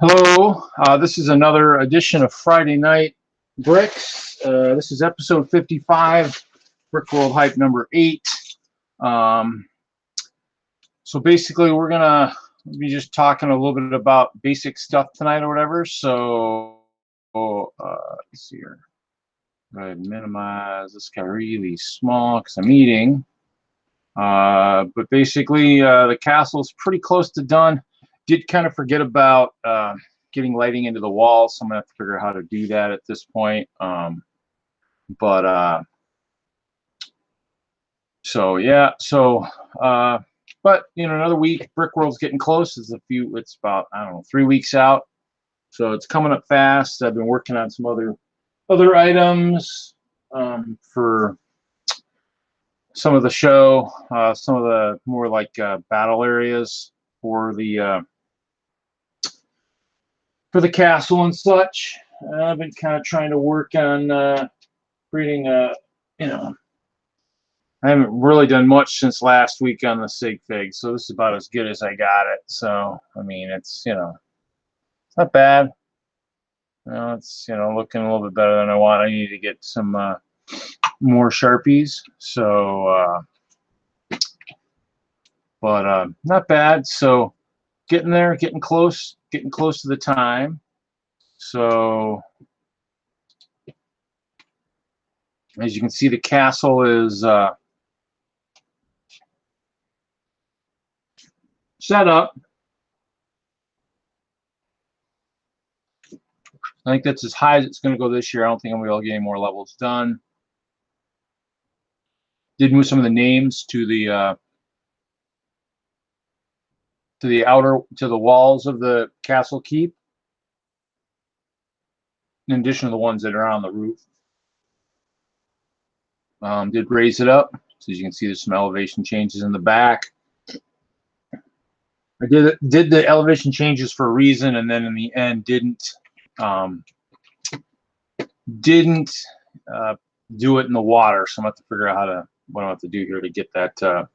Hello, this is another edition of Friday Night Bricks. This is episode 55, Brickworld Hype number 8. So basically we're gonna be just talking a little bit about basic stuff tonight or whatever. So let's see here. Go ahead and minimize this guy really small because I'm eating. But basically the castle's pretty close to done. Did kind of forget about getting lighting into the walls, so I'm gonna have to figure out how to do that at this point. So yeah, but you know, another week. Brickworld's getting close. It's about, I don't know, 3 weeks out, so it's coming up fast. I've been working on some other items for some of the show, some of the more like battle areas for the castle and such. I've been kind of trying to work on creating a, you know, I haven't really done much since last week on the sig fig, so this is about as good as I got it. So I mean, it's, you know, it's not bad. You know, it's, you know, looking a little bit better than I want. I need to get some more Sharpies. So but not bad. So getting there, getting close to the time. So as you can see, the castle is set up. I think that's as high as it's going to go this year. I don't think I'm going to be able to get any more levels done. Did move some of the names to the walls of the castle keep, in addition to the ones that are on the roof. Did raise it up, so as you can see, there's some elevation changes in the back. I did the elevation changes for a reason, and then in the end didn't do it in the water. So I'm gonna have to figure out what I have to do here to get that to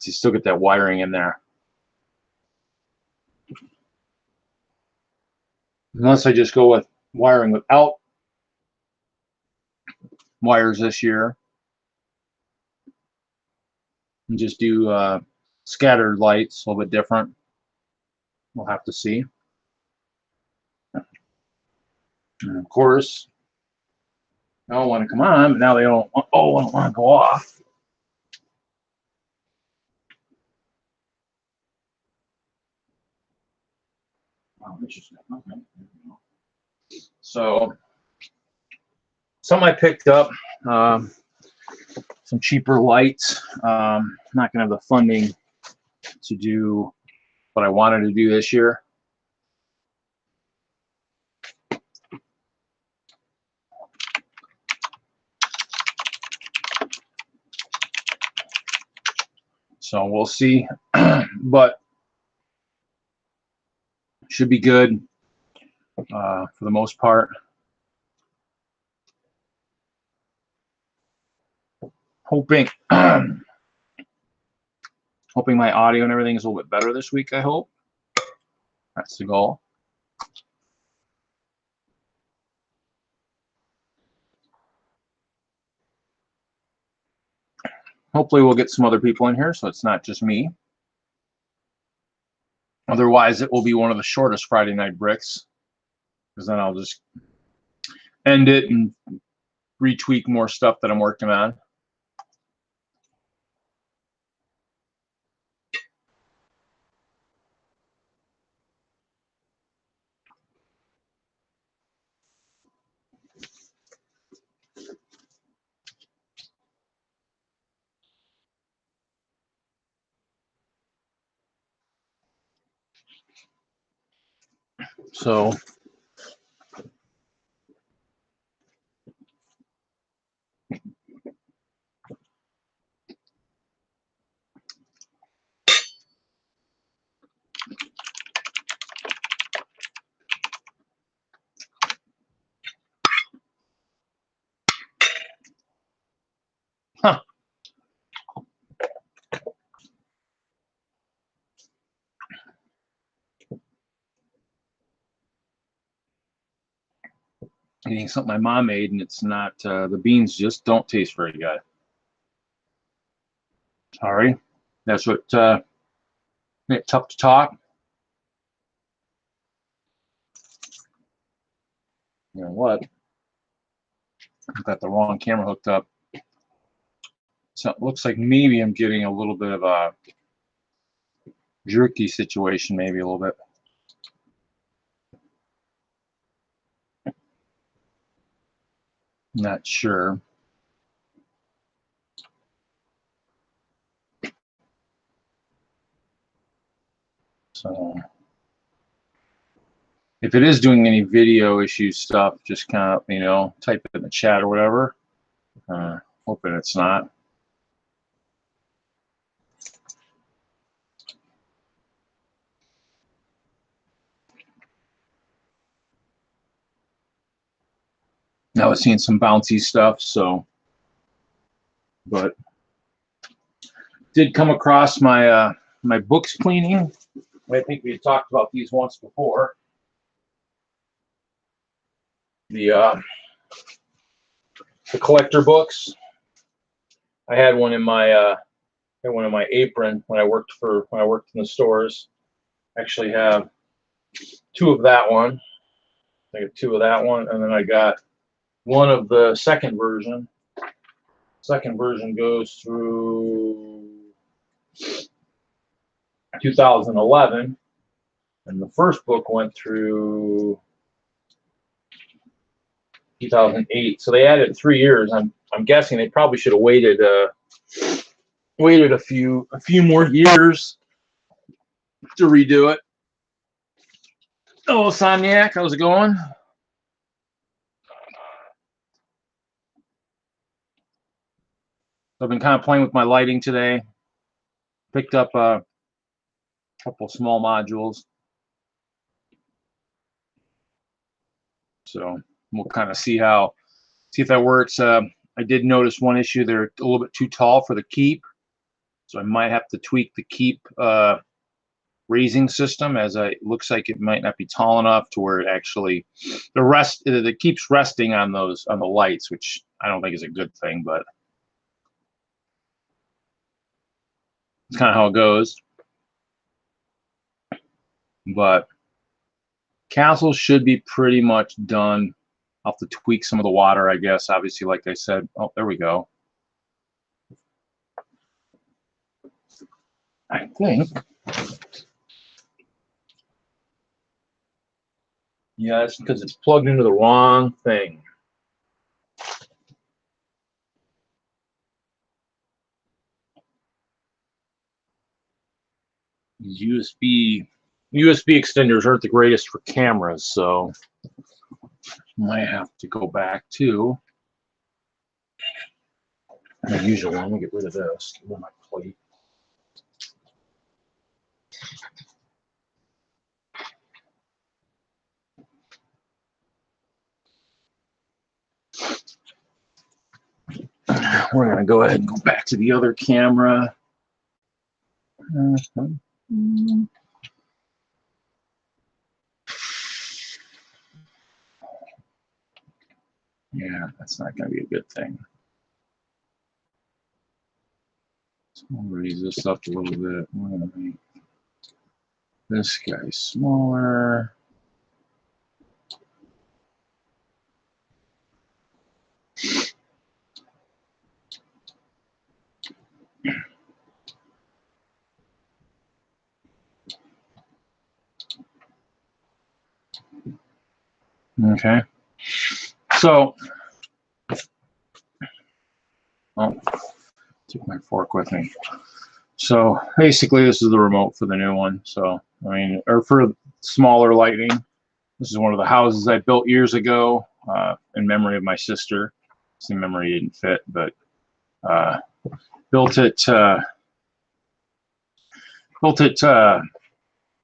still get that wiring in there. Unless I just go with wiring without wires this year and just do scattered lights, a little bit different. We'll have to see. And of course, they all want to come on, but now they don't want to go off. Oh, interesting. Okay. So, something I picked up, some cheaper lights. Not gonna have the funding to do what I wanted to do this year. So we'll see, but should be good for the most part. Hoping my audio and everything is a little bit better this week, I hope. That's the goal. Hopefully we'll get some other people in here, so it's not just me. Otherwise, it will be one of the shortest Friday Night Bricks, because then I'll just end it and retweak more stuff that I'm working on. So eating something my mom made, and it's not, the beans just don't taste very good. Sorry. That's what, it's tough to talk. You know what? I've got the wrong camera hooked up. So it looks like maybe I'm getting a little bit of a jerky situation, maybe a little bit. Not sure. So if it is doing any video issue stuff, just kind of, you know, type it in the chat or whatever. Hoping it's not. I was seeing some bouncy stuff, so, but did come across my my books cleaning. I think we had talked about these once before. The collector books. I had one in my apron when I worked in the stores. I actually have two of that one. I got two of that one, and then I got one of the second version. Second version goes through 2011, and the first book went through 2008. So they added 3 years. I'm guessing they probably should have waited a few more years to redo it. Oh, Soniac, how's it going? I've been kind of playing with my lighting today. Picked up a couple small modules. So we'll kind of see if that works. I did notice one issue. They're a little bit too tall for the keep. So I might have to tweak the keep raising system, as it looks like it might not be tall enough to where it actually it keeps resting on the lights, which I don't think is a good thing, but it's kind of how it goes. But castle should be pretty much done. I'll have to tweak some of the water, I guess. Obviously, like I said. Oh, there we go. I think. Yeah, it's because it's plugged into the wrong thing. These USB extenders aren't the greatest for cameras, so might have to go back to the usual one. Let me get rid of this. Get rid of my plate. We're going to go ahead and go back to the other camera. Yeah, that's not going to be a good thing. So we'll raise this up a little bit. We're going to make this guy smaller. Okay, so take my fork with me. So basically, this is the remote for the new one. So I mean, or for smaller lighting. This is one of the houses I built years ago in memory of my sister. The memory didn't fit, but built it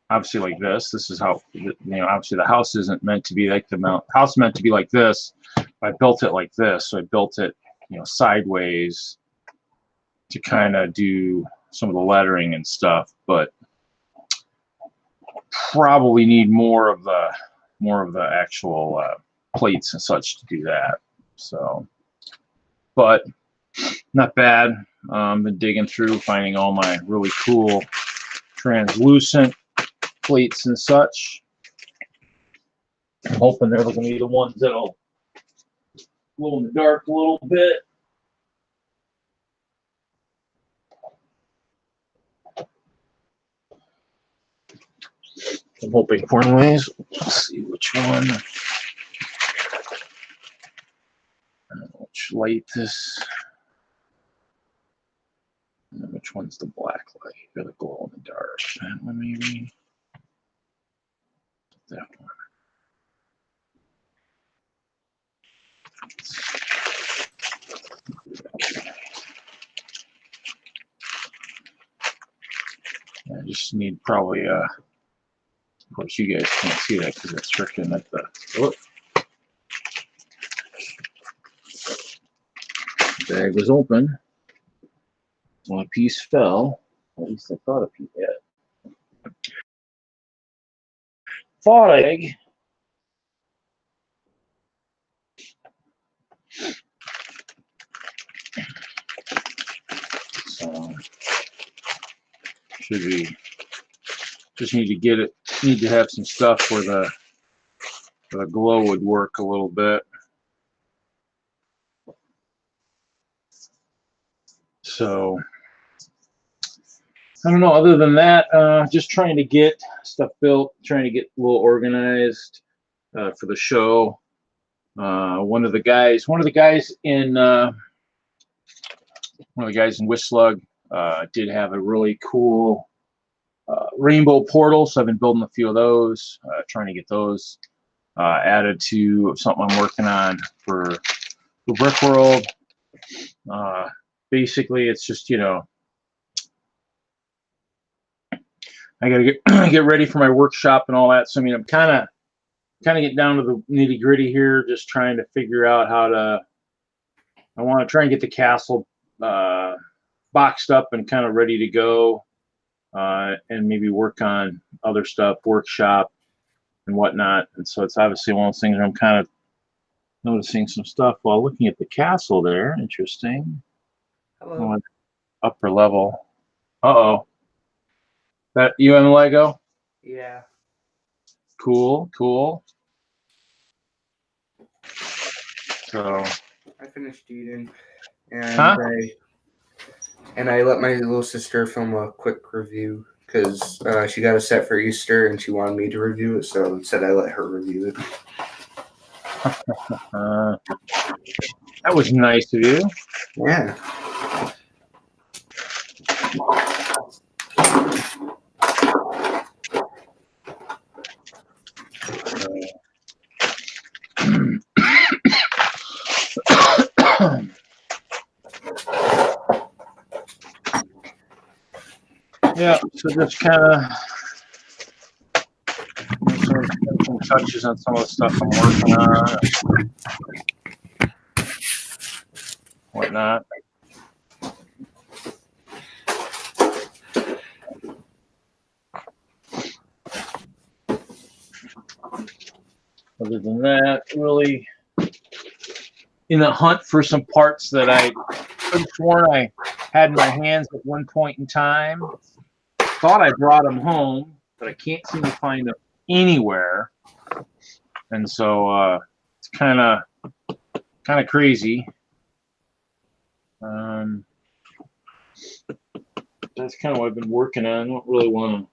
obviously like this. This is how, you know, obviously the house isn't meant to be like the house meant to be like this. I built it like this. So I built it, you know, sideways to kind of do some of the lettering and stuff, but probably need more of the actual plates and such to do that. So, but not bad. Been digging through, finding all my really cool translucent plates and such. I'm hoping they're going to be the ones that'll glow in the dark a little bit. I'm hoping for anyways. Let's see which one. Which light this. And which one's the black light? Or the glow in the dark? That one maybe. That one. I just need probably of course you guys can't see that because it's freaking at the bag was open. One piece fell. At least I thought a piece had. Thought egg. So should be just need to get it. Need to have some stuff where the glow would work a little bit. So I don't know. Other than that, just trying to get stuff built, trying to get a little organized for the show. One of the guys in WISLUG did have a really cool rainbow portal, so I've been building a few of those, trying to get those added to something I'm working on for Brickworld. Basically, it's just, you know, I gotta get ready for my workshop and all that. So I mean, I'm kind of getting down to the nitty gritty here, just trying to figure out how to. I want to try and get the castle boxed up and kind of ready to go, and maybe work on other stuff, workshop and whatnot. And so it's obviously one of those things where I'm kind of noticing some stuff while looking at the castle there. Interesting. Hello. Upper level. Uh-oh. That you and Lego? Yeah. Cool, cool. So I finished eating, and I let my little sister film a quick review because she got a set for Easter and she wanted me to review it, so instead I let her review it. That was nice of you. Yeah. Yeah, so just kind of some touches on some of the stuff I'm working on, whatnot. Other than that, really in the hunt for some parts that I could have sworn I had in my hands at one point in time. Thought I brought them home, but I can't seem to find them anywhere. And so it's kind of crazy. That's kind of what I've been working on. I don't really want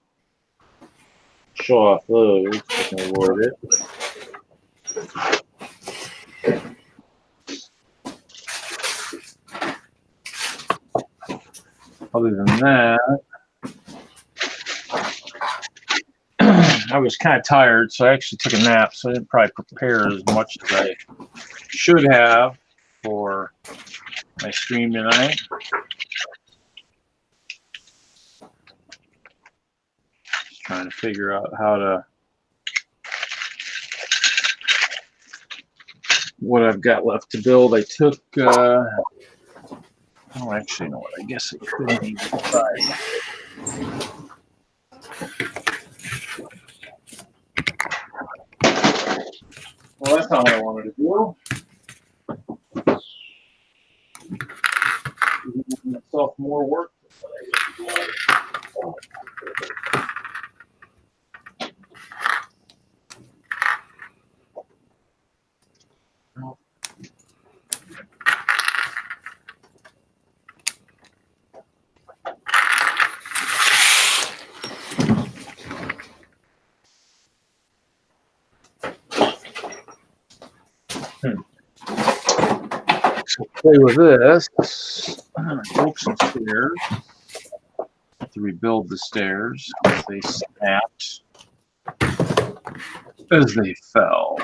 to show off those. I can avoid it. Other than that, I was kind of tired, so I actually took a nap, so I didn't probably prepare as much as I should have for my stream tonight. Just trying to figure out how to, what I've got left to build. I took, oh, actually, you know what, I guess I could maybe try. Well, that's not what I wanted myself more work. So play with this. I'm gonna go up some stairs. Have to rebuild the stairs. They snapped as they fell.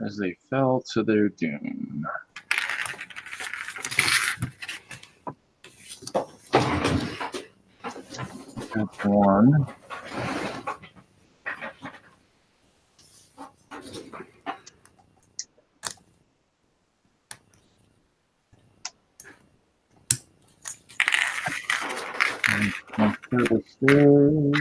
As they fell to their doom. That's one. And the stairs.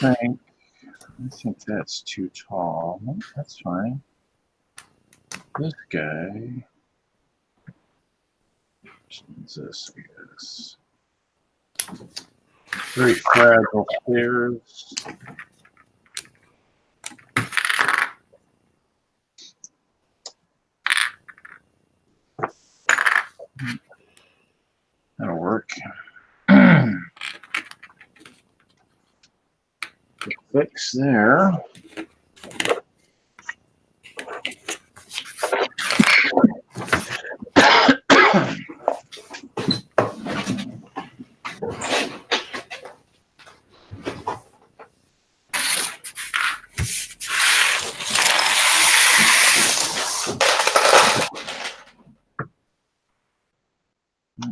I think that's too tall. No, that's fine. This guy needs this, I guess. Very fragile stairs. That'll work. Fix there.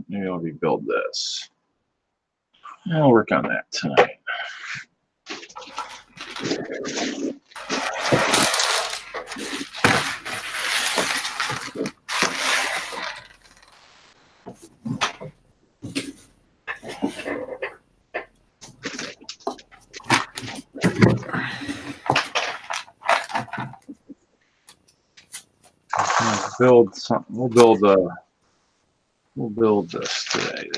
Maybe I'll rebuild this. I'll work on that tonight. Build something. We'll build this today.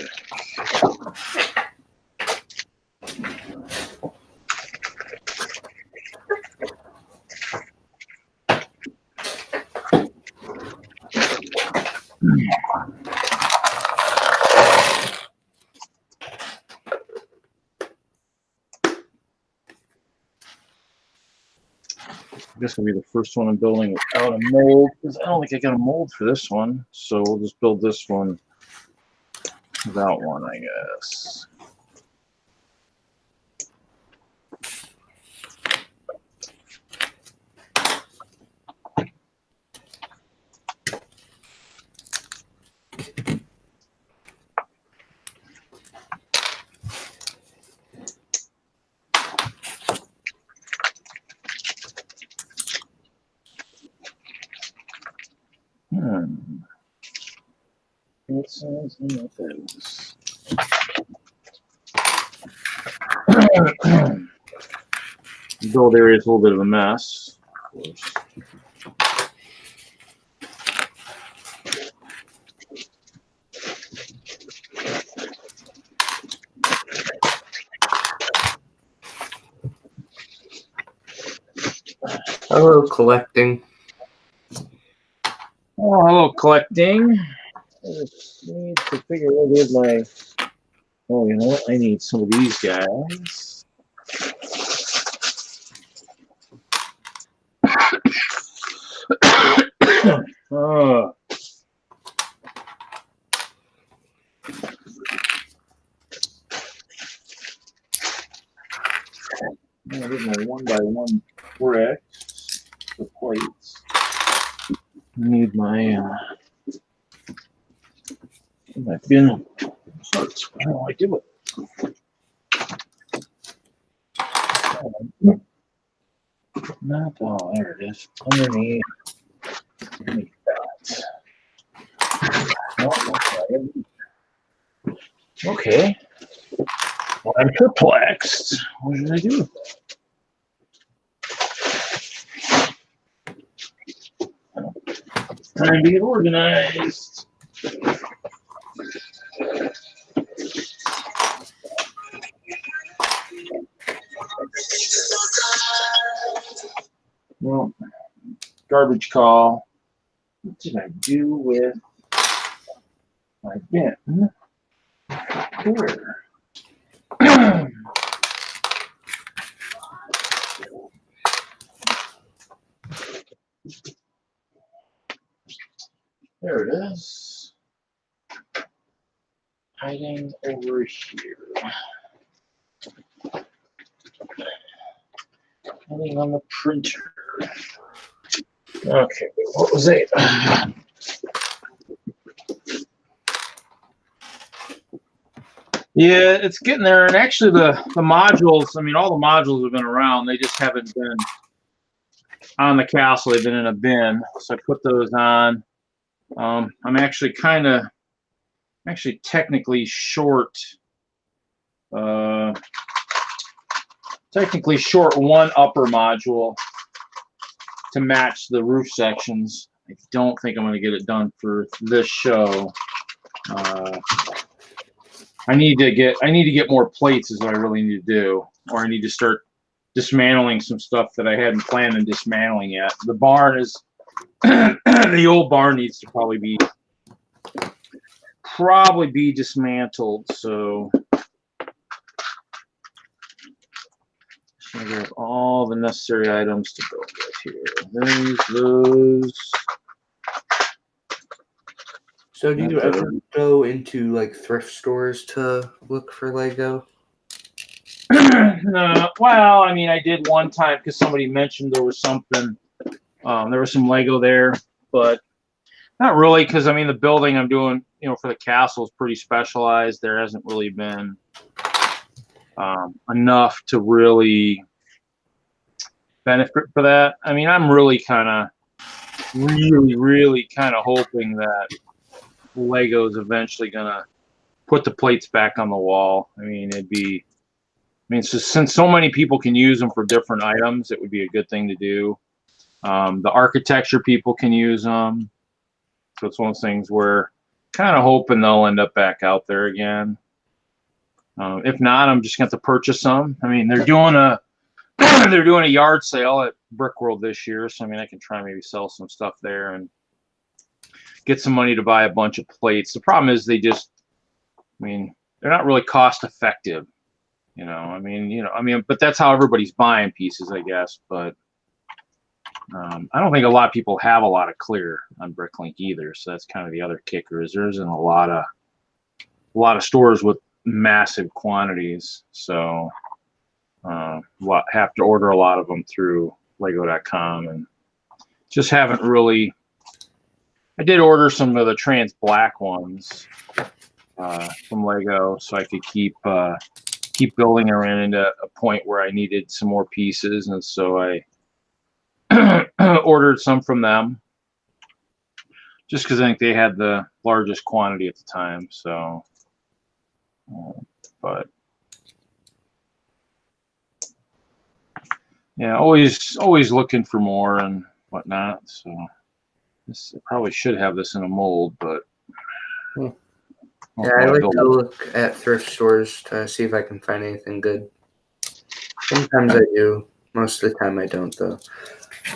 This will be the first one I'm building without a mold, because I don't think I got a mold for this one. So we'll just build this one without one, I guess. What size and what those? The build area is a little bit of a mess, of course. Hello, collecting. Oh, hello, collecting. I just need to figure out where my. Oh, you know what? I need some of these guys. Oh. I did my 1x1 bricks, the plates. I need my bin parts. How do I do it? Not, oh, there it is. Underneath that. Oh, okay. Well, I'm perplexed. What did I do with that? Time to get organized. Well, garbage call. What did I do with my bin? Here. There it is. Hiding over here. Hiding on the printer. Okay, what was it? Yeah, it's getting there. And actually the modules, I mean, all the modules have been around. They just haven't been on the castle. They've been in a bin. So I put those on. I'm actually technically short. Technically short one upper module to match the roof sections. I don't think I'm going to get it done for this show. I need to get more plates is what I really need to do, or I need to start dismantling some stuff that I hadn't planned on dismantling yet. The barn is the old barn needs to probably be dismantled. So I have all the necessary items to go with here. Those. So do you ever go into like thrift stores to look for Lego? No, well, I mean, I did one time because somebody mentioned there was something. There was some Lego there, but not really because I mean the building I'm doing, you know, for the castle is pretty specialized. There hasn't really been enough to really benefit for that. I mean, I'm really kind of hoping that Lego's eventually gonna put the plates back on the wall. I mean, since so many people can use them for different items, it would be a good thing to do. The architecture people can use them, so it's one of those things where kind of hoping they'll end up back out there again. If not, I'm just going to purchase some. I mean, they're doing a yard sale at Brickworld this year, so I mean, I can try and maybe sell some stuff there and get some money to buy a bunch of plates. The problem is they're not really cost effective. But that's how everybody's buying pieces, I guess. But I don't think a lot of people have a lot of clear on Bricklink either. So that's kind of the other kicker is there isn't a lot of stores with massive quantities. So have to order a lot of them through Lego.com and just haven't really. I did order some of the trans black ones from Lego so I could keep building around into a point where I needed some more pieces, and so I ordered some from them just because I think they had the largest quantity at the time. So, but yeah, always looking for more and whatnot. So I probably should have this in a mold, but. Yeah, I like to look at thrift stores to see if I can find anything good. Sometimes I do. Most of the time I don't, though.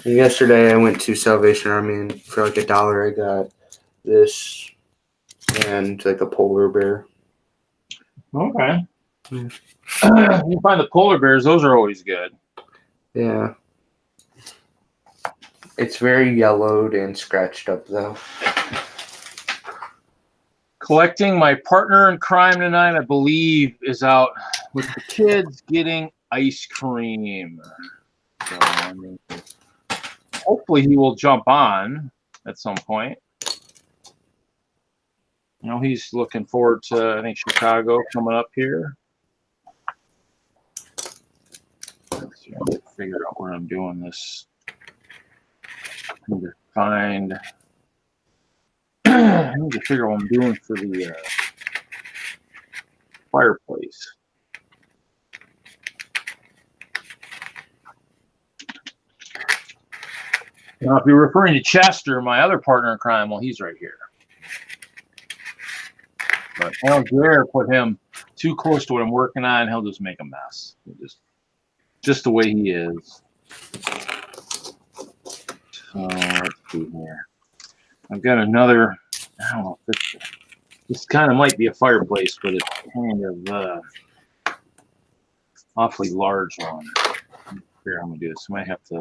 And yesterday I went to Salvation Army and for like $1 I got this and like a polar bear. Okay. Yeah. You find the polar bears; those are always good. Yeah. It's very yellowed and scratched up though. Collecting. My partner in crime tonight, I believe, is out with the kids getting ice cream. So, I mean, hopefully he will jump on at some point. You know, he's looking forward to, I think, Chicago coming up here. Let's see, I need to figure out where I'm doing this. I need to find. I need to figure out what I'm doing for the fireplace. Now, if you're referring to Chester, my other partner in crime, well, he's right here. But I don't dare put him too close to what I'm working on. He'll just make a mess. Just the way he is. So let's see here. I've got another. I don't know. This kind of might be a fireplace, but it's kind of awfully large one. Here, I'm gonna do this. I might have to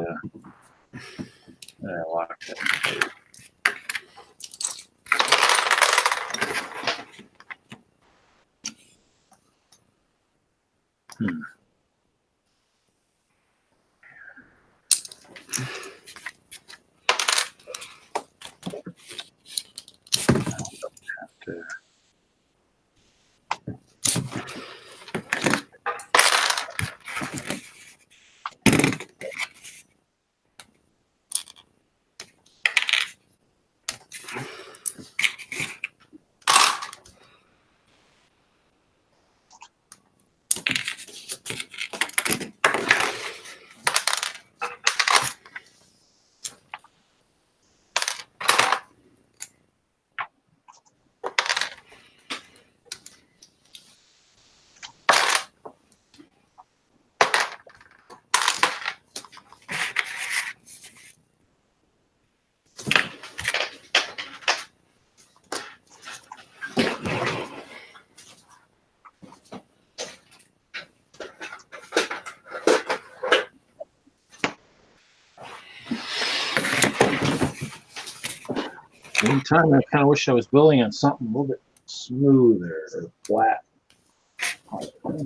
lock that in place. Anytime I kind of wish I was building on something a little bit smoother or flat. We're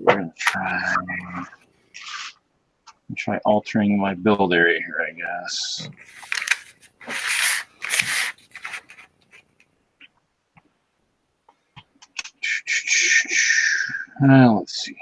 gonna try altering my build area here, I guess. Let's see.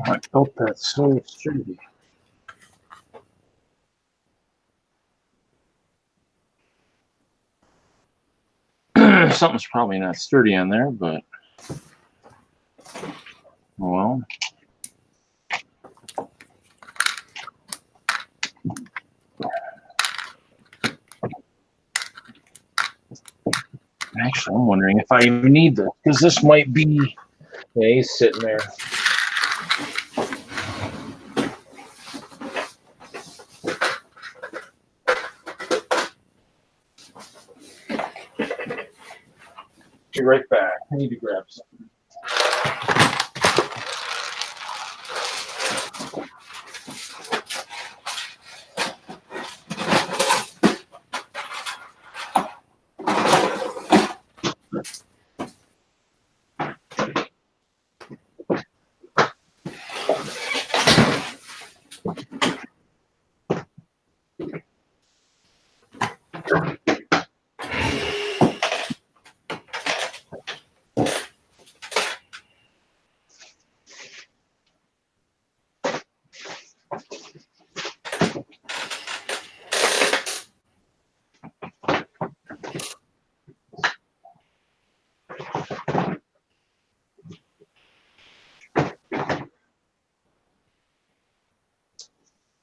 I built that so sturdy. Something's probably not sturdy on there, but well. Actually, I'm wondering if I even need this, because this might be. Yeah, he's sitting there. Be right back. I need to grab something.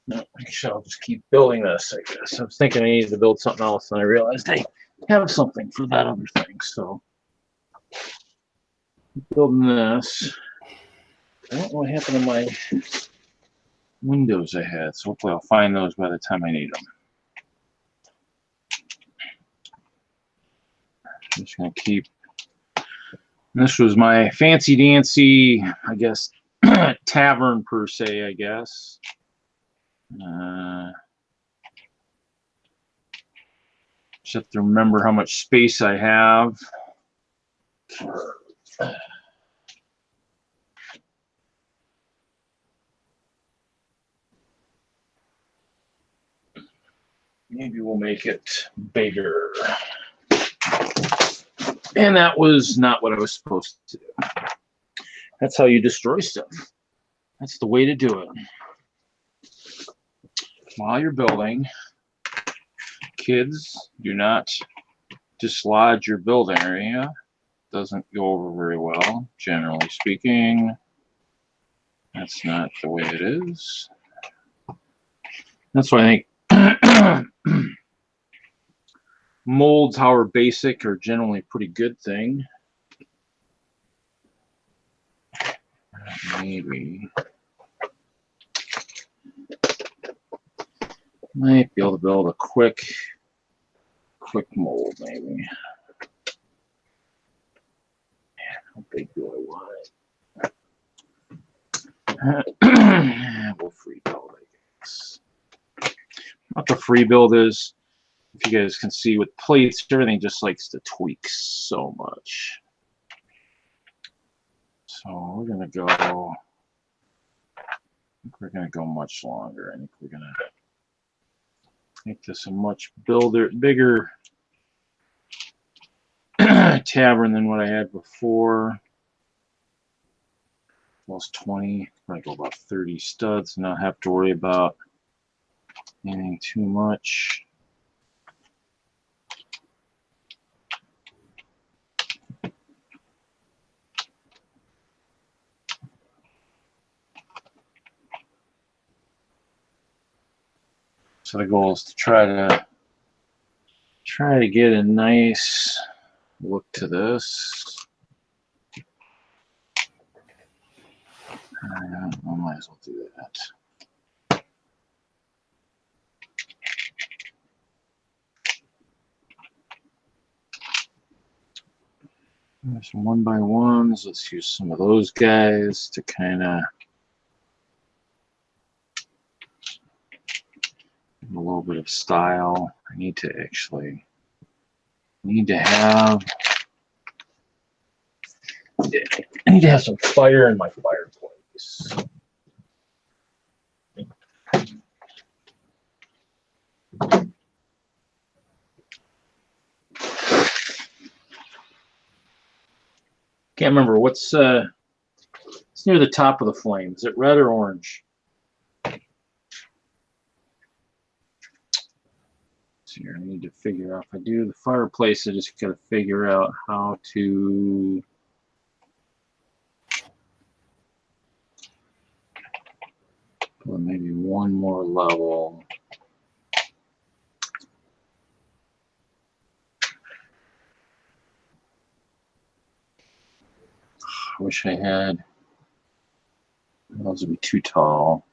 No, actually, I'll just keep building this, I guess. I was thinking I needed to build something else, and I realized I have something for that other thing. So, building this. I don't know what happened to my windows I had, so hopefully I'll find those by the time I need them. I'm just going to keep. This was my fancy dancy, I guess, tavern per se, I guess. Just have to remember how much space I have. Maybe we'll make it bigger. And that was not what I was supposed to do. That's how you destroy stuff. That's the way to do it. While you're building, kids, do not dislodge your build area. Doesn't go over very well, generally speaking. That's not the way it is. That's why I think molds, however basic, are generally a pretty good thing. Maybe might be able to build a quick mold, maybe. How big do I want it? We'll free build, I guess. What the free build is, if you guys can see with plates, everything just likes to tweak so much. So we're gonna go. I think we're gonna go much longer. I think we're gonna make this a much bigger tavern than what I had before. Plus 20. I'm gonna go about 30 studs and not have to worry about anything too much. So the goal is to try to get a nice look to this. I might as well do that. There's some 1x1s. Let's use some of those guys to kind of a little bit of style. I need to have some fire in my fireplace. Can't remember what's near the top of the flame. Is it red or orange? Here, I need to figure out if I do the fireplace. I just got to figure out how to put maybe one more level. I wish I had. Those would be too tall.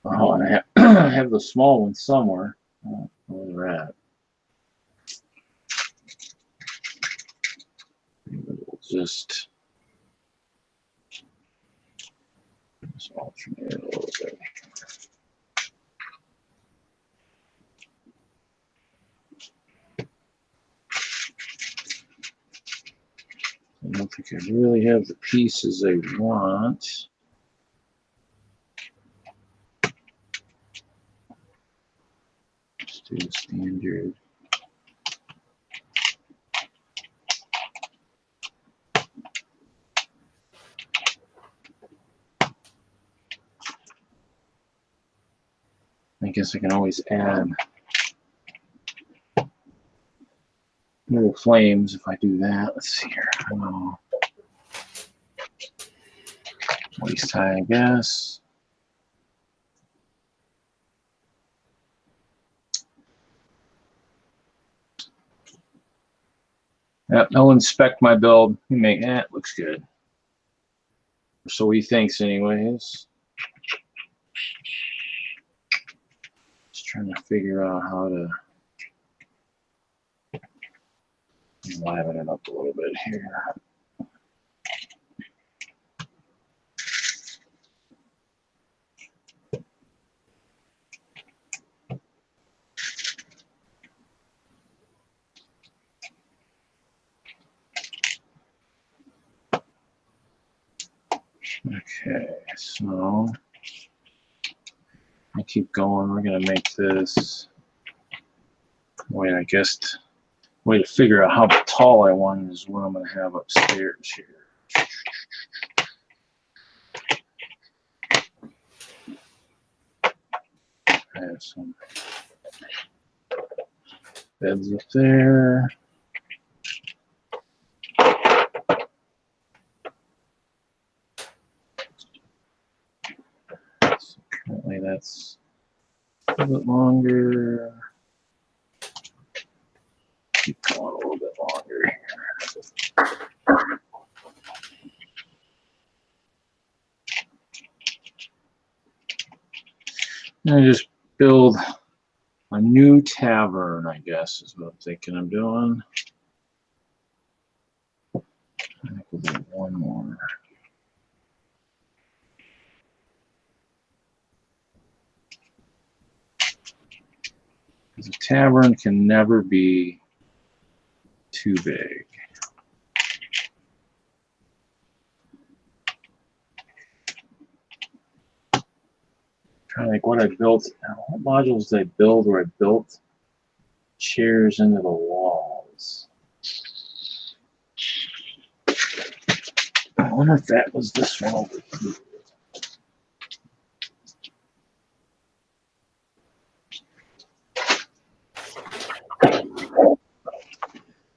Oh, and I have the small one somewhere. Oh, where they're at. We'll just alternate a little bit. I don't think I really have the pieces I want. Let's do the standard. I guess I can always add little flames if I do that. Let's see here. Waist high, I guess. Yep, I'll inspect my build. Make that looks good. So he thinks, anyways. Just trying to figure out how to liven it up a little bit here. Okay, so I keep going. We're gonna make this. Wait, I guess way to figure out how tall I want is what I'm gonna have upstairs here. I have some beds up there. So currently that's a little bit longer. Keep going a little bit longer here. And I just build a new tavern, I guess, is what I'm thinking I'm doing. I think we'll do one more. Because a tavern can never be too big. Trying to think what I built. What modules did I build where I built chairs into the walls? I wonder if that was this one over here.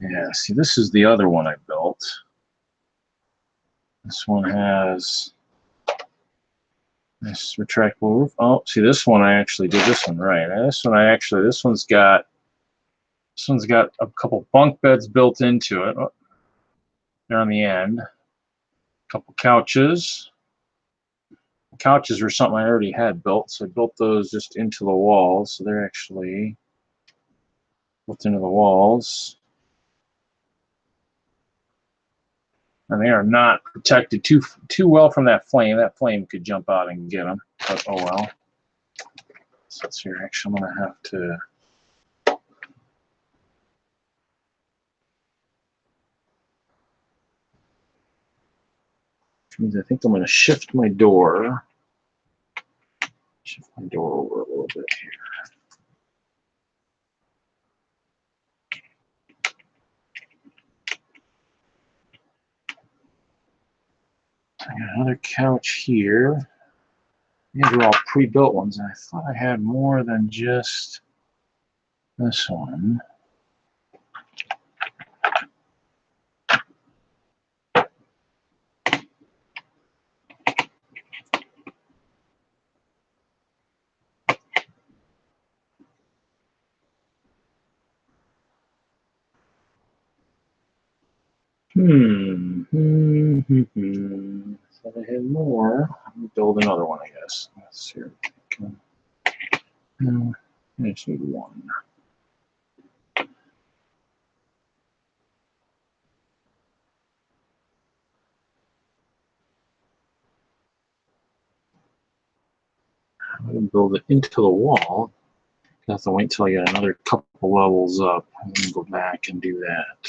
Yeah, see, this is the other one I built. This one has this retractable roof. Oh, see, this one I actually did this one right. This one's got a couple bunk beds built into it. Oh, they're on the end. A couple couches. Couches were something I already had built, so I built those just into the walls. So they're actually built into the walls. And they are not protected too well from that flame. That flame could jump out and get them, but oh well. So let's see here. Actually, I'm going to have to. Which means I think I'm going to shift my door. Shift my door over a little bit here. I got another couch here. These are all pre-built ones, and I thought I had more than just this one. Thought I had more. Let me build another one, I guess. Let's see. No, I just need one. I'm going to build it into the wall. I have to wait until I get another couple levels up and then go back and do that.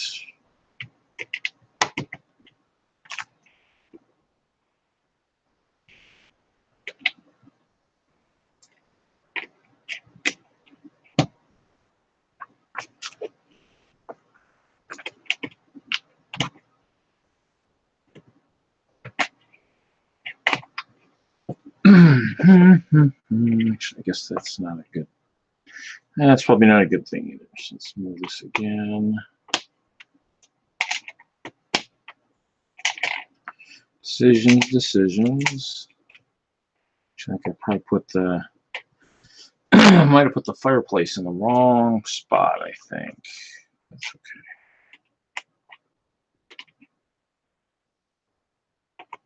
Actually, I guess that's not a good. That's probably not a good thing either. So let's move this again. Decisions. I think I probably put the might have put the fireplace in the wrong spot, I think. That's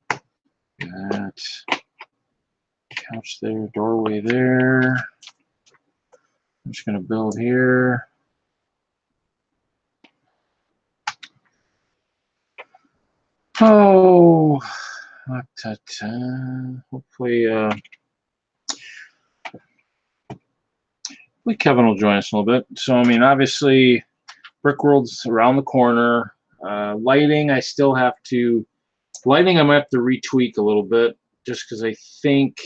okay. That couch there, doorway there. I'm just gonna build here. Oh, hopefully, Kevin will join us a little bit. So, I mean, obviously, Brickworld's around the corner. Lighting, I still have to. Lighting, I might have to retweak a little bit, just because I think.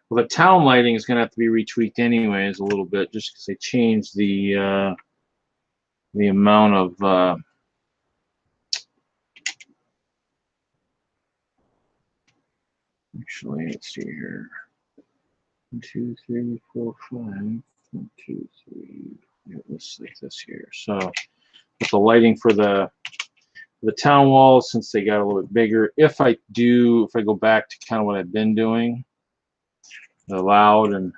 Well, the town lighting is going to have to be retweaked anyways a little bit, just because they changed the amount of. Actually, let's see here. 1, 2, 3, 4, 5. 1, 2, 3. Yeah, let's like this here. So, with the lighting for the town walls, since they got a little bit bigger, if I go back to kind of what I've been doing, the loud and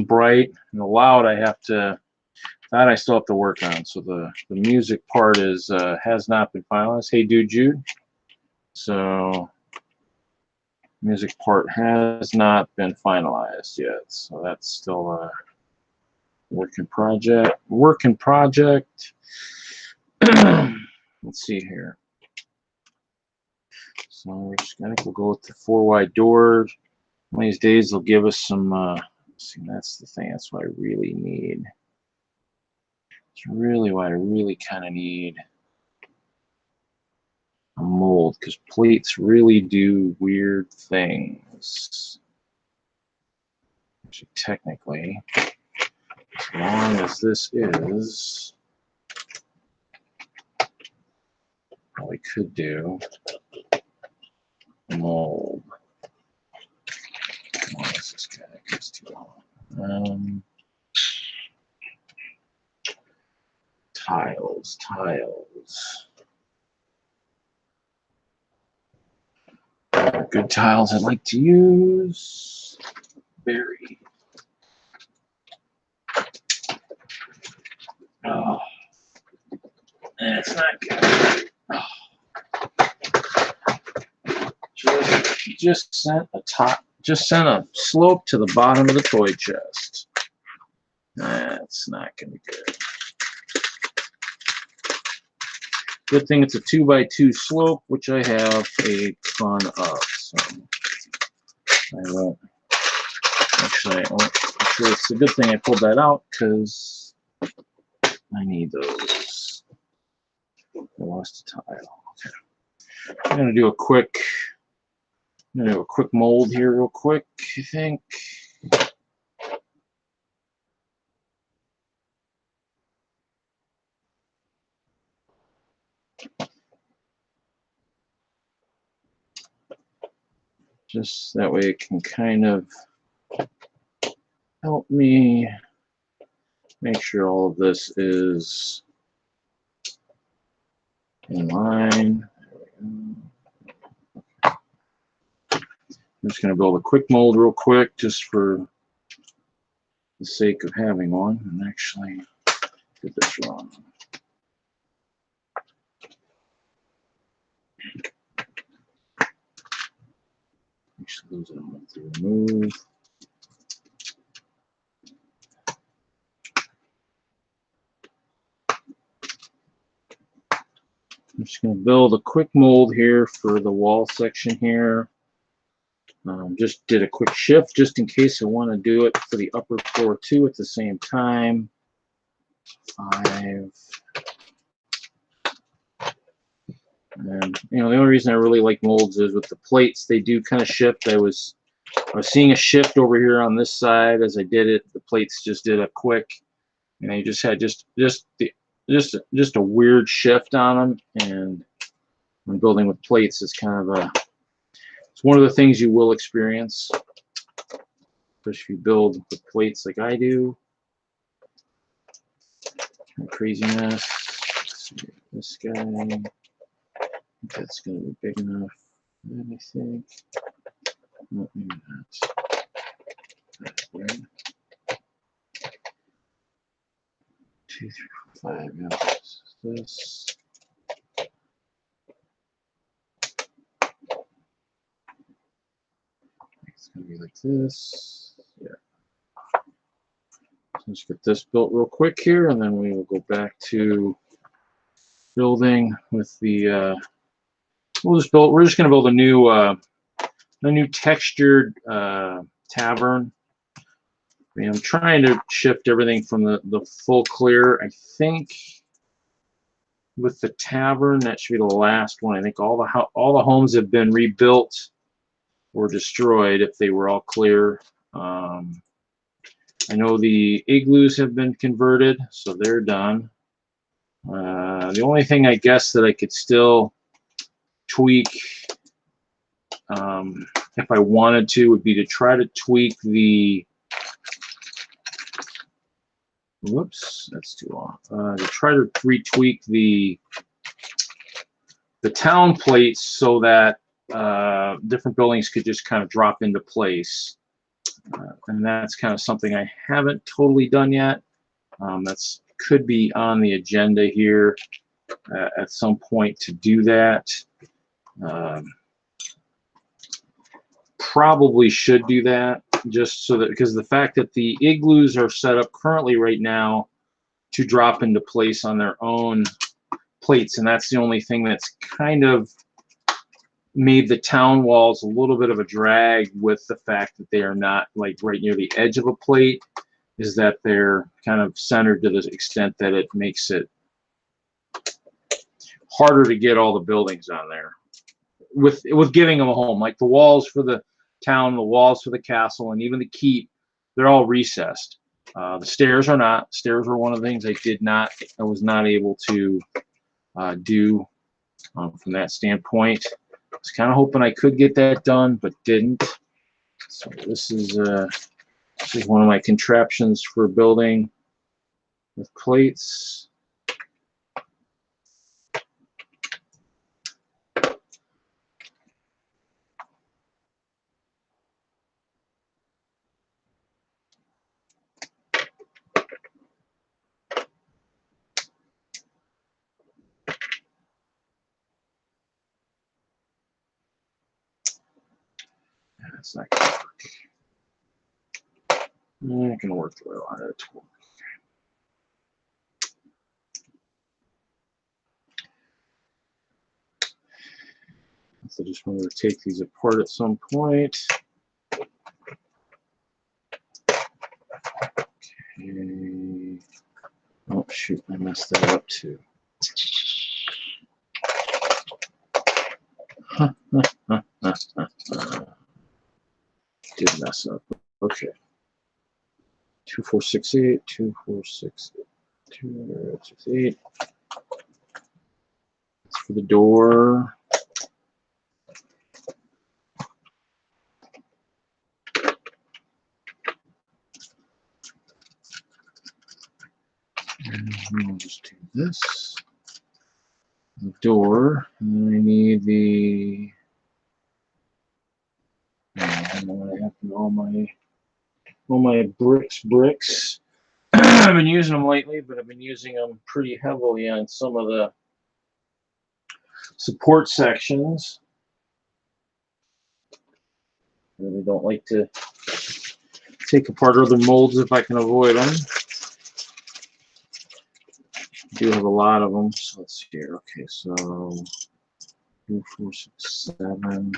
bright, and the loud that I still have to work on. So the music part is has not been finalized. Hey, dude, Jude. So music part has not been finalized yet. So that's still a work in project. Let's see here. So we're just gonna go with the 4 wide doors. One of these days they'll give us some. See, that's the thing. That's what I really need. It's really what I really kind of need. A mold, because plates really do weird things. Actually, technically, as long as this is, probably could do a mold. What is this guy? It's too long. Tiles. Good tiles I'd like to use. Berry. Oh, that's not good. Oh. Just sent a slope to the bottom of the toy chest. That's not gonna be good. Good thing it's a 2x2 slope, which I have a ton of. So I won't. Actually, it's a good thing I pulled that out because I need those. I lost a tile. Okay. I'm gonna do a quick mold here, real quick. I think. Just that way it can kind of help me make sure all of this is in line. I'm just going to build a quick mold real quick just for the sake of having one. And actually did this wrong. Actually, those I want to remove. I'm just going to build a quick mold here for the wall section here. Just did a quick shift just in case I want to do it for the upper floor too at the same time. 5. And the only reason I really like molds is with the plates, they do kind of shift. I was seeing a shift over here on this side as I did it. The plates just did a quick, and I just had just a weird shift on them. And when building with plates, it's kind of It's one of the things you will experience, especially if you build with plates like I do. Craziness. Let's see, this guy, that's going to be big enough. Let me think. No, maybe not. That's weird. 2, 3, 4, 5. Yeah. This. It's going to be like this. Yeah. So let's get this built real quick here, and then we will go back to building with the. We're just going to build a new textured tavern. I mean, I'm trying to shift everything from the full clear. I think with the tavern, that should be the last one. I think all the homes have been rebuilt or destroyed if they were all clear. I know the igloos have been converted, so they're done. The only thing I guess that I could still tweak, if I wanted to, would be to try to tweak the. Whoops, that's too long. To try to retweak the town plates so that different buildings could just kind of drop into place. And that's kind of something I haven't totally done yet. That's could be on the agenda here at some point to do that. Probably should do that, just so that, because the fact that the igloos are set up currently right now to drop into place on their own plates, and that's the only thing that's kind of made the town walls a little bit of a drag with the fact that they are not like right near the edge of a plate, is that they're kind of centered to the extent that it makes it harder to get all the buildings on there with giving them a home. Like the walls for the town, the walls for the castle, and even the keep, they're all recessed. The stairs are not. Stairs were one of the things I was not able to do from that standpoint. I was kind of hoping I could get that done, but didn't. So this is one of my contraptions for building with plates. That's not going to work. Not going to work the way I wanted it to work. So I just wanted to take these apart at some point. Okay. Oh shoot, I messed that up too. Did mess up. Okay. 2468, 2468, 2468. That's for the door. And we'll just do this. The door. And then I need the. I don't know what happened to all my bricks. I've been using them lately, but I've been using them pretty heavily on some of the support sections. I really don't like to take apart other molds if I can avoid them. I do have a lot of them, so let's see here. Okay, so 2, 4, 6, 7.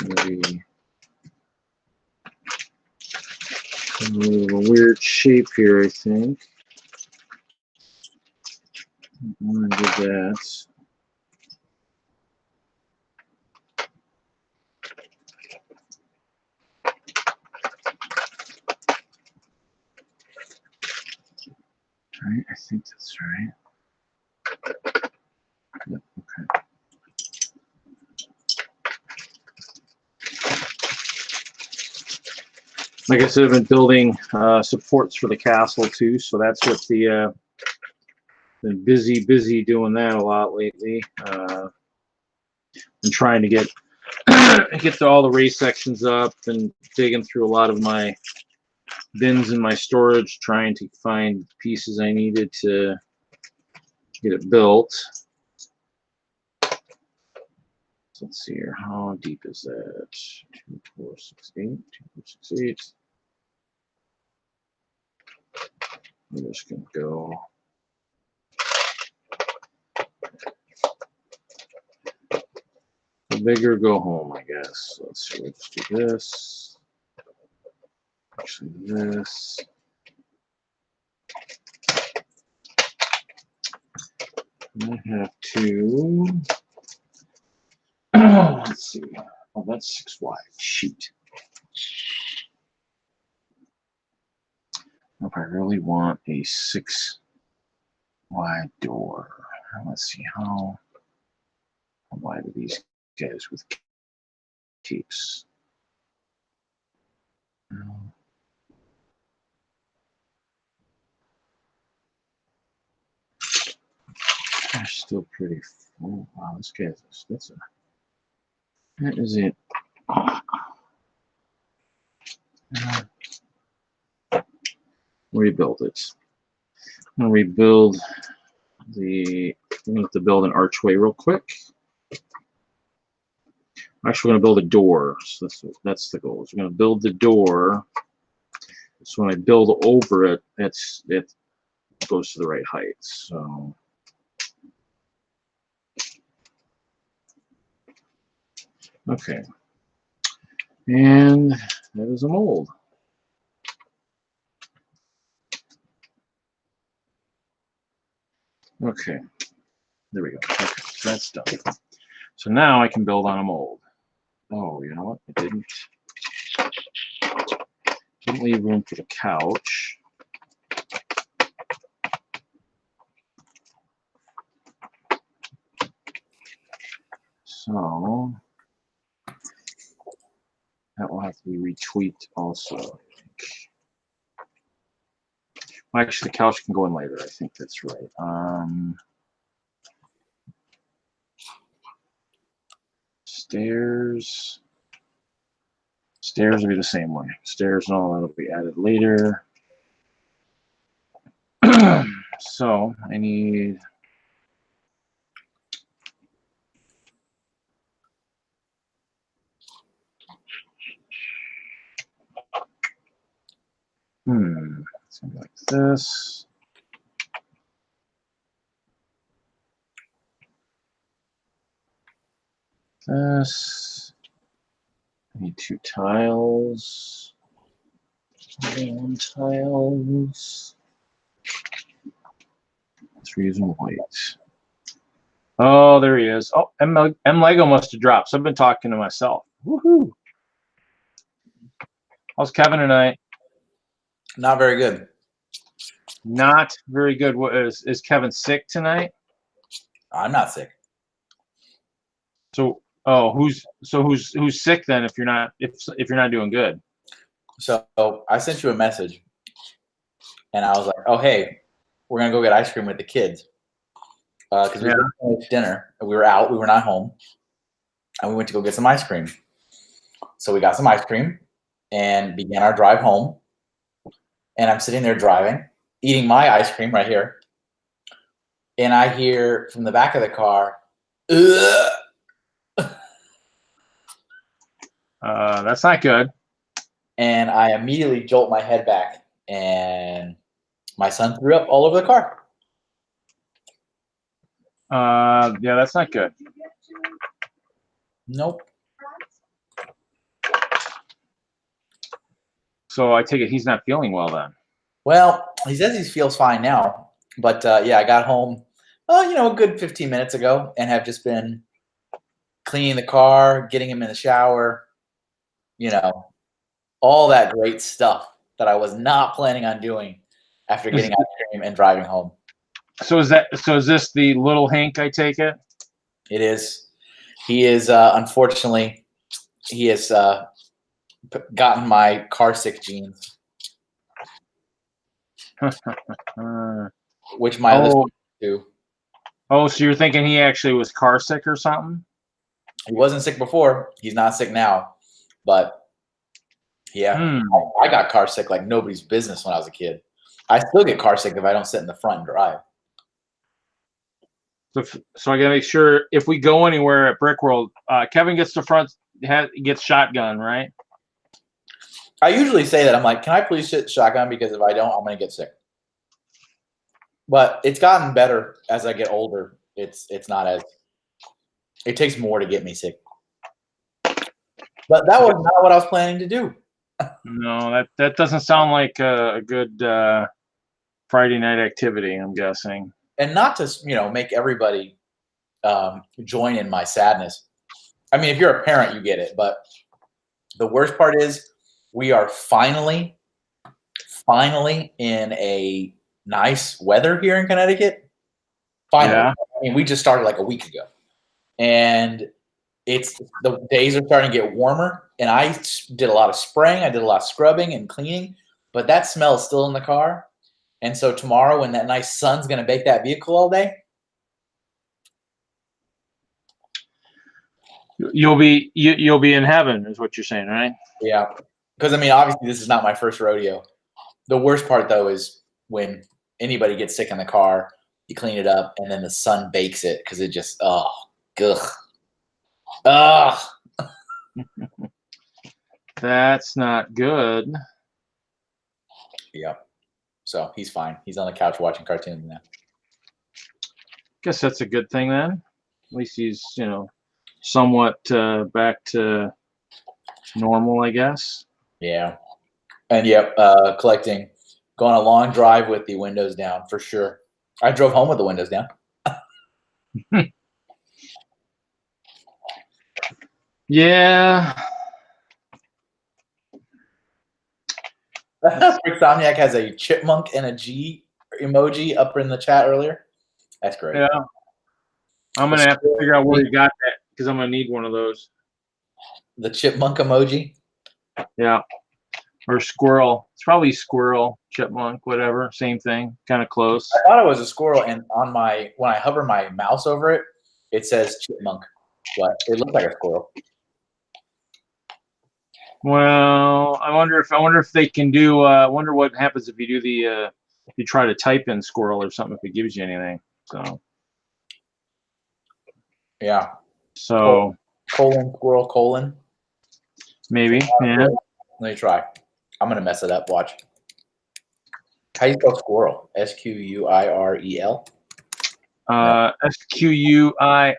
Maybe a little weird shape here, I think. I'm going to do that. Right, I think that's right. like I said, I've been building supports for the castle too, so that's what the been busy doing that a lot lately. And trying to get to all the race sections up and digging through a lot of my bins in my storage, trying to find pieces I needed to get it built. So let's see here. How deep is that? 2, 4, 6, 8. 2, 4, 6, 8. I'm just gonna go. The bigger go home, I guess. So let's see. Let's do this. Actually, this. I have to. Let's see. Oh, that's 6 wide. Shoot. If I really want a 6 wide door, let's see how wide are these guys with capes? They're still pretty full. Wow, this guy's that is it. Rebuild it. I'm gonna rebuild the. I'm gonna have to build an archway real quick. I'm actually gonna build a door. So that's the goal. So we're gonna build the door. So when I build over it, it goes to the right height. So. Okay. And that is a mold. Okay, there we go. Okay, so that's done. So now I can build on a mold. Oh, you know what? I didn't leave room for the couch. So that will have to be retweaked also, I think. Well, actually, the couch can go in later. I think that's right. Stairs will be the same way. Stairs and all that will be added later. So I need. It's gonna be like this. This. I need 2 tiles. 1 tiles. 3 using white. Oh, there he is. Oh, M Lego must have dropped. So I've been talking to myself. Woohoo! How's Kevin tonight? Not very good. Not very good. What is Kevin sick tonight? I'm not sick. So, oh, who's sick then? If you're not doing good. So I sent you a message, and I was like, "Oh, hey, we're gonna go get ice cream with the kids because we finished dinner. We were out. We were not home, and we went to go get some ice cream. So we got some ice cream and began our drive home. And I'm sitting there driving, eating my ice cream right here, and I hear from the back of the car, "Ugh." That's not good. And I immediately jolt my head back, and my son threw up all over the car. Yeah, that's not good. Nope. So I take it he's not feeling well then. Well, he says he feels fine now, but yeah, I got home, a good 15 minutes ago, and have just been cleaning the car, getting him in the shower, all that great stuff that I was not planning on doing after getting ice cream and driving home. So is this the little Hank, I take it? It is. He is unfortunately, he has gotten my car sick genes, which my listeners do. Oh, so you're thinking he actually was car sick or something? He wasn't sick before. He's not sick now. But yeah, I got car sick like nobody's business when I was a kid. I still get car sick if I don't sit in the front and drive. So I gotta make sure if we go anywhere at Brickworld, Kevin gets the front, gets shotgun, right? I usually say that. I'm like, can I please sit shotgun? Because if I don't, I'm gonna get sick. But it's gotten better as I get older. It's not as. It takes more to get me sick. But that was not what I was planning to do. No, that doesn't sound like a good Friday night activity, I'm guessing. And not to make everybody join in my sadness. I mean, if you're a parent, you get it. But the worst part is we are finally in a nice weather here in Connecticut. Finally. Yeah. I mean, we just started like a week ago. And the days are starting to get warmer. And I did a lot of spraying. I did a lot of scrubbing and cleaning. But that smell is still in the car. And so tomorrow, when that nice sun's going to bake that vehicle all day, you'll be in heaven, is what you're saying, right? Yeah, because I mean, obviously, this is not my first rodeo. The worst part, though, is when anybody gets sick in the car, you clean it up, and then the sun bakes it because it just That's not good. Yeah. So he's fine. He's on the couch watching cartoons now. Guess that's a good thing then. At least he's, somewhat back to normal, I guess. Yeah. And going a long drive with the windows down for sure. I drove home with the windows down. Yeah. Bricksmith has a chipmunk and a G emoji up in the chat earlier. That's great. Yeah. I'm going to have to figure out where you got that because I'm going to need one of those. The chipmunk emoji? Yeah. Or squirrel. It's probably squirrel, chipmunk, whatever. Same thing. Kind of close. I thought it was a squirrel, and when I hover my mouse over it, it says chipmunk. But it looks like a squirrel. Well, I wonder if they can do. I wonder what happens if you do if you try to type in squirrel or something, if it gives you anything. So. Yeah. So. Squirrel. Maybe. Yeah. Let me try. I'm gonna mess it up. Watch. How do you spell squirrel? Squirrel. Squirrel, I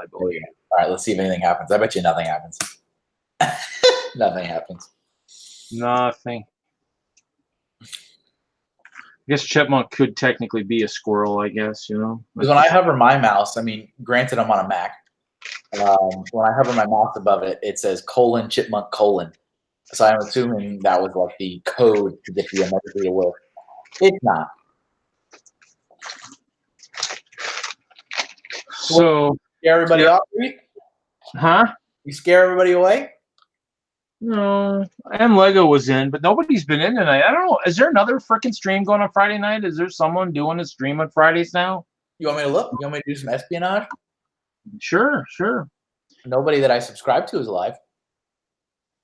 believe. All right. Let's see if anything happens. I bet you nothing happens. Nothing happens. Nothing. I guess chipmunk could technically be a squirrel, I guess, Because when I hover my mouse, I mean, granted, I'm on a Mac. When I hover my mouse above it, it says :chipmunk:. So I'm assuming that was like the code to get the emoji to work. It's not. So Scare everybody off? Huh? You scare everybody away? No, and Lego was in, but nobody's been in tonight. I don't know. Is there another freaking stream going on Friday night? Is there someone doing a stream on Fridays now? You want me to look? You want me to do some espionage? Sure. Nobody that I subscribe to is alive.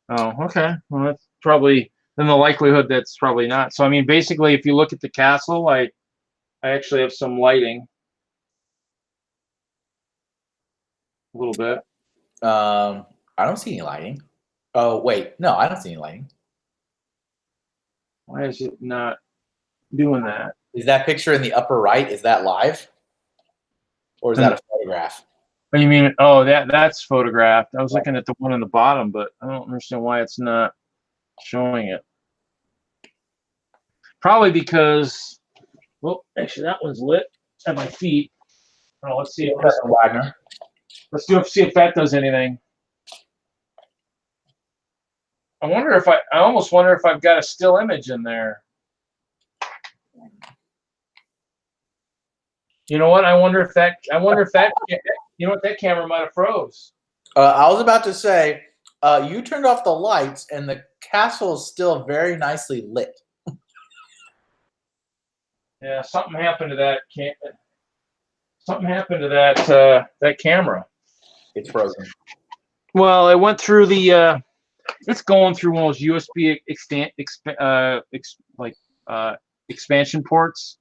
Oh, okay. Well, that's probably then the likelihood that's probably not. So I mean, basically, if you look at the castle, I actually have some lighting, a little bit. I don't see any lighting. Oh, wait. No, I don't see any lighting. Why is it not doing that? Is that picture in the upper right, is that live? Or is that a photograph? What do you mean? Oh, that's photographed. I was looking at the one on the bottom, but I don't understand why it's not showing it. Probably because, well, actually that one's lit at my feet. Oh, let's see if Wagner. see if that does anything. I almost wonder if I've got a still image in there. You know what? I wonder if that, you know what, that camera might have froze. I was about to say, You turned off the lights, and the castle is still very nicely lit. Yeah, something happened to that. Something happened to that camera. It's frozen. Well, it went through the. It's going through one of those USB expansion ports.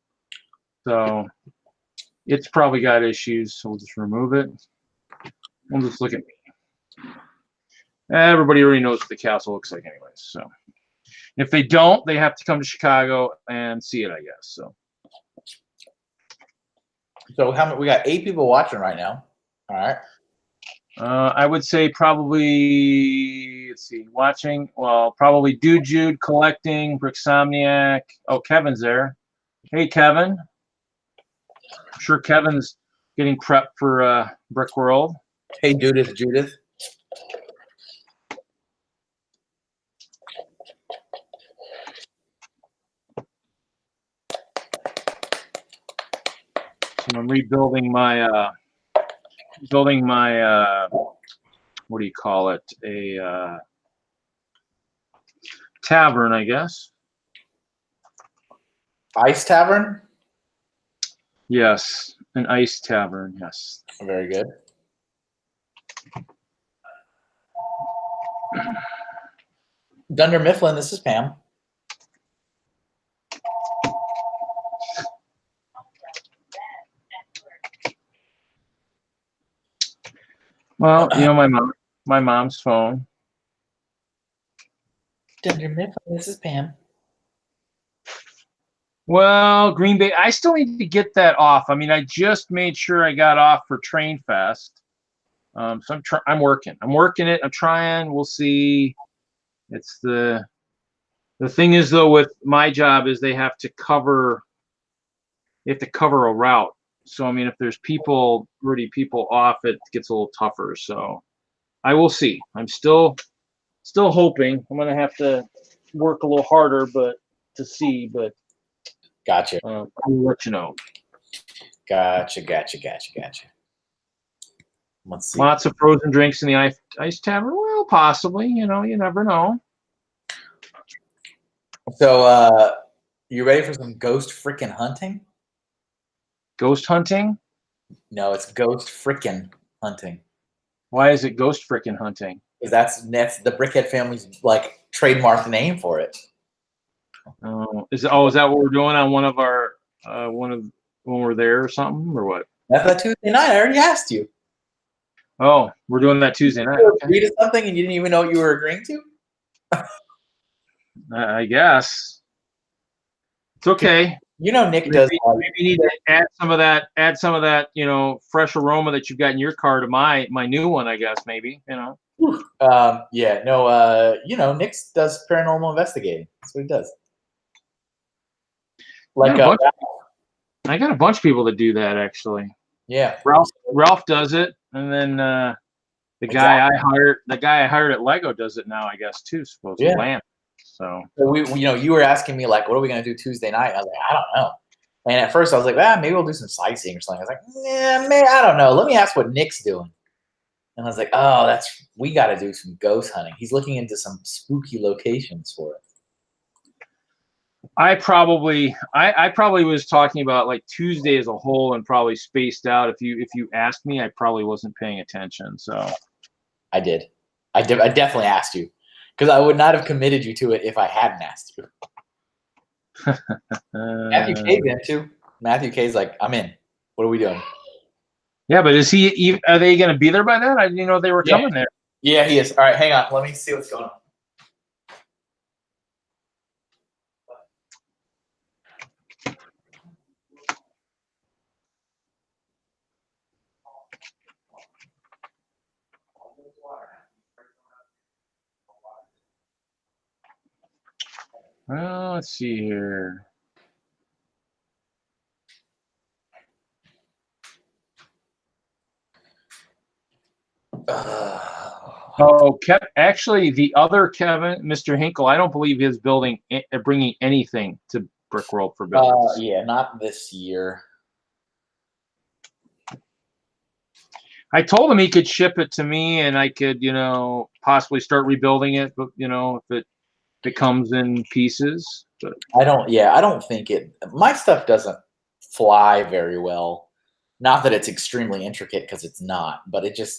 So it's probably got issues. So we'll just remove it. We'll just look at me. Everybody already knows what the castle looks like, anyways. So if they don't, they have to come to Chicago and see it, I guess. So how many? We got 8 people watching right now. All right. I would say probably, let's see, watching, well, probably Dude Jude, Collecting, Bricksomniac. Oh, Kevin's there. Hey, Kevin. I'm sure Kevin's getting prepped for Brickworld. Hey, Judith. So I'm rebuilding my what do you call it? A tavern, I guess. Ice Tavern? Yes, an ice tavern, yes. Very good. Dunder Mifflin, this is Pam. Well, you know, my mom's phone. Dunder Mifflin, this is Pam. Well, Green Bay, I still need to get that off. I mean, I just made sure I got off for Train Fest. So I'm working. I'm working it. I'm trying. We'll see. It's the thing is, though, with my job is they have to cover a route. So I mean, if there's people off, it gets a little tougher. So I will see. I'm still hoping. I'm gonna have to work a little harder, but to see. But Gotcha. I'll let you know. Gotcha. Let's see. Lots of frozen drinks in the ice tavern. Well, possibly. You know, you never know. So, you ready for some ghost frickin' hunting? Ghost hunting? No, it's ghost frickin' hunting. Why is it ghost frickin' hunting? Because that's the Brickhead family's like trademark name for it. Is that what we're doing on one of our when we're there or something, or what? That's that Tuesday night. I already asked you. Oh, we're doing that Tuesday night. You agreed to something and you didn't even know what you were agreeing to? I guess it's okay. You know, Nick does. Maybe you need to add some of that, you know, fresh aroma that you've got in your car to my new one. I guess maybe, you know. Yeah, no. You know, Nick does paranormal investigating. That's what he does. Like, I got a bunch of people that do that actually. Yeah, Ralph does it, and then the guy I hired at Lego does it now, I guess too. Supposedly, Lance. So you were asking me like, what are we gonna do Tuesday night? And I was like, I don't know. And at first I was like, maybe we'll do some sightseeing or something. I was like, yeah, man, I don't know. Let me ask what Nick's doing. And I was like, oh, we got to do some ghost hunting. He's looking into some spooky locations for it. I probably was talking about like Tuesday as a whole and probably spaced out. If you asked me, I probably wasn't paying attention. So I did. I definitely asked you because I would not have committed you to it if I hadn't asked you. Matthew K's in too. Matthew K's like, I'm in. What are we doing? Yeah, but are they going to be there by then? I didn't know they were coming there. Yeah, he is. All right, hang on. Let me see what's going on. Well, let's see here. Actually, the other Kevin, Mr. Hinkle, I don't believe is bringing anything to Brickworld for buildings. Yeah, not this year. I told him he could ship it to me, and I could, you know, possibly start rebuilding it. But you know, if it comes in pieces. But I don't think it. My stuff doesn't fly very well. Not that it's extremely intricate, because it's not, but it's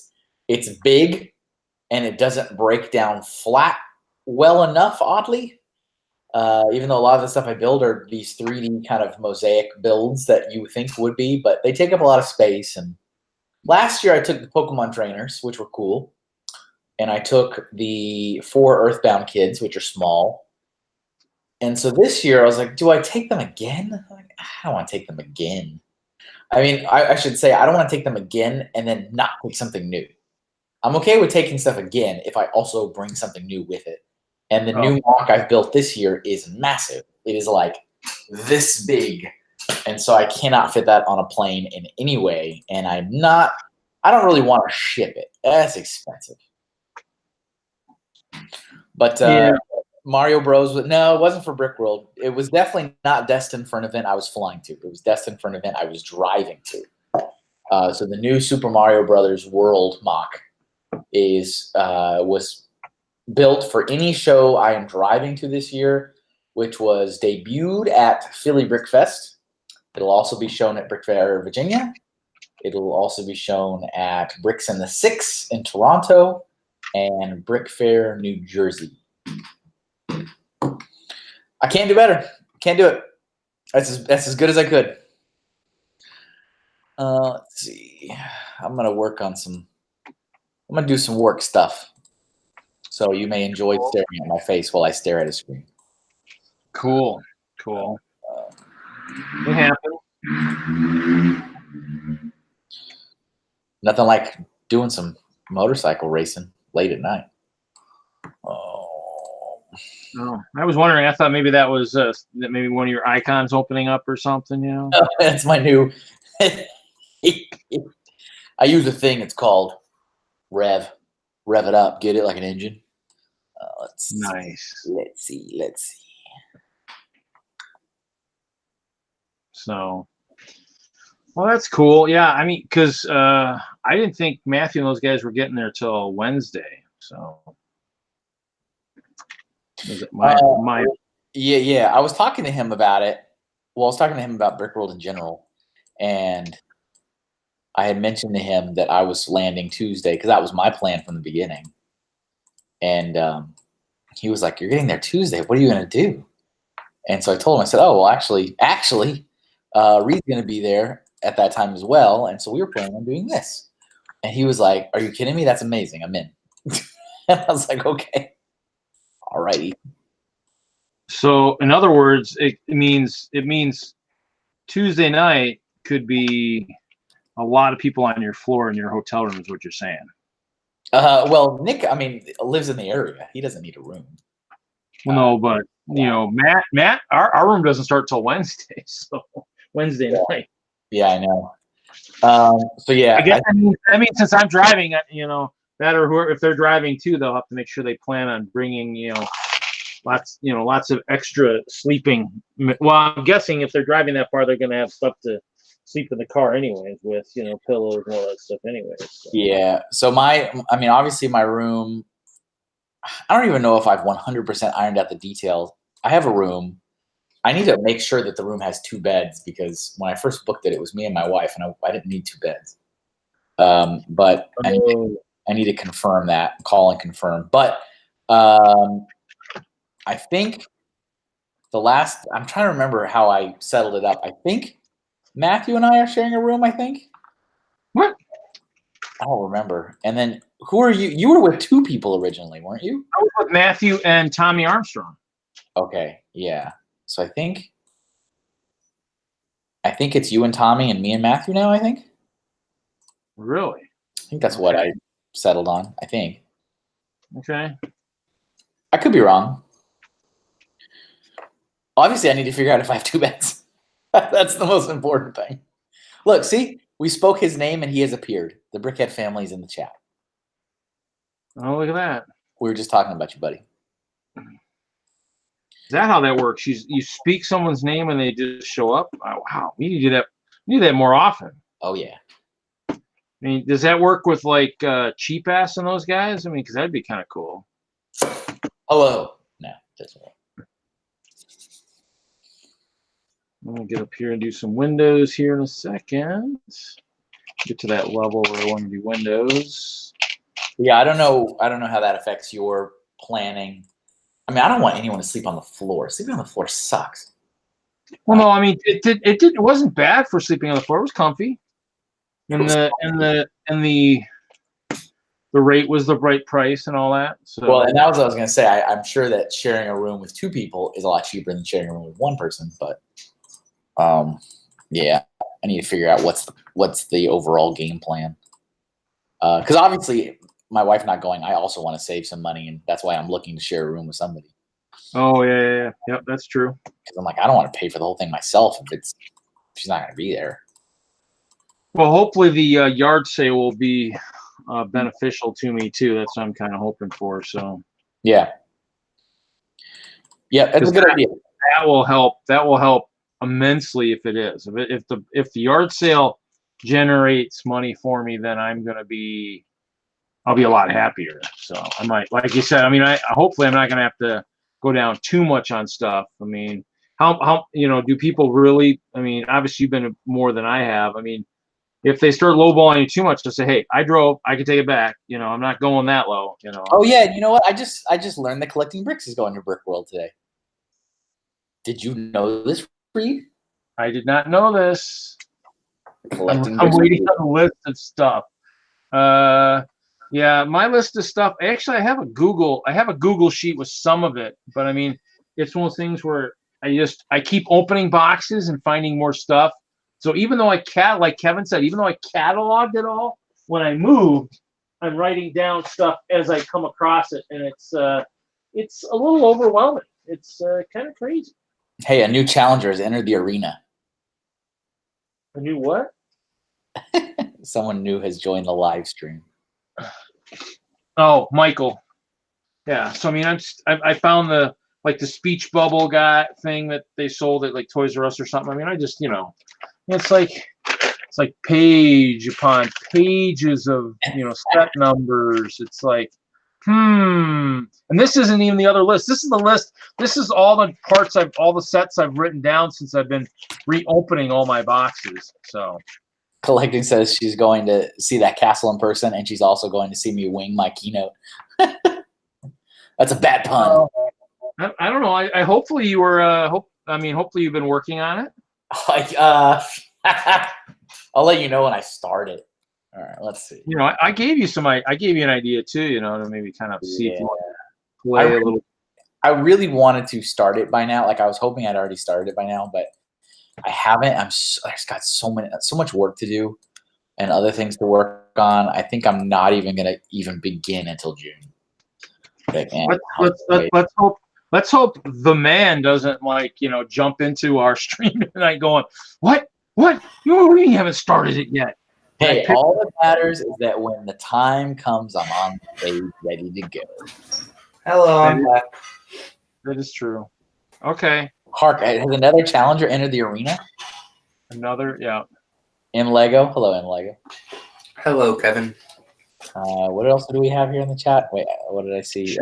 big, and it doesn't break down flat well enough, oddly. Even though a lot of the stuff I build are these 3D kind of mosaic builds that you think would be, but they take up a lot of space. And last year I took the Pokemon trainers, which were cool. And I took the 4 Earthbound kids, which are small. And so this year I was like, do I take them again? I don't want to take them again. I mean, I should say I don't want to take them again and then not take something new. I'm okay with taking stuff again if I also bring something new with it. And the new mock I've built this year is massive. It is like this big. And so I cannot fit that on a plane in any way. And I don't really want to ship it. That's expensive. But Mario Bros. No, it wasn't for Brickworld. It was definitely not destined for an event I was flying to. It was destined for an event I was driving to. So the new Super Mario Brothers World mock was built for any show I am driving to this year, which was debuted at Philly Brick Fest. It'll also be shown at Brick Fair, Virginia. It'll also be shown at Bricks in the Six in Toronto and Brick Fair, New Jersey. I can't do better. Can't do it. That's as good as I could. Let's see. I'm gonna do some work stuff. So you may enjoy staring at my face while I stare at a screen. cool. It happened. Nothing like doing some motorcycle racing late at night. Oh, I was wondering. I thought maybe that was that maybe one of your icons opening up or something. You know, That's my new. I use a thing. It's called Rev it up. Get it like an engine. Nice. Let's see. So, well, that's cool. Yeah, I mean, because I didn't think Matthew and those guys were getting there till Wednesday. So, was it my Yeah. I was talking to him about it. Well, I was talking to him about Brickworld in general, and I had mentioned to him that I was landing Tuesday because that was my plan from the beginning. And he was like, "You're getting there Tuesday. What are you going to do?" And so I told him, I said, "Oh, well, actually, Reed's going to be there at that time as well. And so we were planning on doing this." And he was like, "Are you kidding me? That's amazing. I'm in." And I was like, "Okay. All righty." So, in other words, it means Tuesday night could be a lot of people on your floor in your hotel room, is what you're saying. Well, Nick, I mean, lives in the area. He doesn't need a room. Well, no, but you know, Matt, our room doesn't start till Wednesday, so Wednesday night. Yeah, I know. So yeah, I guess I mean, since I'm driving, you know, that or whoever, if they're driving too, they'll have to make sure they plan on bringing, you know, lots of extra sleeping. Well, I'm guessing if they're driving that far, they're going to have stuff to sleep in the car anyways, with, you know, pillows and all that stuff anyways. So. Yeah. So obviously my room, I don't even know if I've 100% ironed out the details. I have a room. I need to make sure that the room has 2 beds, because when I first booked it, it was me and my wife, and I didn't need 2 beds. But I need to confirm that, call and confirm. But I think I'm trying to remember how I settled it up. I think Matthew and I are sharing a room, I think. What? I don't remember. And then who are you? You were with 2 people originally, weren't you? I was with Matthew and Tommy Armstrong. Okay, yeah. So I think it's you and Tommy and me and Matthew now, I think. Really? I think that's what I settled on, I think. Okay. I could be wrong. Obviously, I need to figure out if I have 2 beds. That's the most important thing. Look, see? We spoke his name and he has appeared. The Brickhead family is in the chat. Oh, look at that. We were just talking about you, buddy. Is that how that works? You speak someone's name and they just show up? Oh, wow. We need to do that. We need that more often. Oh, yeah. I mean, does that work with like Cheap Ass and those guys? I mean, because that'd be kind of cool. Hello. No, doesn't work. I'm gonna get up here and do some windows here in a second. Get to that level where I want to do windows. Yeah, I don't know how that affects your planning. I mean, I don't want anyone to sleep on the floor. Sleeping on the floor sucks. Well, no, I mean it wasn't bad for sleeping on the floor. It was comfy. And the rate was the right price and all that. So well, and that was what I was gonna say. I'm sure that sharing a room with 2 people is a lot cheaper than sharing a room with 1 person, but yeah, I need to figure out what's the overall game plan. Because obviously my wife not going, I also want to save some money, and that's why I'm looking to share a room with somebody. Oh yeah. Yep, that's true. Because I'm like, I don't want to pay for the whole thing myself if she's not gonna be there. Well, hopefully the yard sale will be beneficial to me too. That's what I'm kind of hoping for. So yeah, that's a good idea. That will help. That will help immensely if it is. If the yard sale generates money for me, then I'll be a lot happier. So I might, like you said, I mean, hopefully I'm not going to have to go down too much on stuff. I mean, how do people really? I mean, obviously you've been more than I have. I mean, if they start lowballing you too much, just say, hey, I drove, I can take it back. I'm not going that low. Oh yeah, you know what? I just learned that collecting bricks is going to Brickworld today. Did you know this, Reed? I did not know this. I'm waiting on the list of stuff. Yeah, my list of stuff. Actually, I have a Google sheet with some of it, but I mean, it's one of those things where I keep opening boxes and finding more stuff. So even though like Kevin said, even though I cataloged it all, when I moved, I'm writing down stuff as I come across it, and it's a little overwhelming. It's kind of crazy. Hey, a new challenger has entered the arena. A new what? Someone new has joined the live stream. Oh, Michael. Yeah. So I mean, I found the speech bubble guy thing that they sold at like Toys R Us or something. I mean, I just it's like page upon pages of set numbers. It's like and this isn't even the other list. This is the list. This is all the parts all the sets I've written down since I've been reopening all my boxes. So Collecting says she's going to see that castle in person, and she's also going to see me wing my keynote. That's a bad pun. I don't know. I hopefully you were. Hopefully you've been working on it. I'll let you know when I start it. All right, let's see. I gave you an idea too. To maybe kind of see if you want to play a little. I really wanted to start it by now. Like I was hoping I'd already started it by now, but I haven't. I've just got so much work to do and other things to work on. I think I'm not even gonna begin until June. Like, Let's hope the man doesn't jump into our stream tonight going, what? We haven't started it yet. Hey, all that matters is that when the time comes, I'm on the stage ready to go. Hello, I'm back. That is true. Okay. Hark, has another challenger entered the arena? Another, yeah. In Lego. Hello, in Lego. Hello, Kevin. What else do we have here in the chat? Wait, what did I see?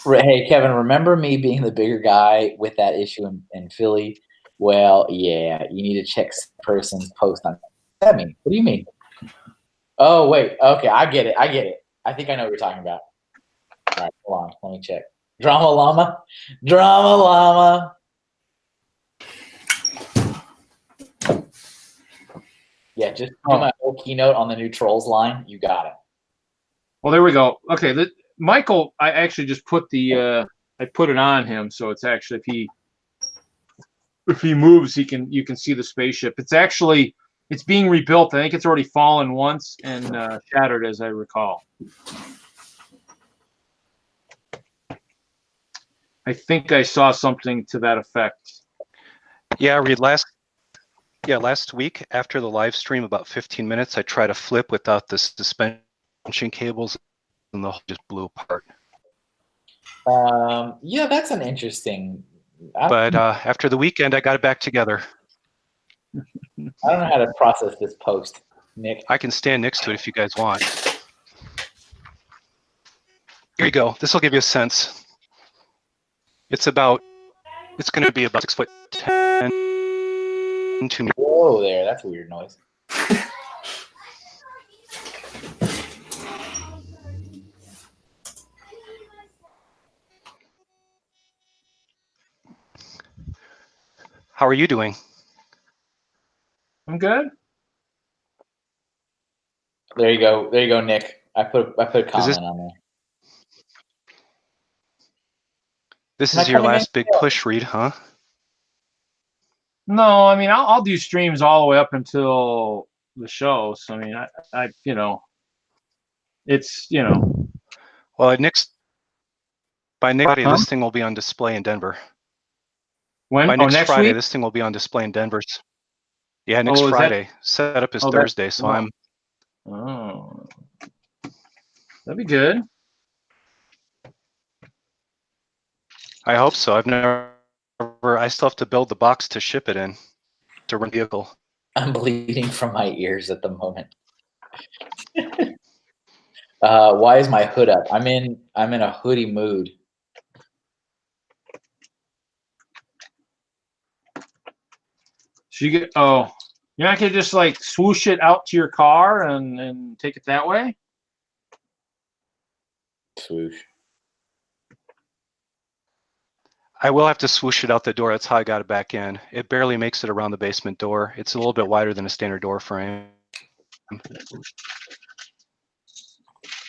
Hey, Kevin, remember me being the bigger guy with that issue in Philly? Well, yeah, you need to check person's post on. What do you mean? Oh, wait. Okay, I get it. I think I know what you're talking about. All right, hold on. Let me check. Drama Llama. Yeah, just do my whole keynote on the new Trolls line. You got it. Well, there we go. Okay, Michael, I actually just put I put it on him, so it's actually if he moves, you can see the spaceship. It's being rebuilt. I think it's already fallen once and shattered, as I recall. I think I saw something to that effect. Yeah, Reed, last week after the live stream, about 15 minutes, I tried to flip without the suspension cables, and the whole just blew apart. Yeah, that's an interesting. But after the weekend, I got it back together. I don't know how to process this post. Nick. I can stand next to it if you guys want. Here you go. This will give you a sense. It's going to be about 6'10" to me. Whoa there, that's a weird noise. How are you doing? I'm good. There you go, Nick. I put a comment on there. This Am I is your coming in? last big push, Reed, huh? No, I mean I'll do streams all the way up until the show. So I mean I you know, it's Well, by next Friday, Huh? this thing will be on display in Denver. when By next next Friday, week. this thing will be on display in Denver. Yeah, next Oh, is that- Friday. Setup is Oh, that- Thursday, so oh. Oh, that'd be good. I hope so. I still have to build the box to ship it in to run vehicle. I'm bleeding from my ears at the moment. Why is my hood up? I'm in a hoodie mood. So you get you're not gonna just like swoosh it out to your car and take it that way? Swoosh. I will have to swoosh it out the door. That's how I got it back in. It barely makes it around the basement door. It's a little bit wider than a standard door frame.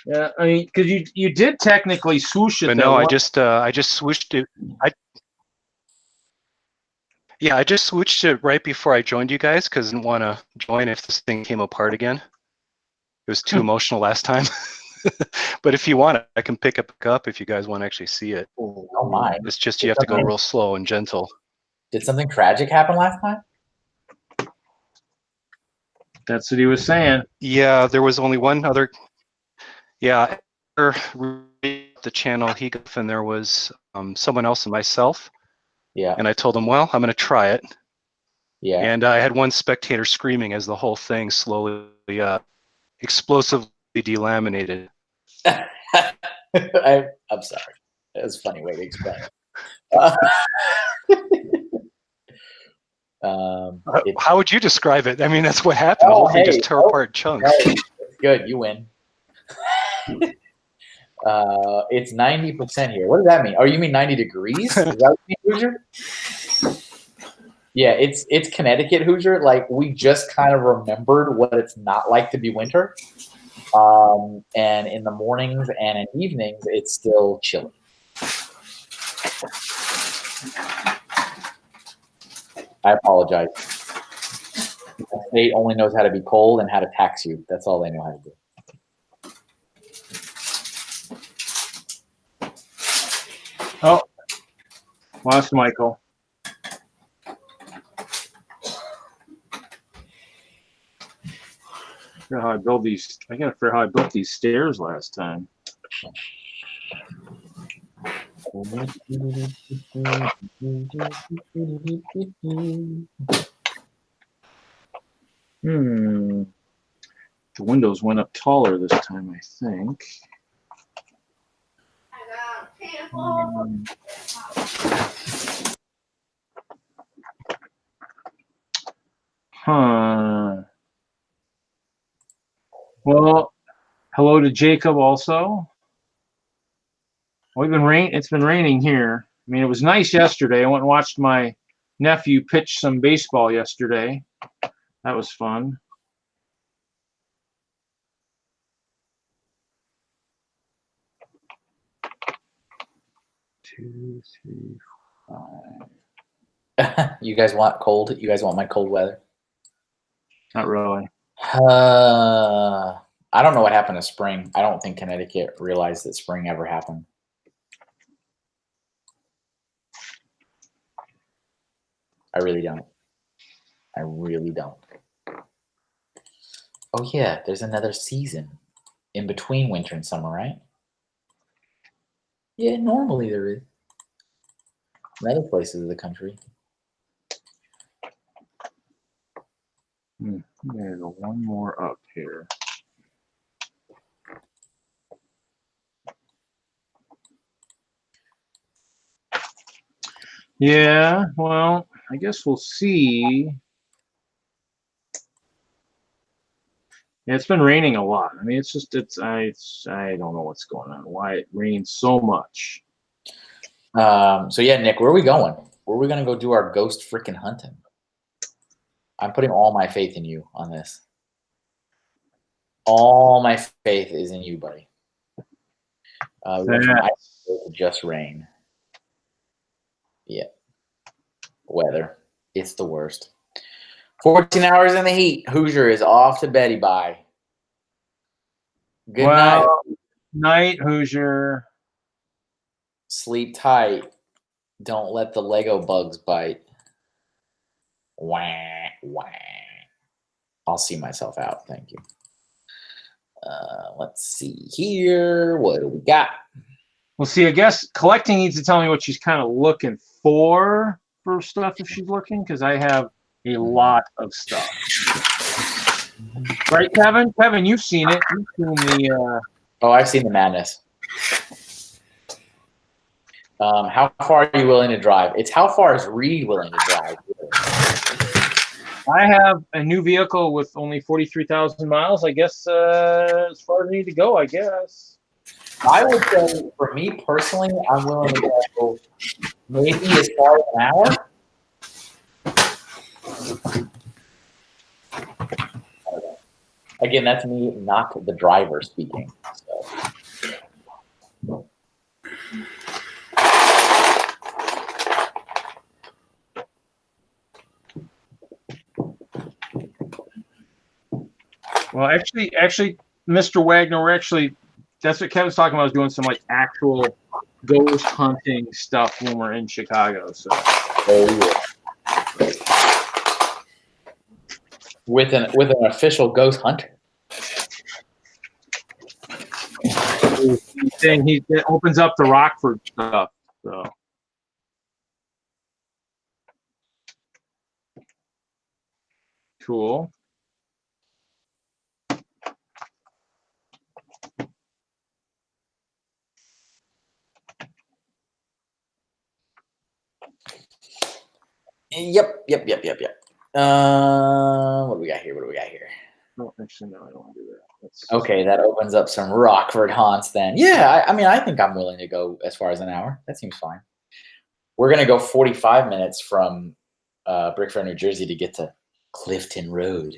Yeah, I mean, because you did technically swoosh it. But that no, one- I just swooshed it. I just swooshed it right before I joined you guys because I didn't want to join if this thing came apart again. It was too emotional last time. But if you want it, I can pick it back up if you guys want to actually see it. Oh my! It's just you have to go real slow and gentle. Did something tragic happen last time? That's what he was saying. Yeah, there was only one other. Yeah, after the channel he got, and there was someone else and myself. Yeah. And I told him, well, I'm going to try it. Yeah. And I had one spectator screaming as the whole thing slowly, explosively delaminated. I'm sorry. That's a funny way to explain it. How would you describe it? I mean, that's what happened. The whole thing just tore apart chunks. Good, you win. It's 90% here. What does that mean? Oh, you mean 90 degrees? Is that what you mean, Hoosier? Yeah, it's Connecticut, Hoosier. Like, we just kind of remembered what it's not like to be winter. And in the mornings and in evenings, it's still chilly. I apologize. The state only knows how to be cold and how to tax you. That's all they know how to do. Oh, lost Michael. I gotta figure how I built these stairs last time. The windows went up taller this time, I think. Well, hello to Jacob also. It's been raining here. I mean, it was nice yesterday. I went and watched my nephew pitch some baseball yesterday. That was fun. Two, three, 5. You guys want cold? You guys want my cold weather? Not really. I don't know what happened to spring. I don't think Connecticut realized that spring ever happened. I really don't. I really don't. Oh yeah, there's another season in between winter and summer, right? Yeah, normally there is. In other places of the country. I'm gonna go one more up here. Yeah, well, I guess we'll see. Yeah, it's been raining a lot. I mean, it's just I don't know what's going on. Why it rains so much. So yeah, Nick, where are we going? Where are we gonna go do our ghost freaking hunting? I'm putting all my faith in you on this. All my faith is in you, buddy. We went from ice to just rain. Yeah. Weather. It's the worst. 14 hours in the heat. Hoosier is off to Betty bye. Good night. Night, Hoosier. Sleep tight. Don't let the Lego bugs bite. Wah, wah. I'll see myself out. Thank you. Let's see here. What do we got? Well, see, I guess collecting needs to tell me what she's kind of looking for stuff if she's looking, because I have a lot of stuff. Right, Kevin? Kevin, you've seen it. You've seen the. Oh, I've seen the madness. How far are you willing to drive? It's how far is Reed willing to drive? I have a new vehicle with only 43,000 miles. I guess as far as I need to go, I guess. I would say, for me personally, I'm willing to go maybe as far as an hour. Again, that's me, not the driver speaking. So. Well, actually, Mr. Wagner, that's what Kevin's talking about, is doing some like actual ghost hunting stuff when we're in Chicago. So. Oh, yeah. With an official ghost hunter. He opens up the Rockford stuff. So. Cool. Yep. What do we got here? No, actually, no, I don't want to do that. Okay, that opens up some Rockford haunts then. Yeah, I mean, I think I'm willing to go as far as an hour. That seems fine. We're going to go 45 minutes from Brickfair, New Jersey to get to Clifton Road,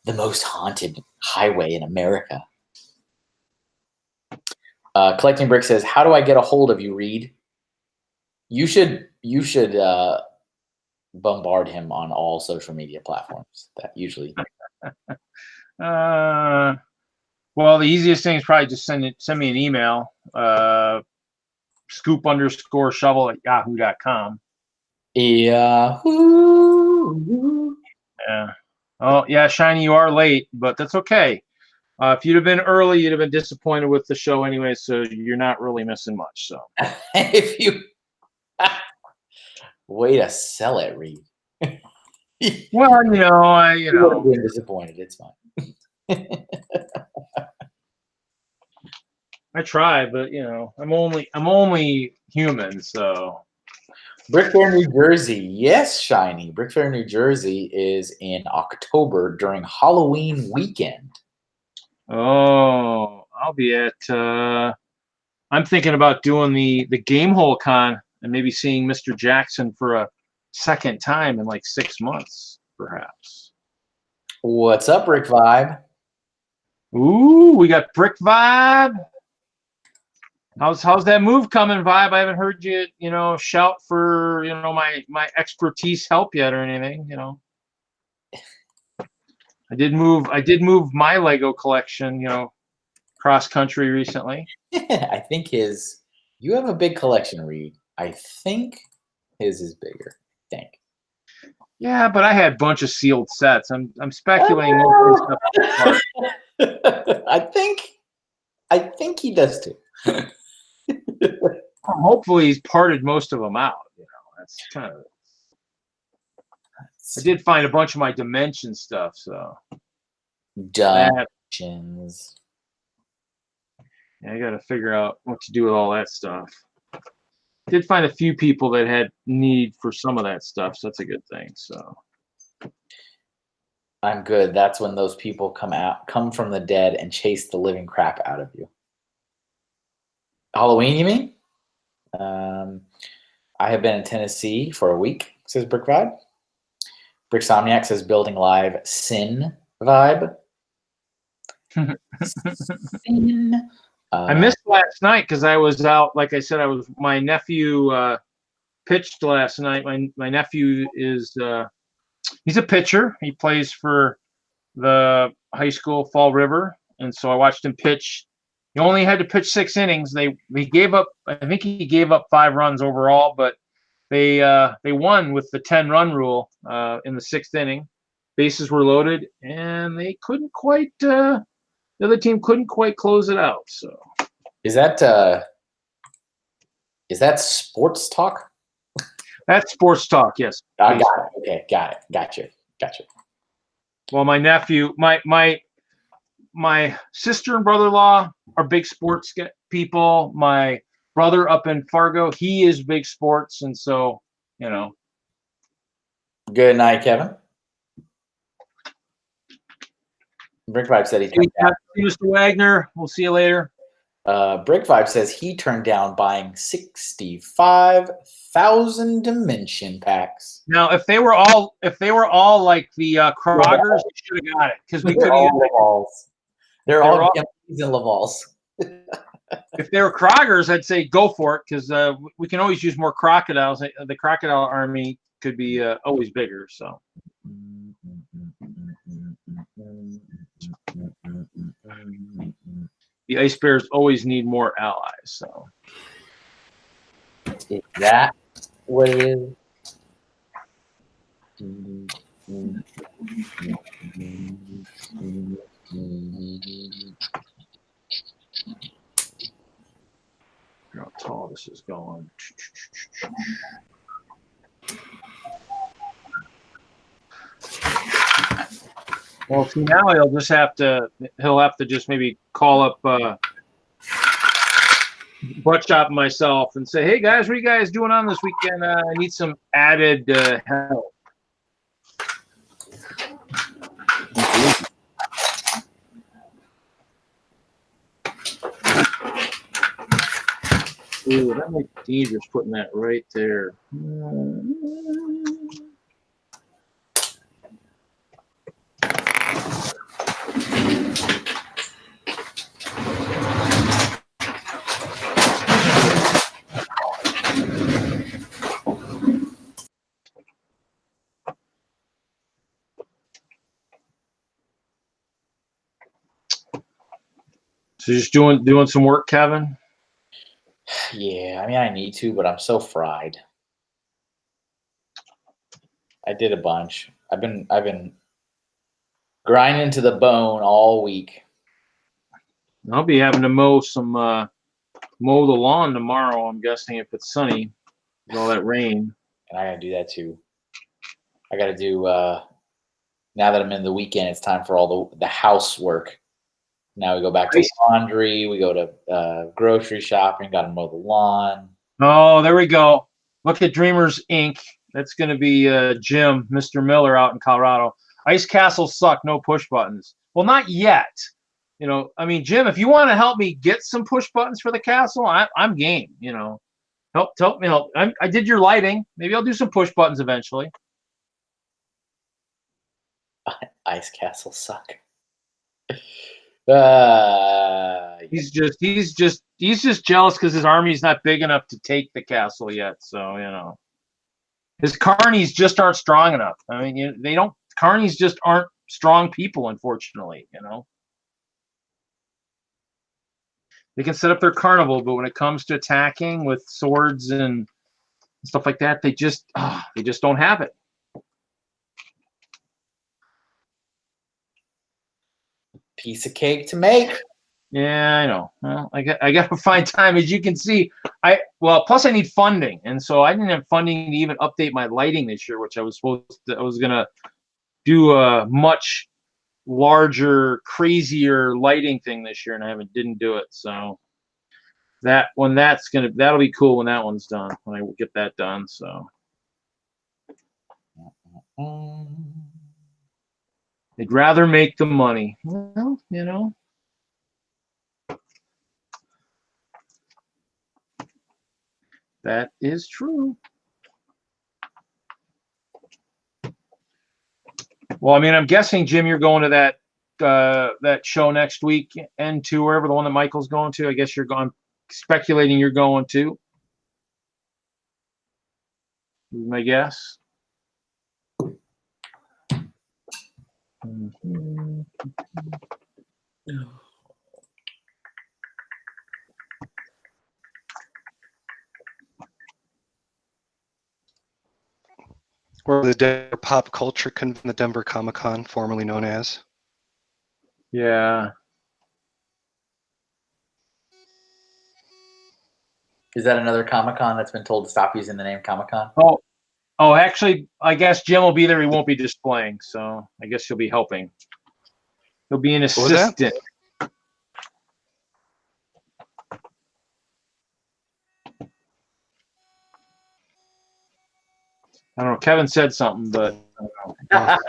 the most haunted highway in America. Collecting Brick says, how do I get a hold of you, Reed? You should bombard him on all social media platforms. That usually. Well, the easiest thing is probably just send me an email. scoop_shovel@yahoo.com. Yahoo. Yeah. Oh, yeah, Shiny, you are late, but that's okay. If you'd have been early, you'd have been disappointed with the show anyway, so you're not really missing much. So. If you way to sell it, Reed. Well, I would have been disappointed. It's fine. I try, but I'm only human, so. Brickfair, New Jersey. Yes, Shiny. Brickfair, New Jersey is in October during Halloween weekend. Oh, I'll be at. I'm thinking about doing the Game Hole Con and maybe seeing Mr. Jackson for a second time in like 6 months, perhaps. What's up, Brick Vibe? Ooh, we got Brick Vibe. How's that move coming, Vibe? I haven't heard you, shout for, my expertise help yet or anything, I did move my Lego collection, cross country recently. I think you have a big collection, Reed. I think his is bigger. I think. Yeah, but I had a bunch of sealed sets. I'm speculating. I think he does too. Hopefully he's parted most of them out. That's kind of. Let's I did find a bunch of my dimension stuff, so dimensions. Yeah, I got to figure out what to do with all that stuff. Did find a few people that had need for some of that stuff, so that's a good thing. So I'm good. That's when those people come from the dead and chase the living crap out of you. Halloween, you mean? I have been in Tennessee for a week, says Brick Vibe. Bricksomniac says building live sin vibe. Sin. I missed last night because I was out. Like I said, my nephew pitched last night. My nephew is he's a pitcher. He plays for the high school Fall River, and so I watched him pitch. He only had to pitch 6 innings. They gave up. I think he gave up 5 runs overall, but they won with the 10-run rule in the 6th inning. Bases were loaded, and they couldn't quite. The other team couldn't quite close it out. So is that sports talk? That's sports talk. Yes. I got it. Okay, got it. Gotcha. Well, my nephew, my sister and brother-in-law are big sports people. My brother up in Fargo, he is big sports, and so Good night, Kevin. Brick Vibe said he turned down. Mr. Wagner, we'll see you later. Brick Vibe says he turned down buying 65,000 dimension packs. Now, if they were all like the Krogers, we should have got it because we could have. They're all Kempis and Lavals. If they were Krogers, I'd say go for it because we can always use more crocodiles. The crocodile army could be always bigger. So. The Ice Bears always need more allies. So. Is that what it is? How tall this is going. Well, see, now he'll have to just maybe call up Buttchop and myself and say, hey guys, what are you guys doing on this weekend? I need some added help. Ooh, that might be dangerous putting that right there. So just doing some work, Kevin? Yeah, I mean I need to, but I'm so fried. I did a bunch. I've been grinding to the bone all week. I'll be having to mow the lawn tomorrow, I'm guessing, if it's sunny with all that rain. And I gotta do that too. I gotta do now that I'm in the weekend, it's time for all the housework. Now we go back to laundry. We go to grocery shopping. Got to mow the lawn. Oh, there we go. Look at Dreamers Inc. That's going to be Jim, Mr. Miller out in Colorado. Ice castles suck. No push buttons. Well, not yet. I mean, Jim, if you want to help me get some push buttons for the castle, I'm game. Help me help. I did your lighting. Maybe I'll do some push buttons eventually. Ice castles suck. He's just jealous because his army's not big enough to take the castle yet. So his carnies just aren't strong enough. I mean, carnies just aren't strong people, unfortunately. They can set up their carnival, but when it comes to attacking with swords and stuff like that, they just don't have it. Piece of cake to make. Yeah, I know. Well, I got to find time. As you can see, plus I need funding, and so I didn't have funding to even update my lighting this year, which I was gonna do a much larger, crazier lighting thing this year, and I didn't do it. So that'll be cool when that one's done, when I get that done. So they'd rather make the money. Well, you know. That is true. Well, I mean, I'm guessing, Jim, you're going to that show next week, N2, wherever, the one that Michael's going to. I guess you're going. Speculating you're going to. My guess. Or the Denver Pop Culture Convention, the Denver Comic-Con, formerly known as. Yeah. Is that another Comic-Con that's been told to stop using the name Comic-Con? Oh, actually, I guess Jim will be there. He won't be displaying, so I guess he'll be helping. He'll be an assistant. I don't know. Kevin said something, but I don't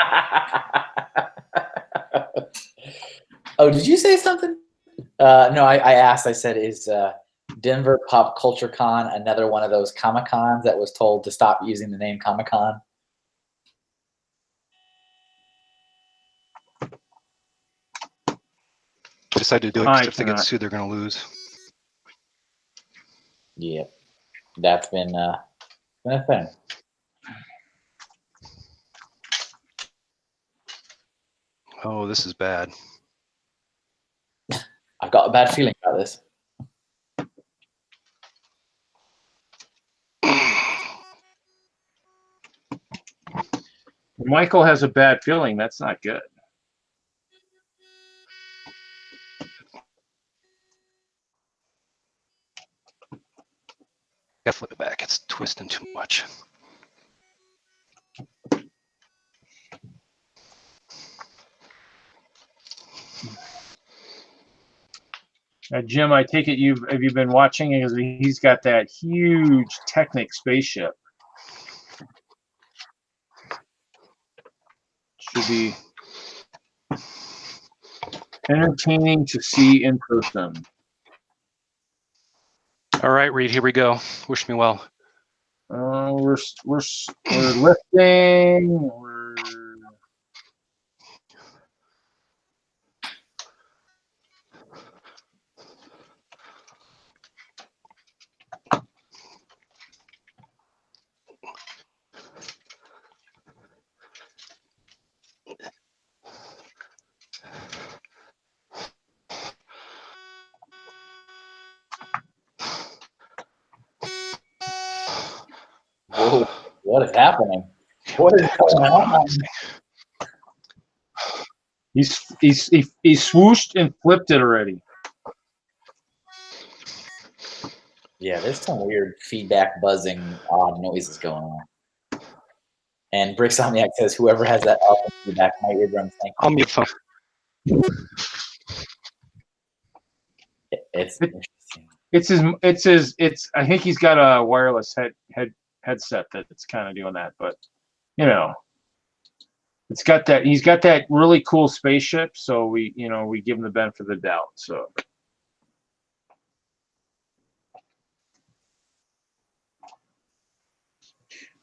know. Oh, did you say something? No, I asked. I said, is Denver Pop Culture Con another one of those Comic-Cons that was told to stop using the name Comic-Con? Decided to do it because if they get sued, they're going to lose. Yep, that's been a thing. Oh, this is bad. I've got a bad feeling about this. Michael has a bad feeling. That's not good. Gotta flip it back. It's twisting too much. Jim, I take it have you been watching? Because he's got that huge Technic spaceship. Should be entertaining to see in person. All right, Reed, here we go. Wish me well. We're lifting. Whoa, what is happening? What is going on? He's swooshed and flipped it already. Yeah, there's some weird feedback, buzzing, odd noises going on. And Bricksomniac says, whoever has that awesome feedback, my eardrums, thank you. I'll mute phone. It's interesting. I think he's got a wireless headset that's kind of doing that, but you know, he's got that really cool spaceship, so we give him the benefit of the doubt. So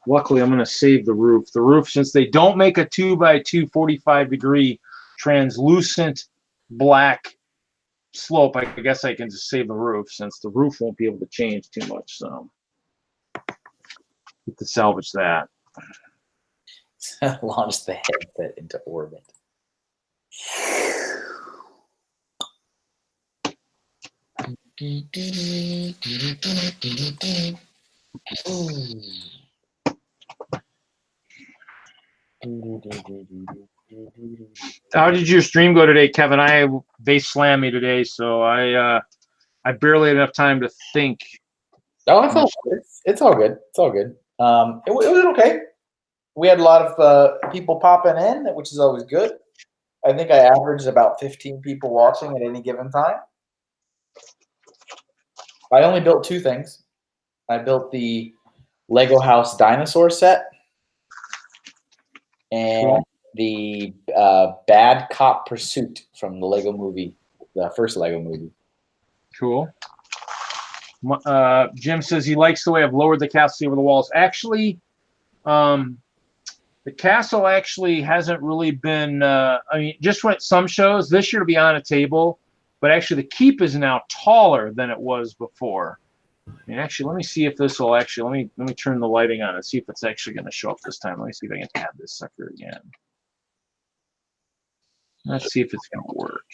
luckily I'm going to save the roof. The roof, since they don't make a 2x2 45-degree translucent black slope, I guess I can just save the roof, since the roof won't be able to change too much. So get to salvage that. Launch the headset into orbit. How did your stream go today, Kevin? They slammed me today, so I barely had enough time to think. Oh, it's all good. It's all good. It was okay. We had a lot of people popping in, which is always good. I think I averaged about 15 people watching at any given time. I only built 2 things. I built the Lego House dinosaur set and the Bad Cop Pursuit from the Lego movie, the first Lego movie. Cool. Jim says he likes the way I've lowered the castle over the walls. Actually, the castle actually hasn't really been, I mean, just went some shows. This year to be on a table, but actually the keep is now taller than it was before. I mean, actually, let me see if this will actually, let me turn the lighting on and see if it's actually going to show up this time. Let me see if I can add this sucker again. Let's see if it's going to work.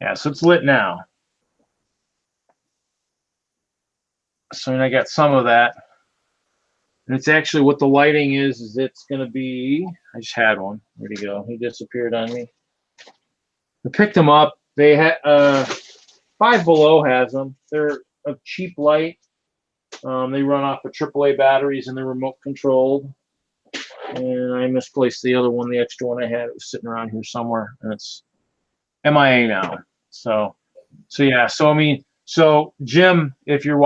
Yeah, so it's lit now. So I got some of that. And it's actually what the lighting is it's going to be, I just had one. Where'd he go? He disappeared on me. I picked them up. They had, Five Below has them. They're a cheap light. They run off of AAA batteries and they're remote controlled. And I misplaced the other one, the extra one I had. It was sitting around here somewhere, and it's MIA now. So yeah. So I mean, so Jim, if you're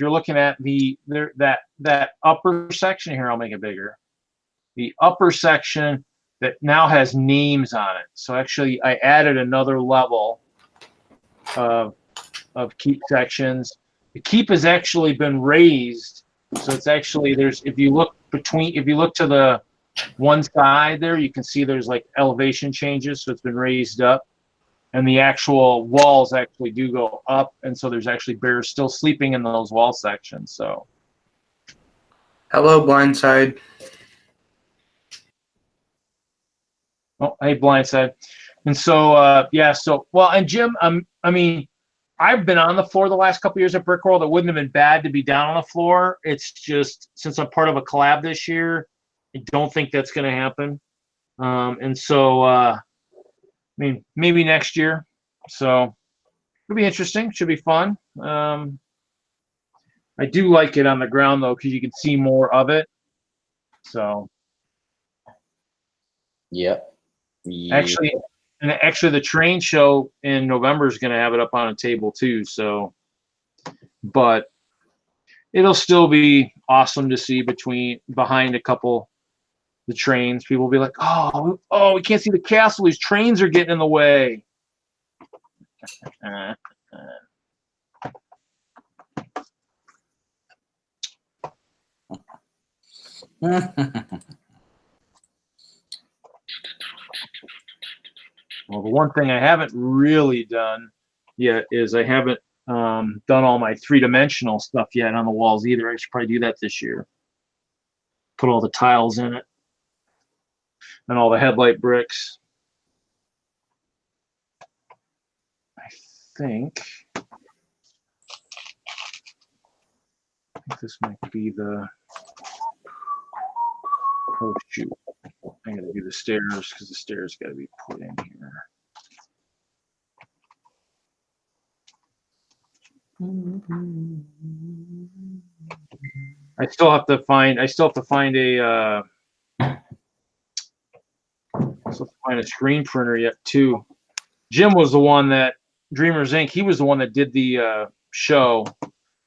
looking at that upper section here, I'll make it bigger. The upper section that now has names on it. So actually, I added another level of keep sections. The keep has actually been raised, so it's actually if you look to the one side there, you can see there's like elevation changes, so it's been raised up. And the actual walls actually do go up, and so there's actually bears still sleeping in those wall sections. So, hello, Blindside. oh, hey, Blindside. And so, yeah. So, well, and Jim, I mean, I've been on the floor the last couple of years at Brickworld. It wouldn't have been bad to be down on the floor. It's just since I'm part of a collab this year, I don't think that's going to happen. And so. I mean, maybe next year. So it'll be interesting. Should be fun. I do like it on the ground though, because you can see more of it. So Yep. Actually, the train show in November is going to have it up on a table too. So, but it'll still be awesome to see behind a couple. The trains, people will be like, oh, we can't see the castle. These trains are getting in the way. Well, the one thing I haven't really done yet is I haven't done all my 3-dimensional stuff yet on the walls either. I should probably do that this year. Put all the tiles in it. And all the headlight bricks. I think this might be the. Oh shoot! I gotta do the stairs because the stairs gotta be put in here. I still have to find a. So find a screen printer yet too. Jim was the one that Dreamers Inc. He was the one that did the show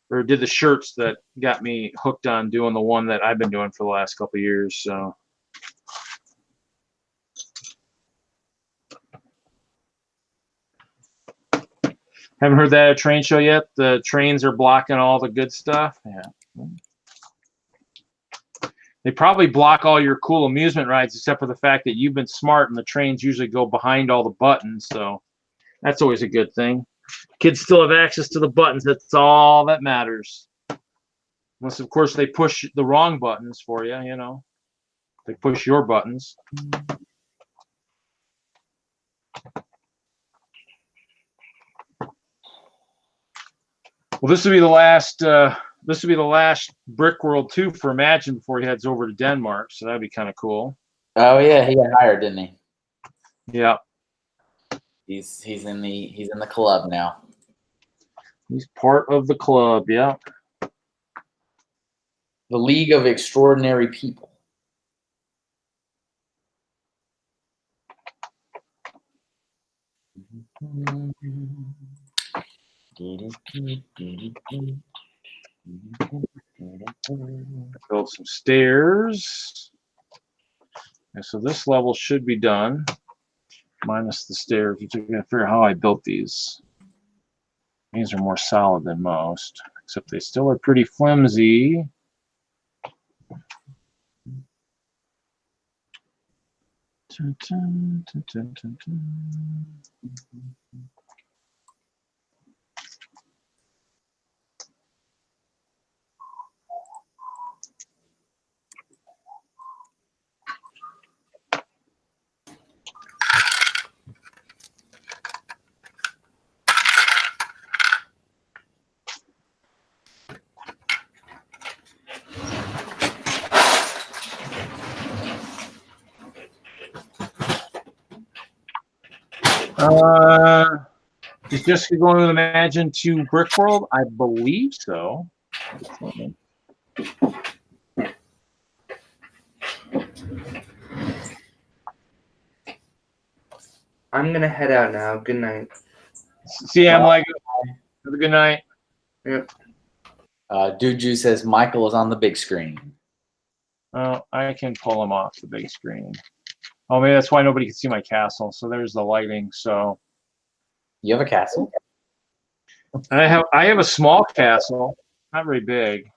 or did the shirts that got me hooked on doing the one that I've been doing for the last couple of years. So haven't heard that at a train show yet. The trains are blocking all the good stuff. Yeah. They probably block all your cool amusement rides except for the fact that you've been smart and the trains usually go behind all the buttons. So that's always a good thing. Kids still have access to the buttons. That's all that matters. Unless, of course, they push the wrong buttons for you, you know. They push your buttons. Well, this will be the last. This will be the last Brickworld 2 for Imagine before he heads over to Denmark. So that'd be kind of cool. Oh yeah, he got hired, didn't he? Yeah. He's in the club now. He's part of the club. Yeah. The League of Extraordinary People. Build some stairs. And so this level should be done, minus the stairs, which I'm going to figure out how I built these. These are more solid than most, except they still are pretty flimsy. Dun, dun, dun, dun, dun, dun. Is Jessica going to Imagine to Brickworld? I believe so. I'm gonna head out now. Good night. See, I'm like, have a good night. Yep. Duju says Michael is on the big screen. Oh, I can pull him off the big screen. Oh, maybe that's why nobody can see my castle. So there's the lighting. So You have a castle? I have a small castle, not very big.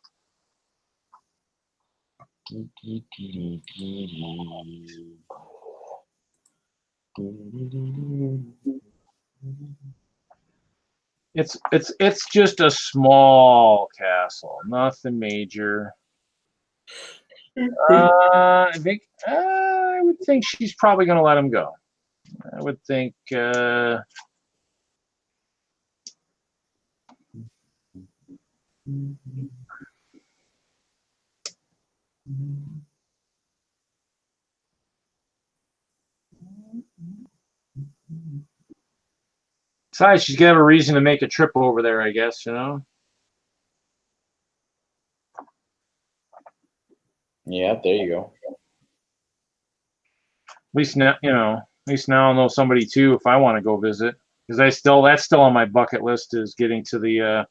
It's just a small castle, nothing major. I would think she's probably going to let him go. I would think. Besides, she's gonna have a reason to make a trip over there, I guess, you know. Yeah, there you go. At least now, you know. At least now I'll know somebody too if I want to go visit, because that's still on my bucket list, is getting to the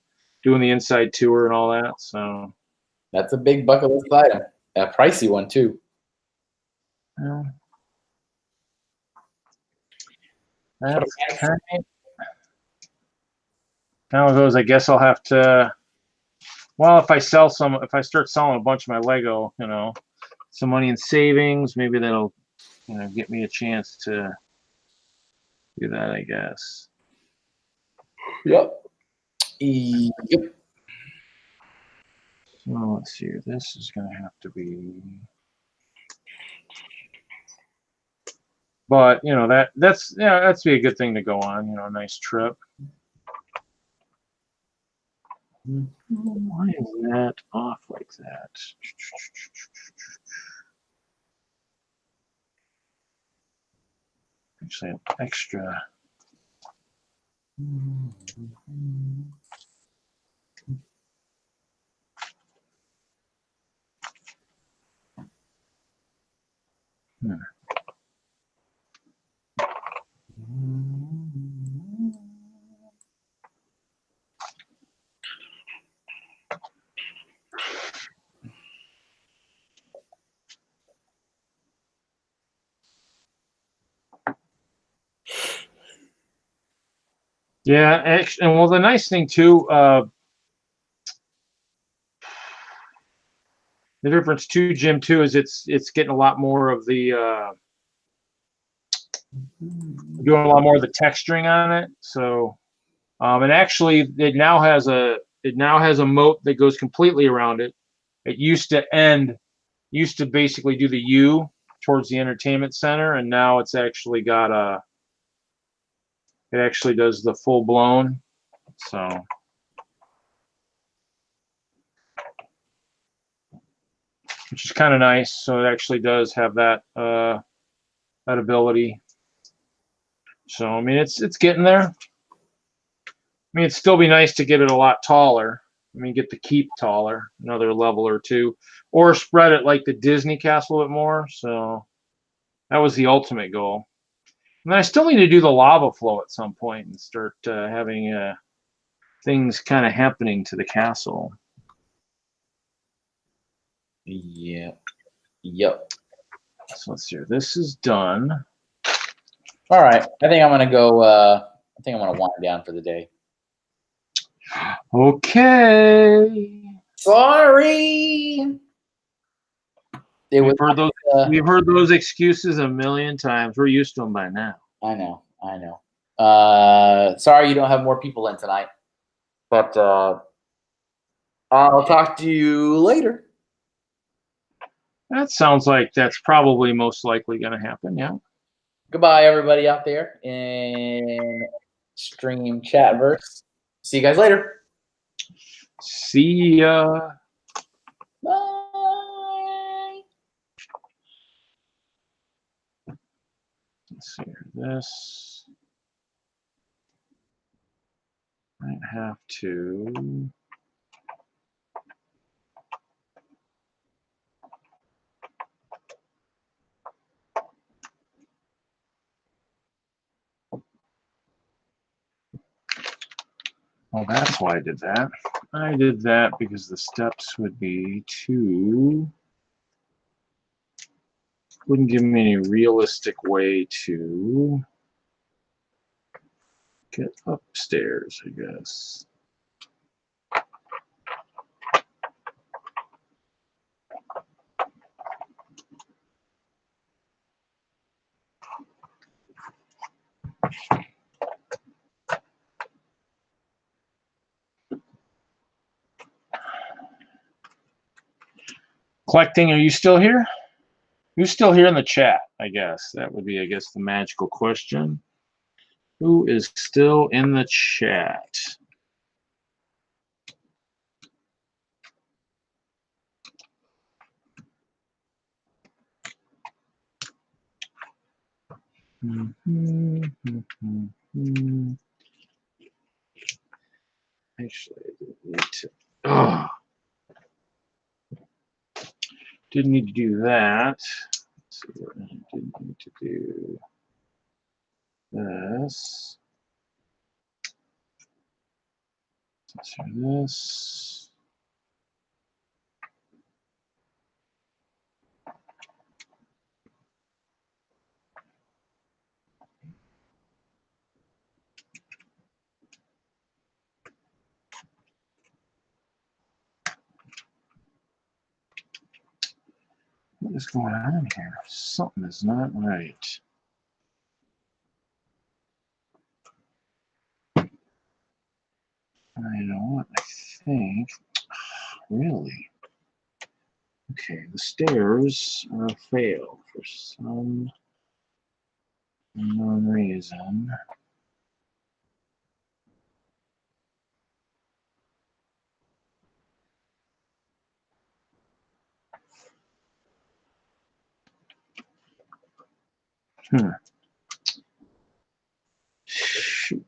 doing the inside tour and all that. So That's a big bucket list item. A pricey one too. yeah. That's kind of how it goes. I guess I'll have to. Well, if I start selling a bunch of my Lego, you know, some money in savings, maybe that'll, you know, get me a chance to do that, I guess. Yep. Yep. So let's see. This is going to have to be. But you know that's be a good thing to go on. You know, a nice trip. Why is that off like that? Actually, an extra. Yeah, and well, the nice thing too, the difference too, Jim, too, is it's getting a lot more of the doing a lot more of the texturing on it. So, and actually, it now has a moat that goes completely around it. It used to basically do the U towards the entertainment center, and now it's actually got it actually does the full blown. So which is kind of nice. So it actually does have that that ability. So I mean, it's getting there. I mean, it'd still be nice to get it a lot taller. I mean, get the keep taller, another level or two, or spread it like the Disney castle a bit more. So that was the ultimate goal. And I still need to do the lava flow at some point and start having things kind of happening to the castle. Yep. Yep. So let's see. This is done. All right. I think I'm gonna go. I think I'm gonna wind down for the day. Okay. Sorry. We've heard those excuses a million times. We're used to them by now. I know. I know. Sorry you don't have more people in tonight, but I'll talk to you later. That sounds like that's probably most likely going to happen. Yeah. Goodbye, everybody out there in stream chatverse. See you guys later. See ya. Bye. Let's see here. This might have to. Oh, that's why I did that. I did that because the steps would be too. Wouldn't give me any realistic way to get upstairs, I guess. Collecting, are you still here? Who's still here in the chat? I guess that would be, the magical question. Who is still in the chat? Actually, I didn't need to. Oh. Didn't need to do that. Let's see what I didn't need to do. This. Let's do this. What is going on here? Something is not right. I know what I think. Really? Okay, the stairs are a fail for some unknown reason. Shoot.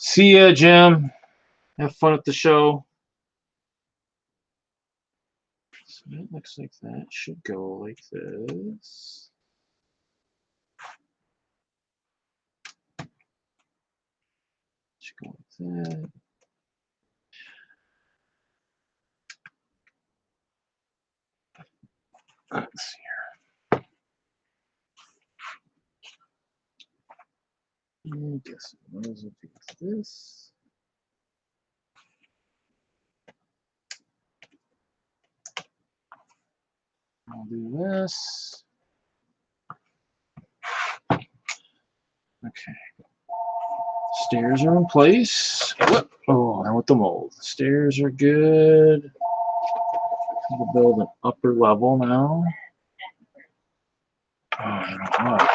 See ya, Jim. Have fun at the show. So that looks like that should go like this. Should go like that. Let's see here. I guess what does it do with this? I'll do this. Okay. Stairs are in place. Oh, now with the mold. The stairs are good. We'll build an upper level now. What?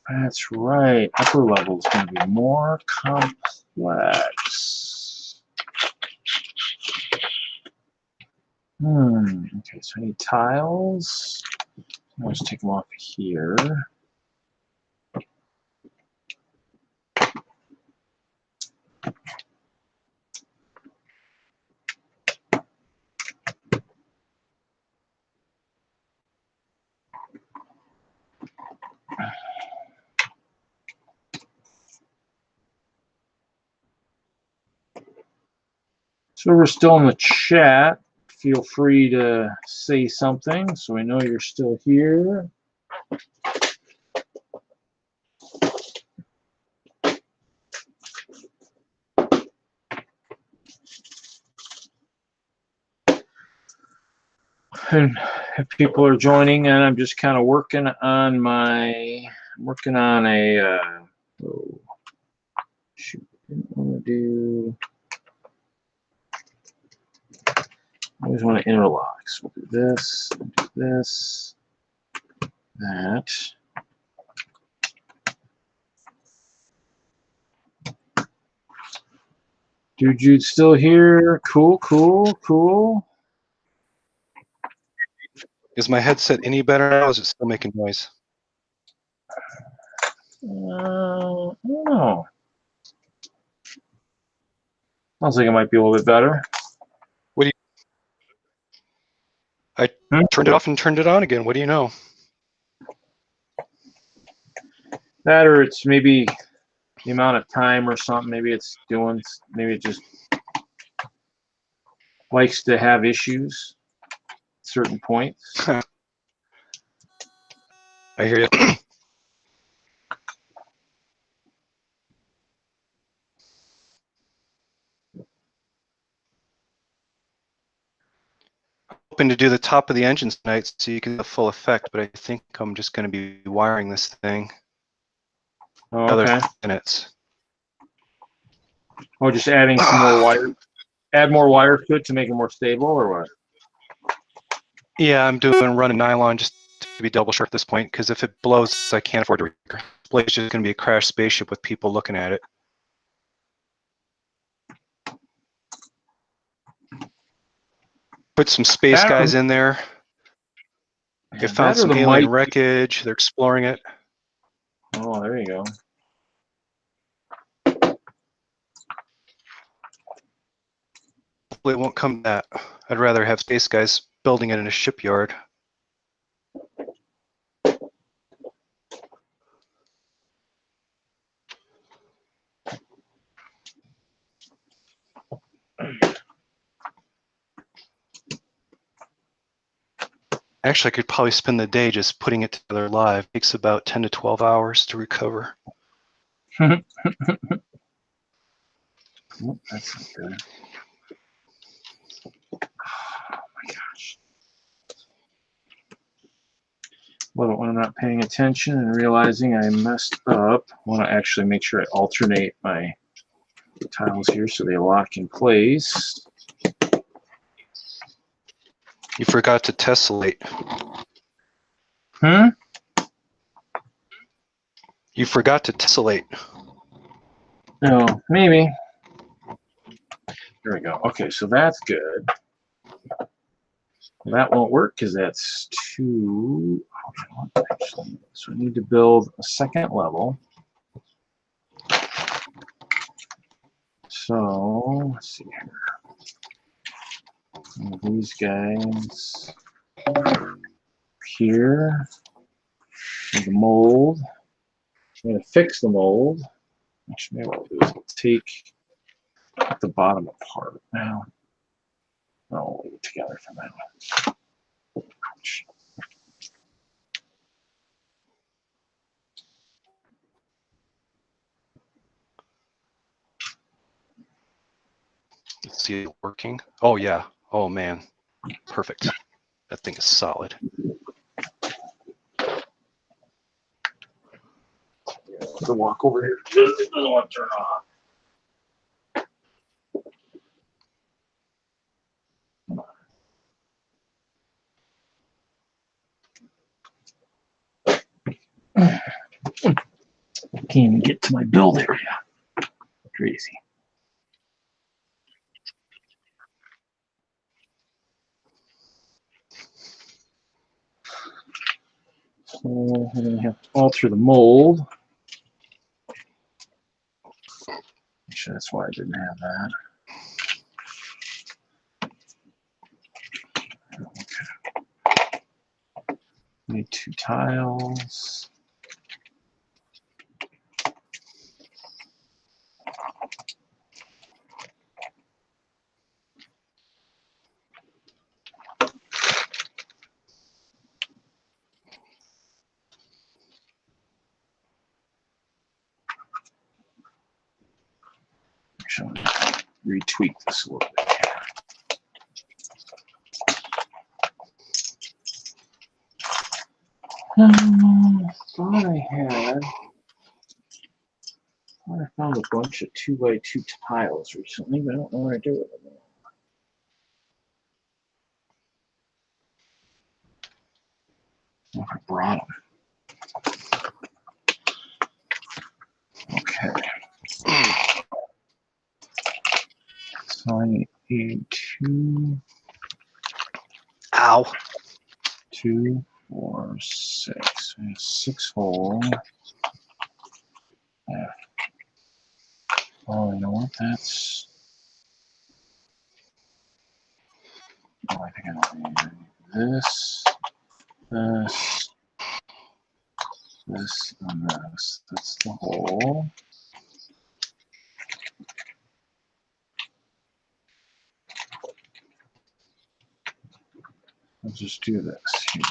That's right. Upper level is going to be more complex. Okay, so I need tiles. I'll just take them off here. So we're still in the chat. Feel free to say something so we know you're still here. And if people are joining, and I'm just kind of working on a oh shoot, didn't want to do. I always want to interlock. So we'll do this, that. Dude, Jude's still here. Cool, cool, cool. Is my headset any better now? Or is it still making noise? I don't know. Sounds like it might be a little bit better. What do you? I turned it off and turned it on again. What do you know? That, or it's maybe the amount of time or something. Maybe it's doing. Maybe it just likes to have issues at certain points. I hear you. Hoping to do the top of the engine tonight so you can get the full effect, but I think I'm just going to be wiring this thing. Oh, Another okay. 5 minutes. Oh, just adding some more wire. Add more wire to it to make it more stable, or what? Yeah, I'm running nylon just to be double sure at this point, because if it blows, I can't afford to repair. It's just going to be a crashed spaceship with people looking at it. Put some space guys in there. They found some alien wreckage. They're exploring it. Oh, there you go. Hopefully it won't come to that. I'd rather have space guys building it in a shipyard. Actually, I could probably spend the day just putting it together live. It takes about 10 to 12 hours to recover. Oh, that's not good. Oh my gosh. Love it when I'm not paying attention and realizing I messed up. I want to actually make sure I alternate my tiles here so they lock in place. You forgot to tessellate. You forgot to tessellate. No, maybe. There we go. Okay, so that's good. That won't work because that's too. Actually, so we need to build a second level. So let's see here. These guys here. The mold. I'm going to fix the mold. Actually, maybe what I'll do is I'll take the bottom apart now. I'll leave it together for now. Ouch. Let's see it working. Oh, yeah. Oh, man. Perfect. That thing is solid. To walk over here. It doesn't want to turn off. Can't even get to my build area. Crazy. So we're going to have to alter the mold. Actually, that's why I didn't have that. Okay. Need 2 tiles. Actually, retweak this a little bit here. Thought I found a bunch of 2x2 tiles recently, but I don't know what I do with them. I brought them. Okay. So I need 2. Ow. 2, 4, 6. 6 hole. Yeah. Oh, you know what? That's. Oh, I think I don't need this, this, and this. That's the hole. Let's just do this here.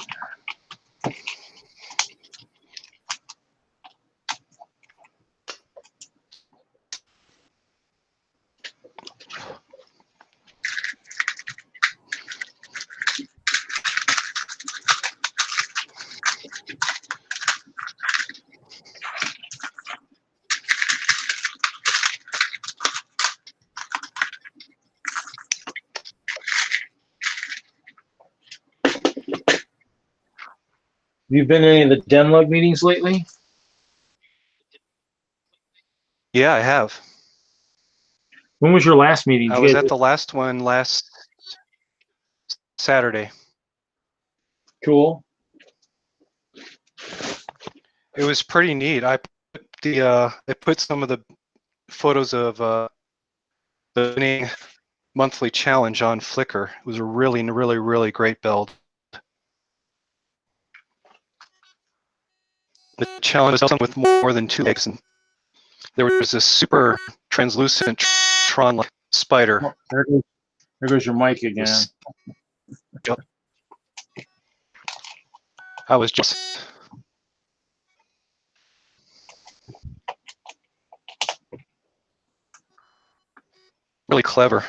Have you been to any of the DENLUG meetings lately? Yeah, I have. When was your last meeting? I was at the last one last Saturday. Cool. It was pretty neat. I put some of the photos of the winning monthly challenge on Flickr. It was a really, really, really great build. The challenge was with more than 2 legs, and there was this super translucent Tron spider. Oh, there goes your mic again. I was just really clever.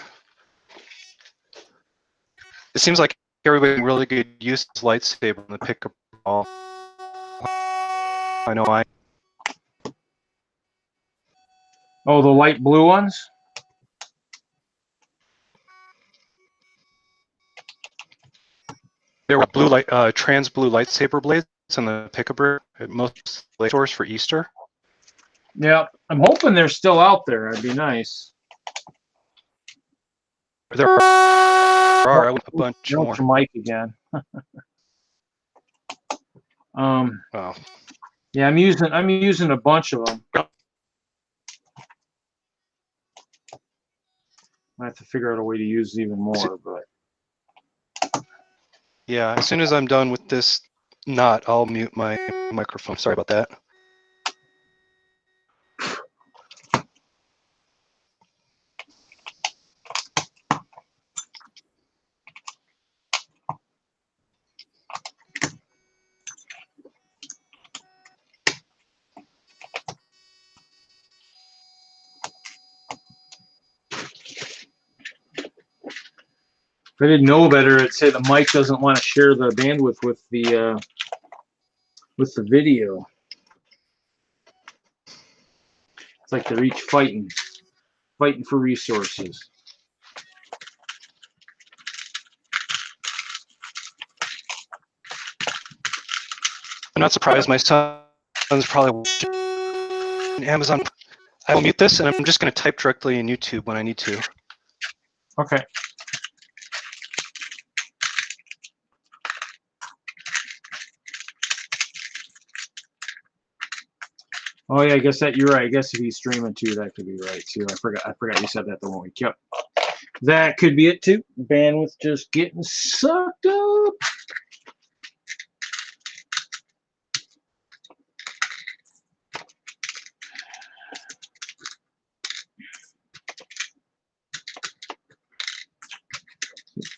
It seems like everybody really good use this lightsaber on the pickup ball. I know I. Oh, the light blue ones? There were trans blue lightsaber blades on the pickup at most stores for Easter. Yeah, I'm hoping they're still out there. That'd be nice. There are a bunch more. Your mic again. Oh. Yeah, I'm using a bunch of them. I have to figure out a way to use even more, but Yeah, as soon as I'm done with this knot, I'll mute my microphone. Sorry about that. if I didn't know better, it'd say the mic doesn't want to share the bandwidth with the video. It's like they're each fighting for resources. I'm not surprised. My son's probably watching in Amazon. I will mute this, and I'm just going to type directly in YouTube when I need to. Okay. Oh yeah, I guess that you're right. I guess if he's streaming too, that could be right too. I forgot you said that the one week. Yep. That could be it too. Bandwidth just getting sucked up.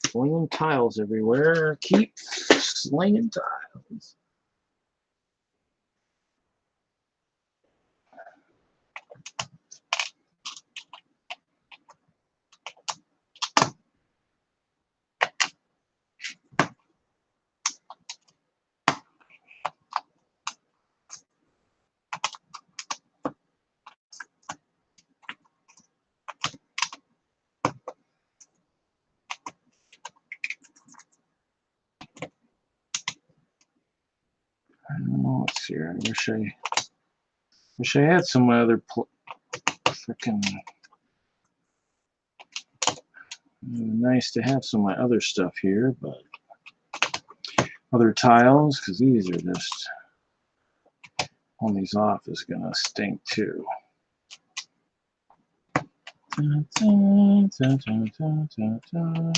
Slinging tiles everywhere. Keep slinging tiles. Let's see here. I wish I had some other freaking. Nice to have some of my other stuff here, but other tiles, because these are just pulling these off is gonna stink too. Dun, dun, dun, dun, dun, dun, dun.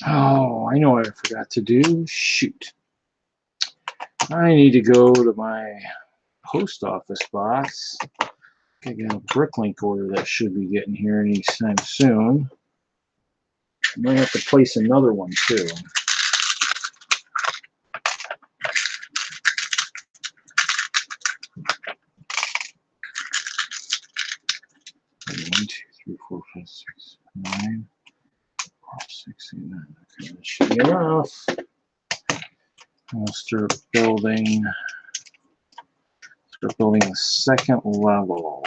Oh, I know what I forgot to do. Shoot. I need to go to my post office box. I got a Bricklink order that should be getting here anytime soon. I might have to place another one too. One, 2, 3, 4, 5, 6, 9, 6, 8, 9. Okay, that should be enough. I'll start building the second level.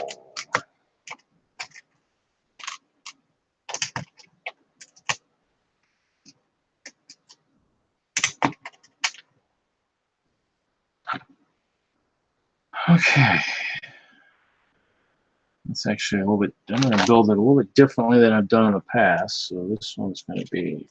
Okay. It's actually a little bit, I'm going to build it a little bit differently than I've done in the past. So this one's going to be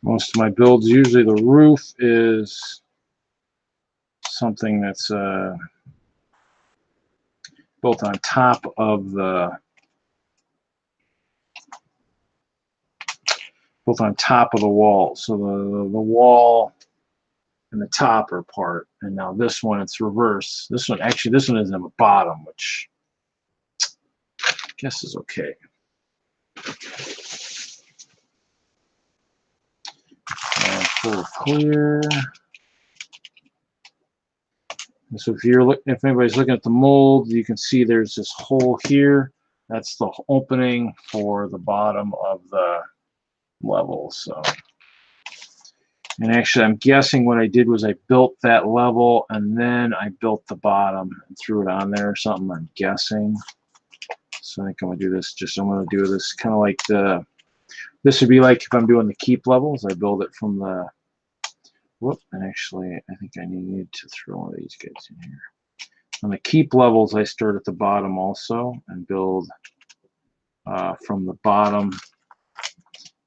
most of my builds. Usually the roof is something that's built on top of the wall. So the wall and the top are apart, and now this one, it's reverse. This one is in the bottom, which I guess is okay. And full clear. And so if anybody's looking at the mold, you can see there's this hole here. That's the opening for the bottom of the level. So, and actually, I'm guessing what I did was I built that level and then I built the bottom and threw it on there or something. I'm guessing. So I think I'm gonna do this. I'm gonna do this kind of like this would be like if I'm doing the keep levels. I build it from the. Whoop, and actually, I think I need to throw one of these guys in here. On the keep levels, I start at the bottom also and build from the bottom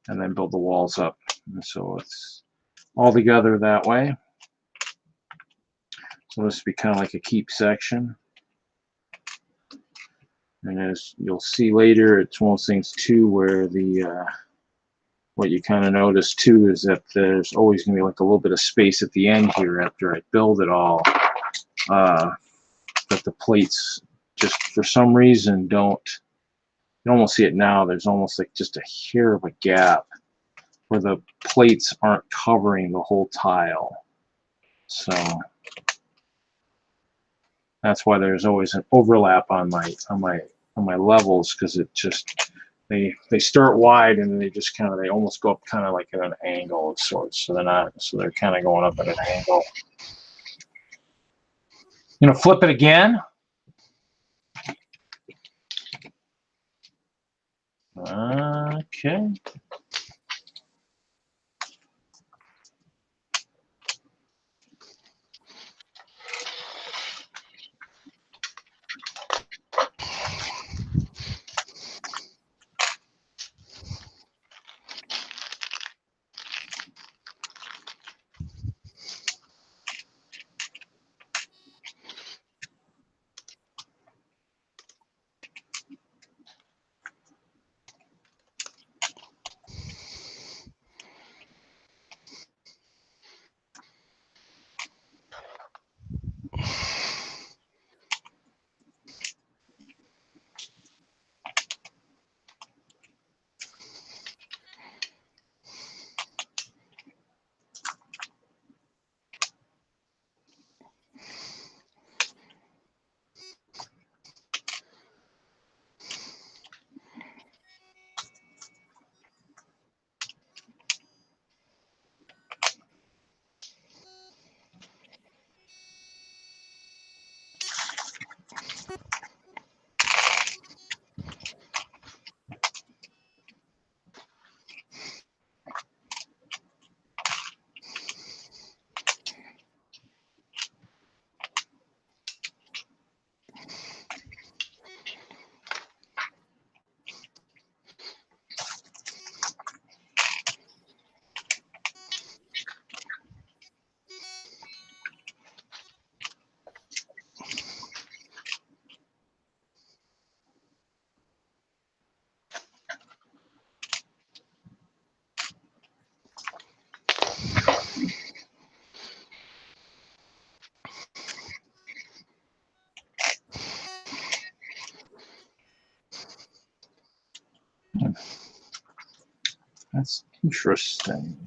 and then build the walls up. And so it's all together that way. So this would be kind of like a keep section. And as you'll see later, it's one of those things too where the what you kind of notice too is that there's always going to be like a little bit of space at the end here after I build it all. But the plates just for some reason don't. You almost see it now. There's almost like just a hair of a gap where the plates aren't covering the whole tile. So that's why there's always an overlap on my levels, because it just they start wide and they just kind of they almost go up kind of like at an angle of sorts. So they're kind of going up at an angle. You know, flip it again. Okay. That's interesting.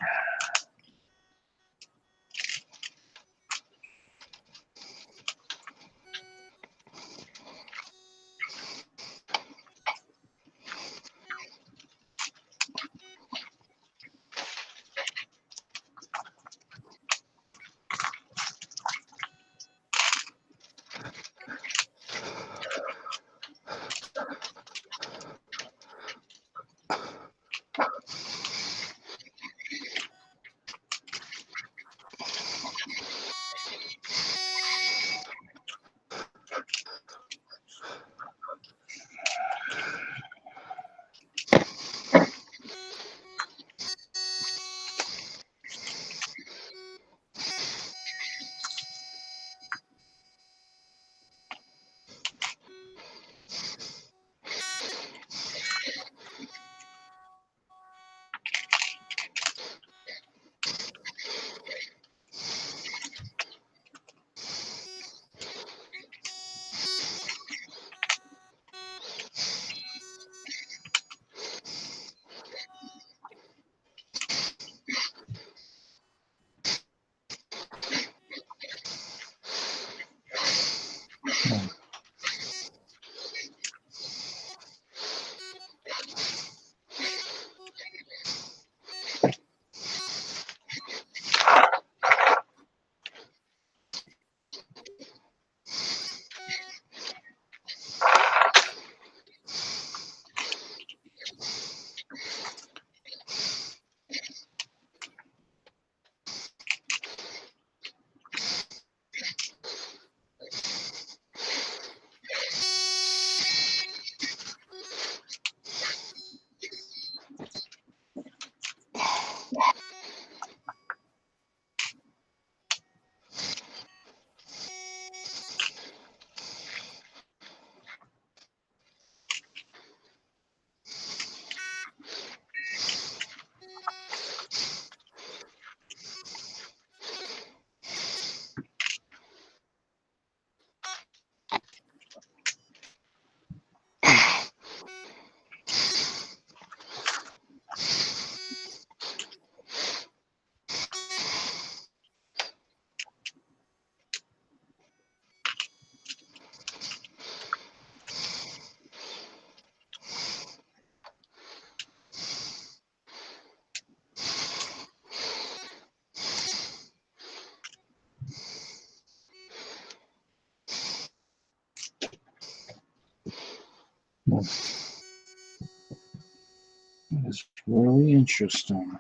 It's really interesting.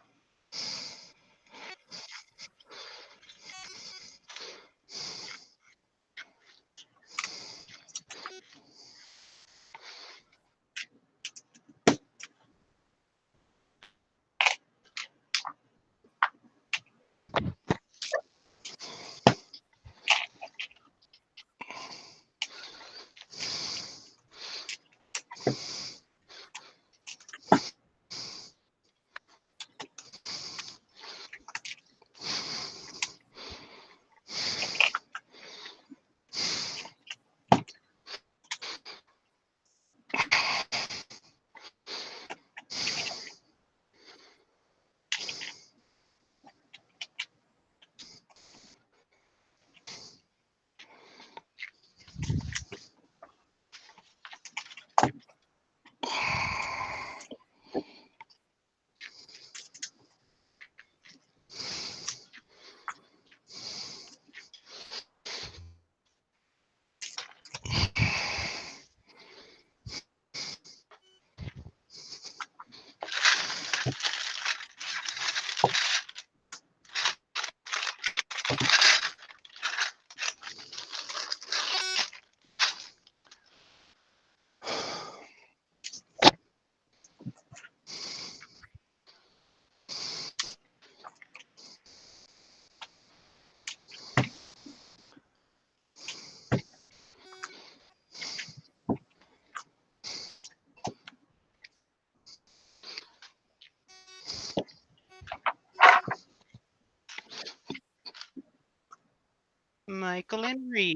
Michael and Reed.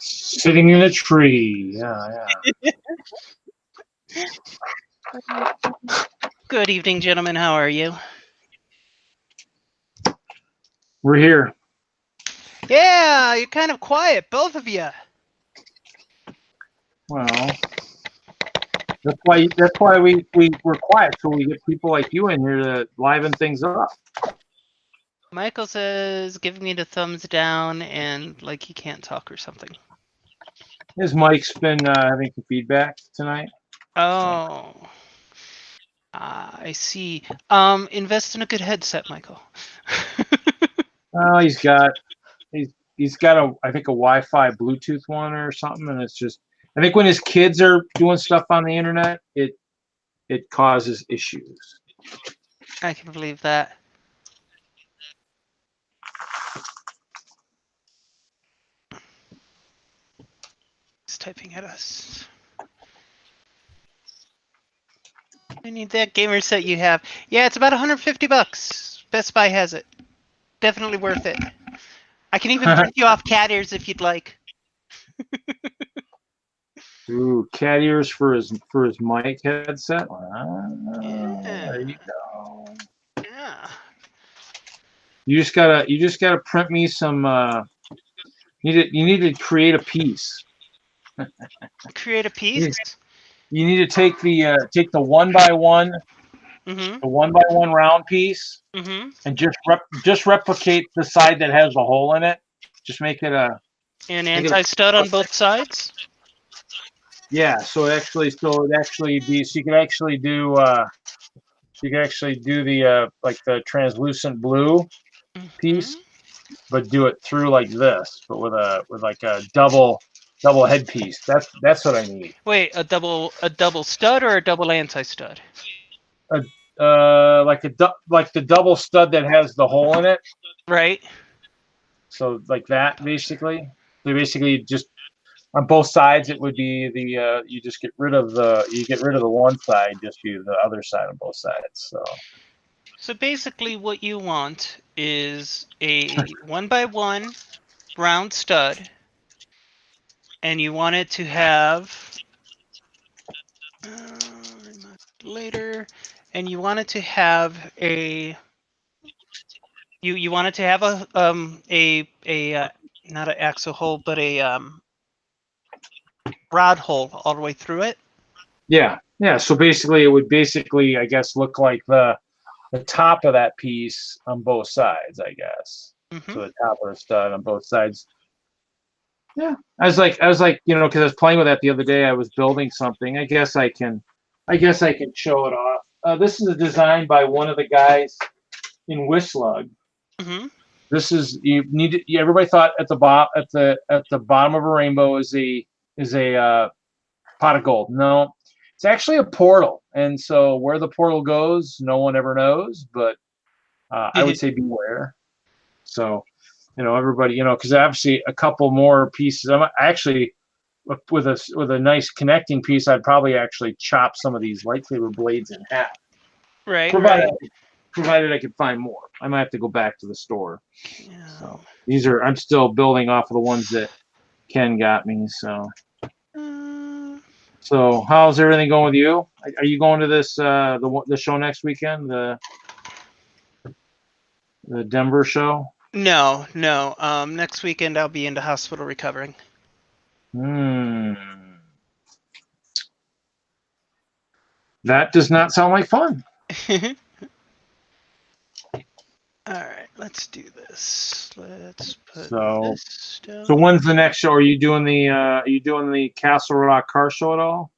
Sitting in a tree. Yeah, Good evening, gentlemen. How are you? We're here. Yeah, you're kind of quiet, both of you. Well, that's why we're quiet, so we get people like you in here to liven things up. Michael says, give me the thumbs down and like he can't talk or something. His mic's been having some feedback tonight. Oh. I see. Invest in a good headset, Michael. Oh, he's got a I think a Wi-Fi Bluetooth one or something, and it's just I think when his kids are doing stuff on the internet, it causes issues. I can believe that. He's typing at us. I need that gamer set you have. Yeah, it's about 150 bucks. Best Buy has it. Definitely worth it. I can even print you off cat ears if you'd like. Ooh, cat ears for his mic headset. Yeah. There you go. Yeah. You just gotta print me some. You need to create a piece. Create a piece. You need to take the 1x1, Mm-hmm. the 1x1 round piece, Mm-hmm. and just replicate the side that has the hole in it. Just make it a An anti-stud on both sides. yeah. So it actually be so you could actually do the like the translucent blue piece, but do it through like this, but with like a double headpiece. That's what I need. Wait, a double stud or a double anti-stud? Like the double stud that has the hole in it. Right. So like that basically. So basically just on both sides it would be the you just get rid of the one side, just use the other side on both sides. So basically what you want is a 1x1 round stud, and you want it to have later, and you want it to have a you want it to have a not an axle hole, but a rod hole all the way through it. Yeah. So basically it would I guess look like the top of that piece on both sides, I guess. Mm-hmm. So the top of the stud on both sides. Yeah, I was like, you know, because I was playing with that the other day. I was building something. I guess I can show it off. This is a design by one of the guys in WISLUG. Mm-hmm. This is everybody thought at the bottom of a rainbow is a pot of gold. No, it's actually a portal, and so where the portal goes, no one ever knows. But I would say beware. So, you know, everybody, you know, because obviously a couple more pieces. I'm actually with a nice connecting piece. I'd probably actually chop some of these lightsaber blades in half. Right. Provided I could find more. I might have to go back to the store. Yeah. So I'm still building off of the ones that Ken got me. So how's everything going with you? Are you going to this the show next weekend? The Denver show? No. Next weekend I'll be into hospital recovering. That does not sound like fun. All right, let's do this. Let's put So, this down. So when's the next show? Are you doing the Castle Rock car show at all?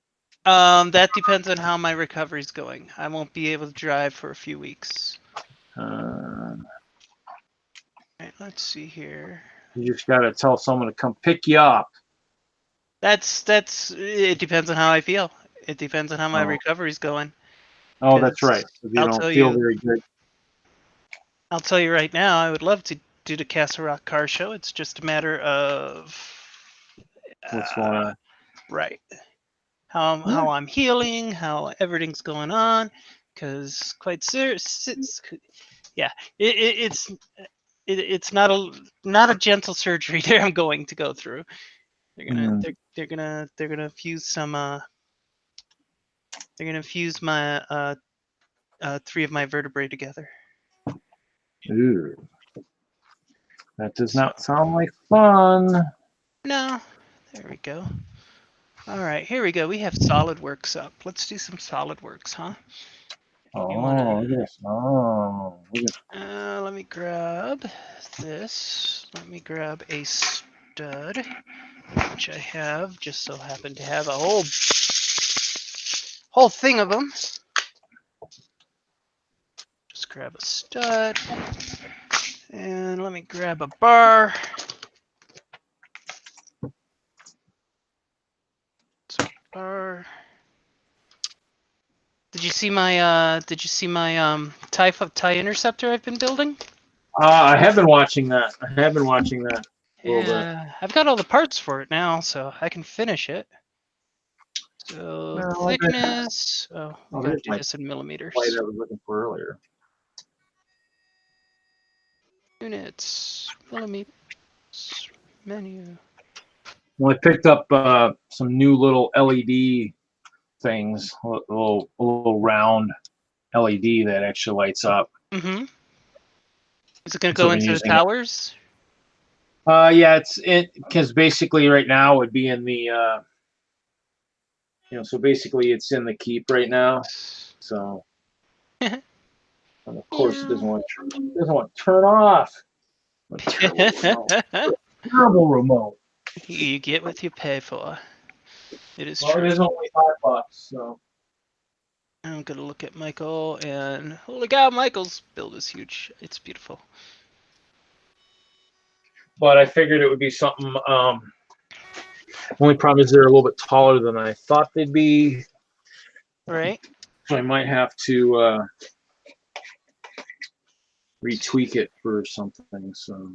That depends on how my recovery's going. I won't be able to drive for a few weeks. All right, let's see here. You just gotta tell someone to come pick you up. That's it depends on how I feel. It depends on how my recovery's going. Oh, that's right. If you don't feel very good. I'll tell you right now, I would love to do the Castle Rock car show. It's just a matter of What's going on? Right. How I'm healing, how everything's going on, because quite serious. Yeah, it's not a gentle surgery there I'm going to go through. They're gonna fuse some they're gonna fuse my 3 of my vertebrae together. Ooh. That does not sound like fun. No. There we go. All right, here we go. We have SolidWorks up. Let's do some SolidWorks, huh? Yes. Let me grab this. Let me grab a stud, which I have. Just so happen to have a whole thing of them. Just grab a stud, and let me grab a bar. Did you see my tie interceptor I've been building? I have been watching that. Yeah, I've got all the parts for it now, so I can finish it. So thickness. I'm gonna do this in millimeters. Light I was looking for earlier. Units, millimeters, menu. Well, I picked up some new little LED things, a little round LED that actually lights up. Mm-hmm. Is it going to go into the towers? Yeah, because basically right now it would be in the so basically it's in the keep right now. So and of course it doesn't want to turn off. Terrible remote. You get what you pay for. It is true. It is only $5, so. I'm gonna look at Michael, and holy cow, Michael's build is huge. It's beautiful. But I figured it would be something. Only problem is they're a little bit taller than I thought they'd be. Right. So I might have to retweak it for something. So.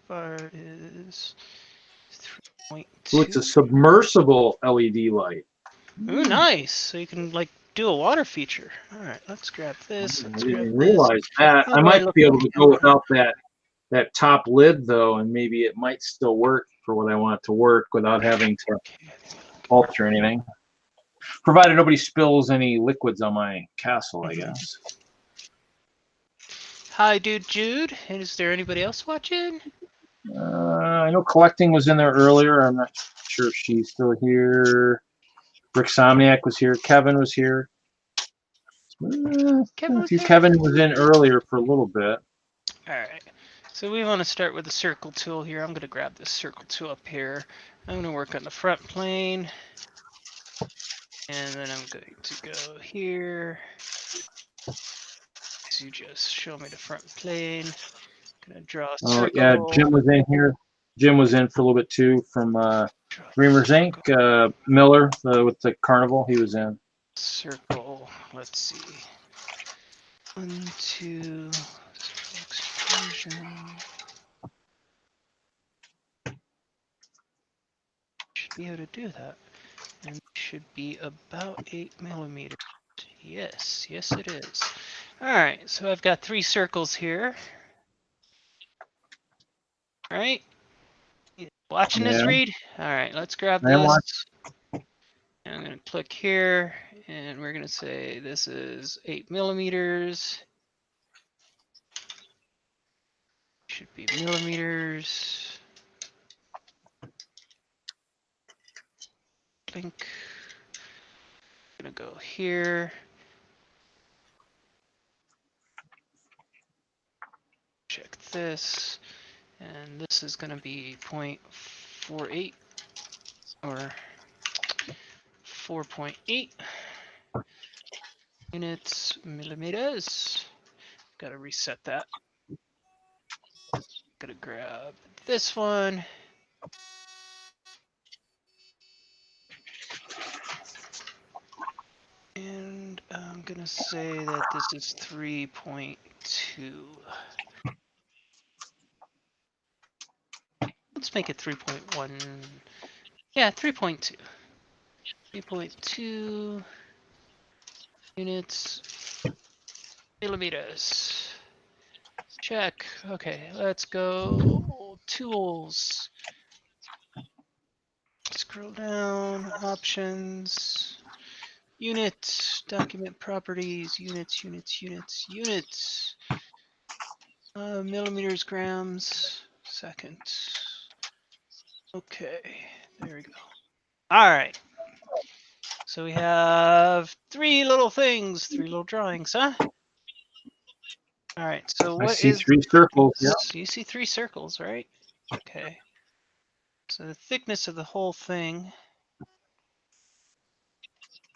Bar is 3.2. Ooh, it's a submersible LED light. Ooh, nice. So you can like do a water feature. All right, let's grab this. I didn't realize that. I might be able to go without that top lid though, and maybe it might still work for what I want it to work without having to alter anything. Provided nobody spills any liquids on my castle, I guess. Hi, dude, Jude. And is there anybody else watching? I know Collecting was in there earlier. I'm not sure if she's still here. Bricksomniac was here. Kevin was here. Kevin was in earlier for a little bit. All right. So we want to start with the circle tool here. I'm going to grab this circle tool up here. I'm going to work on the front plane. And then I'm going to go here. So you just show me the front plane. I'm going to draw a Oh, circle. yeah, Jim was in here. Jim was in for a little bit too from Dreamers Inc. Miller with the carnival, he was in. Circle, let's see. 1, 2, extrusion. Should be able to do that. And it should be about 8 millimeters. Yes, yes it is. All right, so I've got 3 circles here. All right, watching this, Reed? All right, let's grab this. And I'm going to click here, and we're going to say this is 8 millimeters. Should be millimeters. Blink. I'm going to go here. Check this. And this is going to be 0.48 or 4.8 units millimeters. Got to reset that. Gonna grab this one. And I'm gonna say that this is 3.2. Let's make it 3.1. Yeah, 3.2. 3.2 units millimeters. Check. Okay, let's go tools. Scroll down, options, unit, document properties, units, millimeters, grams, second. Okay, there we go. All right. So we have 3 little things, 3 little drawings, huh? All right, so what is... I see 3 circles, yeah. You see 3 circles, right? Okay. So the thickness of the whole thing,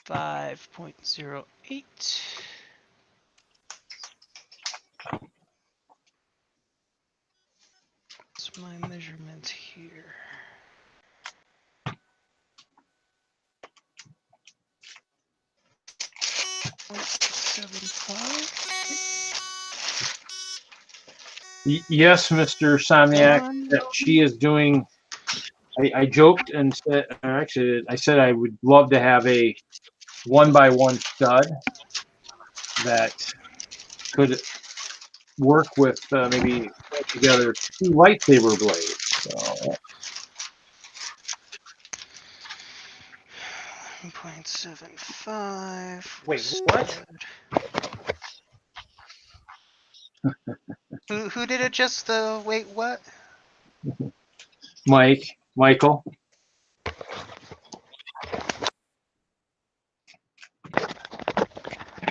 5.08. What's my measurement here? 0.75. Yes, Mr. Somniak, that she is doing. I joked and said, or actually, I said I would love to have a 1x1 stud that could work with maybe put together 2 lightsaber blades. So. 1.75. Wait, what? Who did it just wait, what? Michael.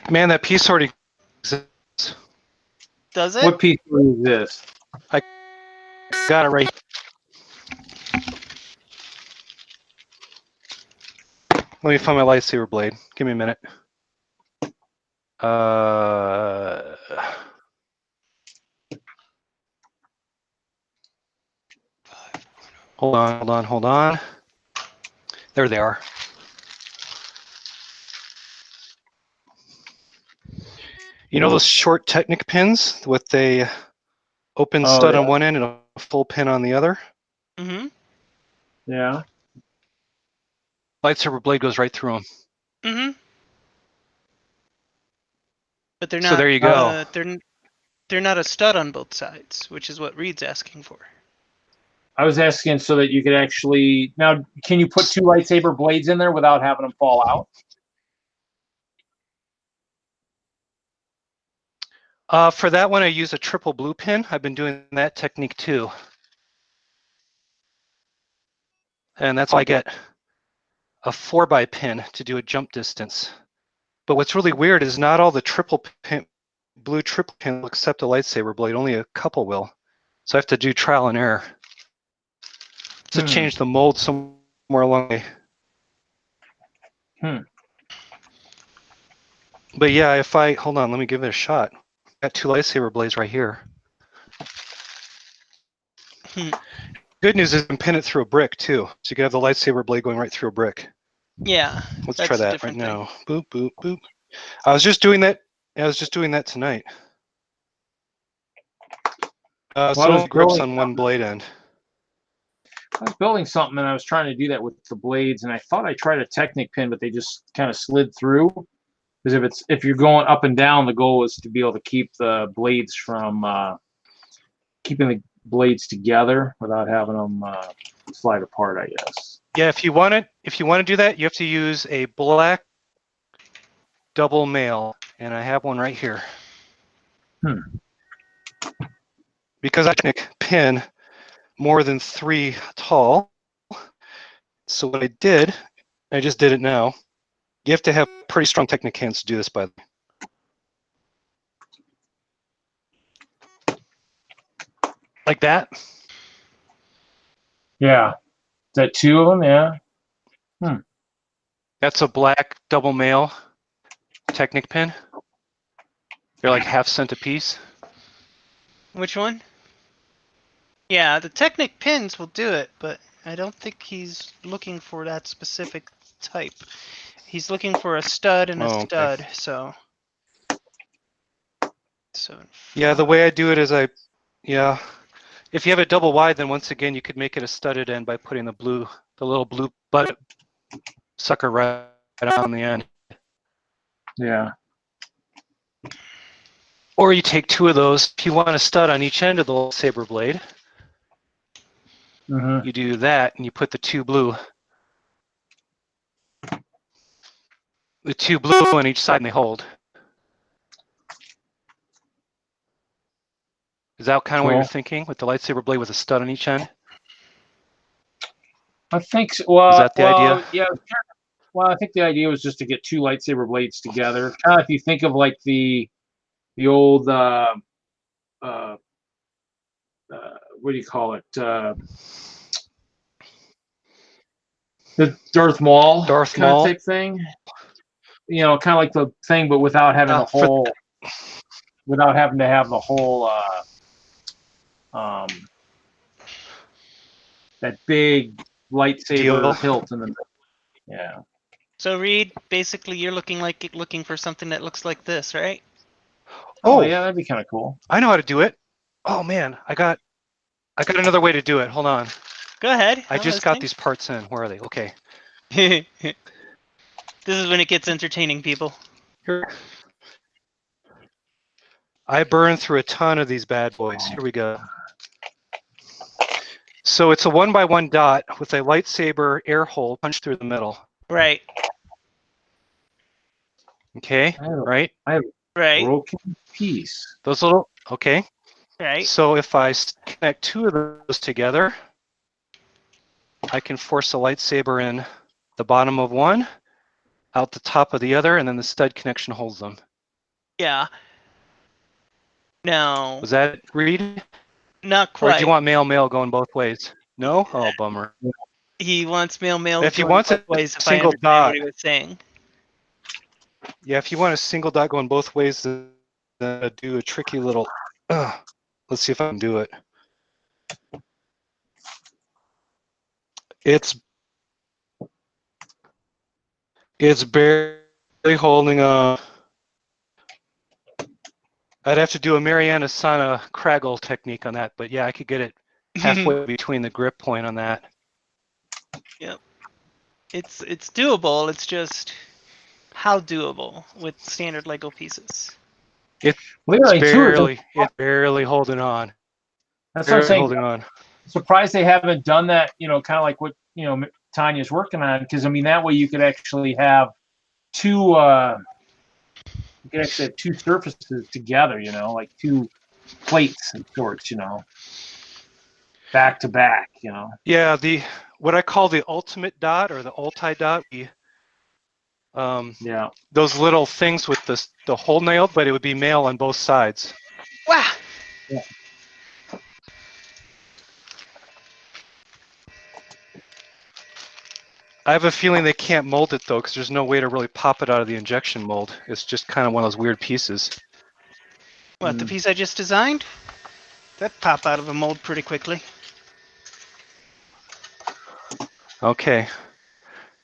Man, that piece already exists. Does it? What piece is this? I got it right. Let me find my lightsaber blade. Give me a minute. Hold on. There they are. You know those short Technic pins with the open stud on one end and a full pin on the other? Mm-hmm. Yeah. Lightsaber blade goes right through them. Mm-hmm. But they're not. So there you go. They're not a stud on both sides, which is what Reed's asking for. I was asking so that you could actually now. Can you put 2 lightsaber blades in there without having them fall out? For that one, I use a triple blue pin. I've been doing that technique too. And that's why I get a 4x pin to do a jump distance. But what's really weird is not all the blue triple pin will accept a lightsaber blade. Only a couple will. So I have to do trial and error to change the mold somewhere along the way. But yeah, if I, hold on, let me give it a shot. Got 2 lightsaber blades right here. Good news is you can pin it through a brick too. So you can have the lightsaber blade going right through a brick. Yeah. Let's try that right now. Boop, boop, boop. I was just doing that. I was just doing that tonight. So grips on one blade end. I was building something and I was trying to do that with the blades, and I thought I tried a Technic pin, but they just kind of slid through. Because if you're going up and down, the goal is to be able to keep the blades from keeping the blades together without having them slide apart, I guess. Yeah, if you want to do that, you have to use a black double mail, and I have one right here. Because I can pin more than 3 tall. So what I did, I just did it now. You have to have pretty strong Technic hands to do this, by the way. Like that? Yeah. Is that 2 of them? Yeah. That's a black double mail Technic pin. They're like ½ cent a piece. Which one? Yeah, the Technic pins will do it, but I don't think he's looking for that specific type. He's looking for a stud and a stud, so. Yeah, the way I do it is if you have it double wide, then once again you could make it a studded end by putting the little blue butt sucker right on the end. Yeah. Or you take 2 of those. If you want a stud on each end of the saber blade, you do that, and you put the 2 blue on each side, and they hold. Is that kind of what you're thinking, with the lightsaber blade with a stud on each end? I think so. Well, is that the idea? Yeah. Well, I think the idea was just to get 2 lightsaber blades together. Kind of if you think of like the old what do you call it? The Darth Maul kind of type thing. You know, kind of like the thing, but without having without having to have the whole that big lightsaber hilt in the middle. Yeah. So Reed, basically you're looking for something that looks like this, right? Oh yeah, that'd be kind of cool. I know how to do it. Oh man, I got another way to do it. Hold on. Go ahead. I just got these parts in. Where are they? Okay. This is when it gets entertaining, people. Here. I burned through a ton of these bad boys. Here we go. So it's a 1x1 dot with a lightsaber air hole punched through the middle. Right. Okay. Right. I have a broken piece. Those little. Okay. Right. So if I connect 2 of those together, I can force a lightsaber in the bottom of one, out the top of the other, and then the stud connection holds them. Yeah. No. Was that Reed? Not quite. Or do you want male going both ways? No? Oh, bummer. He wants male. If he wants a single dot, what he was saying. Yeah, if you want a single dot going both ways, then do a tricky little. Let's see if I can do it. It's barely holding on. I'd have to do a Mariann Asana Craggle technique on that, but yeah, I could get it halfway between the grip point on that. Yep. It's doable. It's just how doable with standard Lego pieces. It's barely holding on. That's what I'm saying. Holding on. Surprised they haven't done that. You know, kind of like what Tanya's working on, because I mean that way you could actually have 2. You can actually have 2 surfaces together. You know, like 2 plates and sorts. You know, back to back. You know. Yeah, what I call the ultimate dot or the ulti dot. Yeah. Those little things with the hole nailed, but it would be male on both sides. Wow. Yeah. I have a feeling they can't mold it though, because there's no way to really pop it out of the injection mold. It's just kind of one of those weird pieces. What, the piece I just designed? That pop out of a mold pretty quickly. Okay.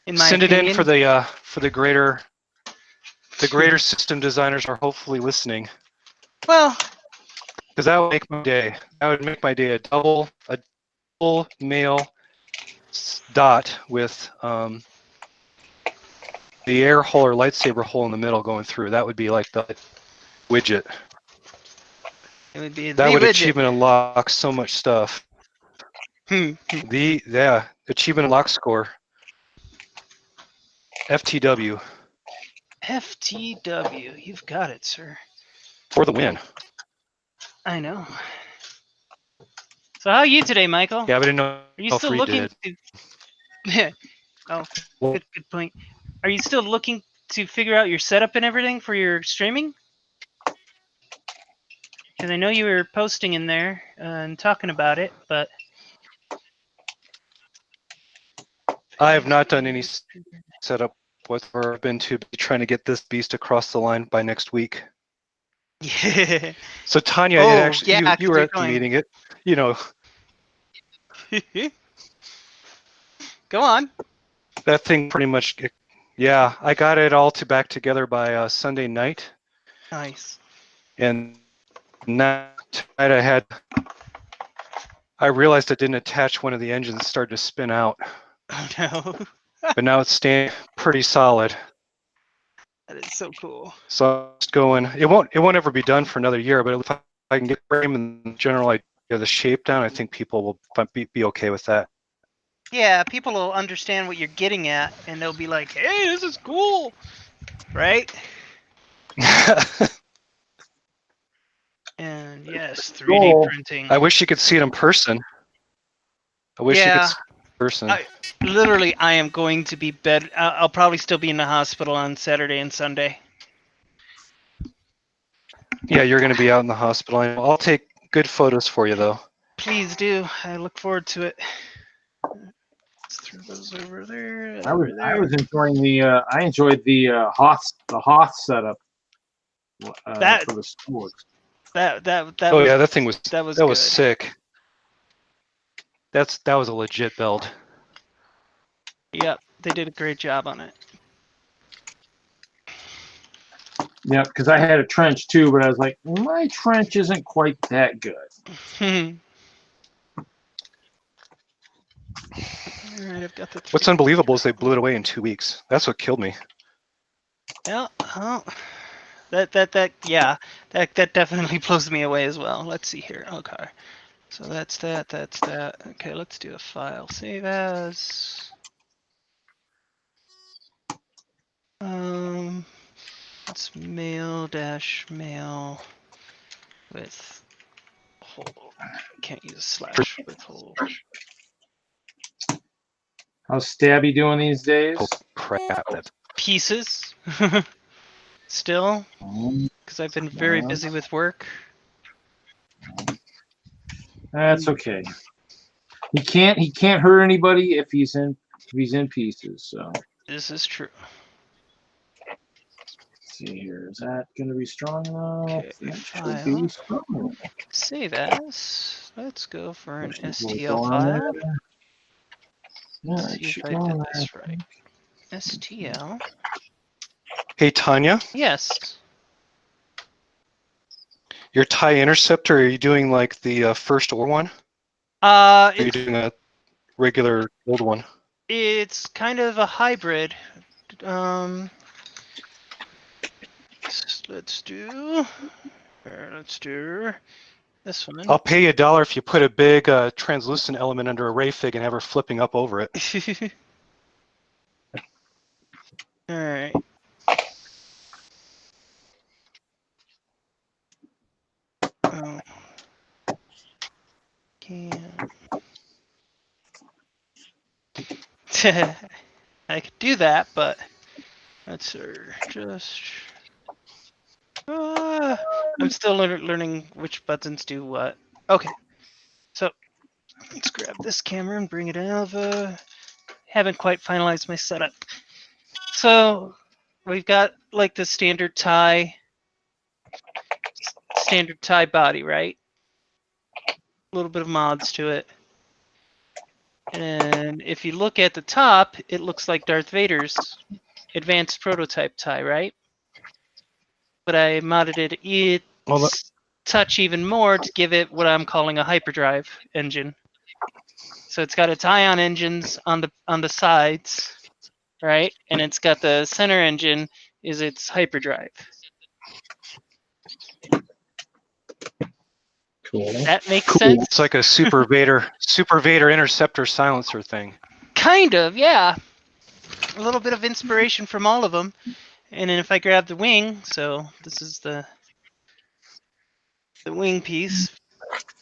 In my Send opinion. it in for the greater system designers are hopefully listening. Well, Because that would make my day. That would make my day a double male dot with the air hole or lightsaber hole in the middle going through. That would be like the widget. it would be That the would widget. achievement unlock so much stuff. The achievement unlock score. FTW. FTW. You've got it, sir. For the win. I know. So how are you today, Michael? Yeah, but I didn't know Are you how still free looking did. to... Oh, good point. Are you still looking to figure out your setup and everything for your streaming? Because I know you were posting in there and talking about it, but... I have not done any setup whatsoever. I've been too busy trying to get this beast across the line by next week. Yeah. So Tanya, Oh, actually, yeah, you were 'cause at the you're meeting. It, you know, Go on. that thing pretty much. Yeah, I got it all back together by Sunday night, Nice. and that night I realized I didn't attach one of the engines. It started to spin out, Oh no. but now it's staying pretty solid. That is so cool. So I'm just going. It won't ever be done for another year, but if I can get frame and general idea of the shape down, I think people will be okay with that. Yeah, people will understand what you're getting at, and they'll be like, "Hey, this is cool," right? And yes, 3D printing. I wish you could see it in person. I wish you could see it in person. Literally, I am going to be bed. I'll probably still be in the hospital on Saturday and Sunday. Yeah, you're going to be out in the hospital. I'll take good photos for you, though. Please do. I look forward to it. Let's throw those over there. I was enjoying I enjoyed the Hoth setup for the sports. That oh was, yeah, that thing was that was sick. That was a legit build. Yep, they did a great job on it. Yeah, because I had a trench too, but I was like, my trench isn't quite that good. All right, I've got the. What's unbelievable is they blew it away in 2 weeks. That's what killed me. Yeah, oh, that definitely blows me away as well. Let's see here. Okay, so that's that. Okay, let's do a file. Save as. It's mail with whole. Can't use slash with whole. How's Stabby doing these days? Oh crap! Pieces. Still, because I've been very busy with work. That's okay. He can't hurt anybody if he's in pieces. So this is true. Let's see here, is that going to be strong enough? Okay, That file. should be strong. Save as. Let's go for an We'll STL go on file. there. Yeah, Let's it see should if I go did on this there. right. STL. Hey Tanya, Yes. your tie interceptor. Are you doing like the first or one? Or are you doing a regular old one? It's kind of a hybrid. Let's do this one. I'll pay you $1 if you put a big translucent element under a ray fig and have her flipping up over it. All right. Oh. I could do that, but let's just. I'm still learning which buttons do what. Okay, so let's grab this camera and bring it over. haven't quite finalized my setup. So we've got like the standard tie body, right? A little bit of mods to it. And if you look at the top, it looks like Darth Vader's advanced prototype tie, right? But I modded it touch even more to give it what I'm calling a hyperdrive engine. So it's got its ion engines on the sides, right? And it's got the center engine is its hyperdrive. Cool. That makes sense? It's like a Super Vader interceptor silencer thing. Kind of, yeah. A little bit of inspiration from all of them. And then if I grab the wing, so this is the wing piece,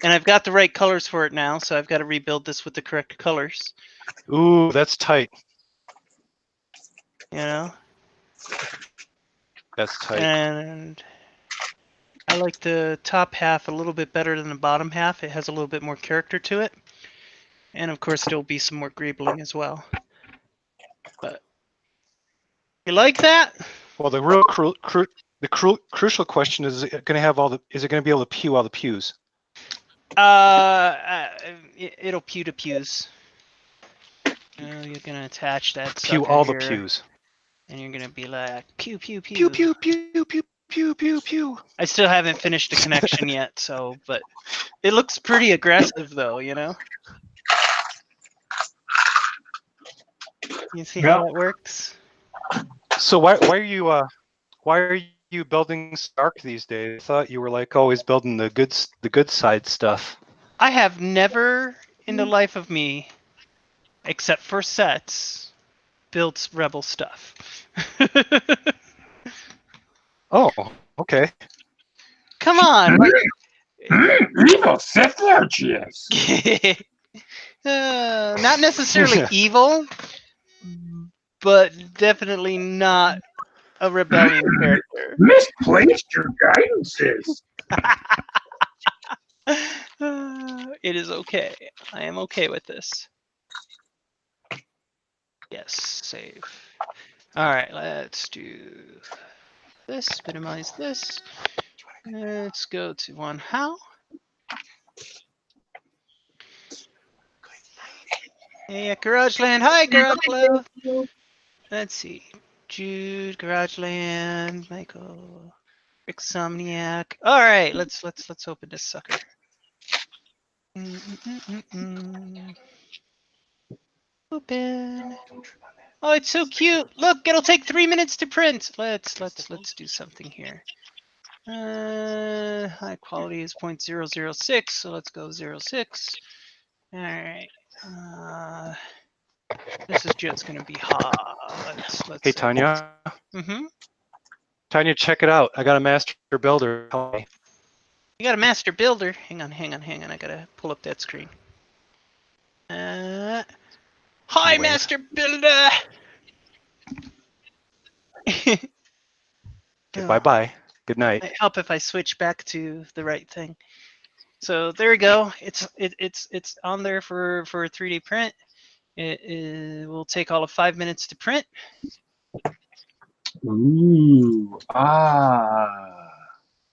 and I've got the right colors for it now, so I've got to rebuild this with the correct colors. Ooh, that's tight. You know? That's tight. And I like the top half a little bit better than the bottom half. It has a little bit more character to it. And of course, there'll be some more greebling as well. But you like that? Well, the real crucial question is it going to have all the? Is it going to be able to pew all the pews? It'll pew to pews. You're gonna attach that Pew sucker all the here, pews. and you're gonna be like pew pew pew Pew pew pew pew pew pew pew. I still haven't finished the connection yet, so but it looks pretty aggressive though, you know. You see how that works? So why are you building Stark these days? I thought you were like always building the good side stuff. I have never in the life of me, except for sets, built Rebel stuff. Oh, okay. Come on. Evil Sith Lord she is. Not necessarily evil, but definitely not a rebellion character. Misplaced your guidances. It is okay. I am okay with this. Yes, save. All right, let's do this. Minimize this. Let's go to one. How? Hey, Garageland. Hi, Garageland. Let's see. Jude, Garageland, Michael, Bricksomniac. All right, let's open this sucker. Open. Oh, it's so cute. Look, it'll take 3 minutes to print. Let's do something here. High quality is 0.006, so let's go 0.6. All right. This is just gonna be hot. Let's Hey Tanya. Mm-hmm. Tanya, check it out. I got a master builder. You got a master builder. Hang on. I gotta pull up that screen. Hi, Wait. master builder. Bye. Good night. Might help if I switch back to the right thing. So there we go. It's on there for a 3D print. It will take all of 5 minutes to print. Ooh.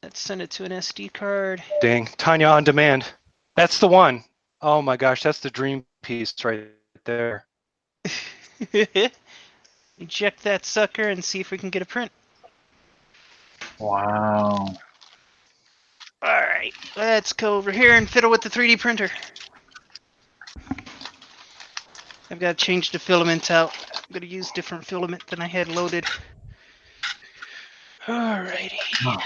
Let's send it to an SD card. Dang. Tanya on demand. That's the one. Oh my gosh, that's the dream piece right there. Eject that sucker and see if we can get a print. Wow. All right, let's go over here and fiddle with the 3D printer. I've got to change the filament out. I'm going to use different filament than I had loaded. Alrighty. Oh.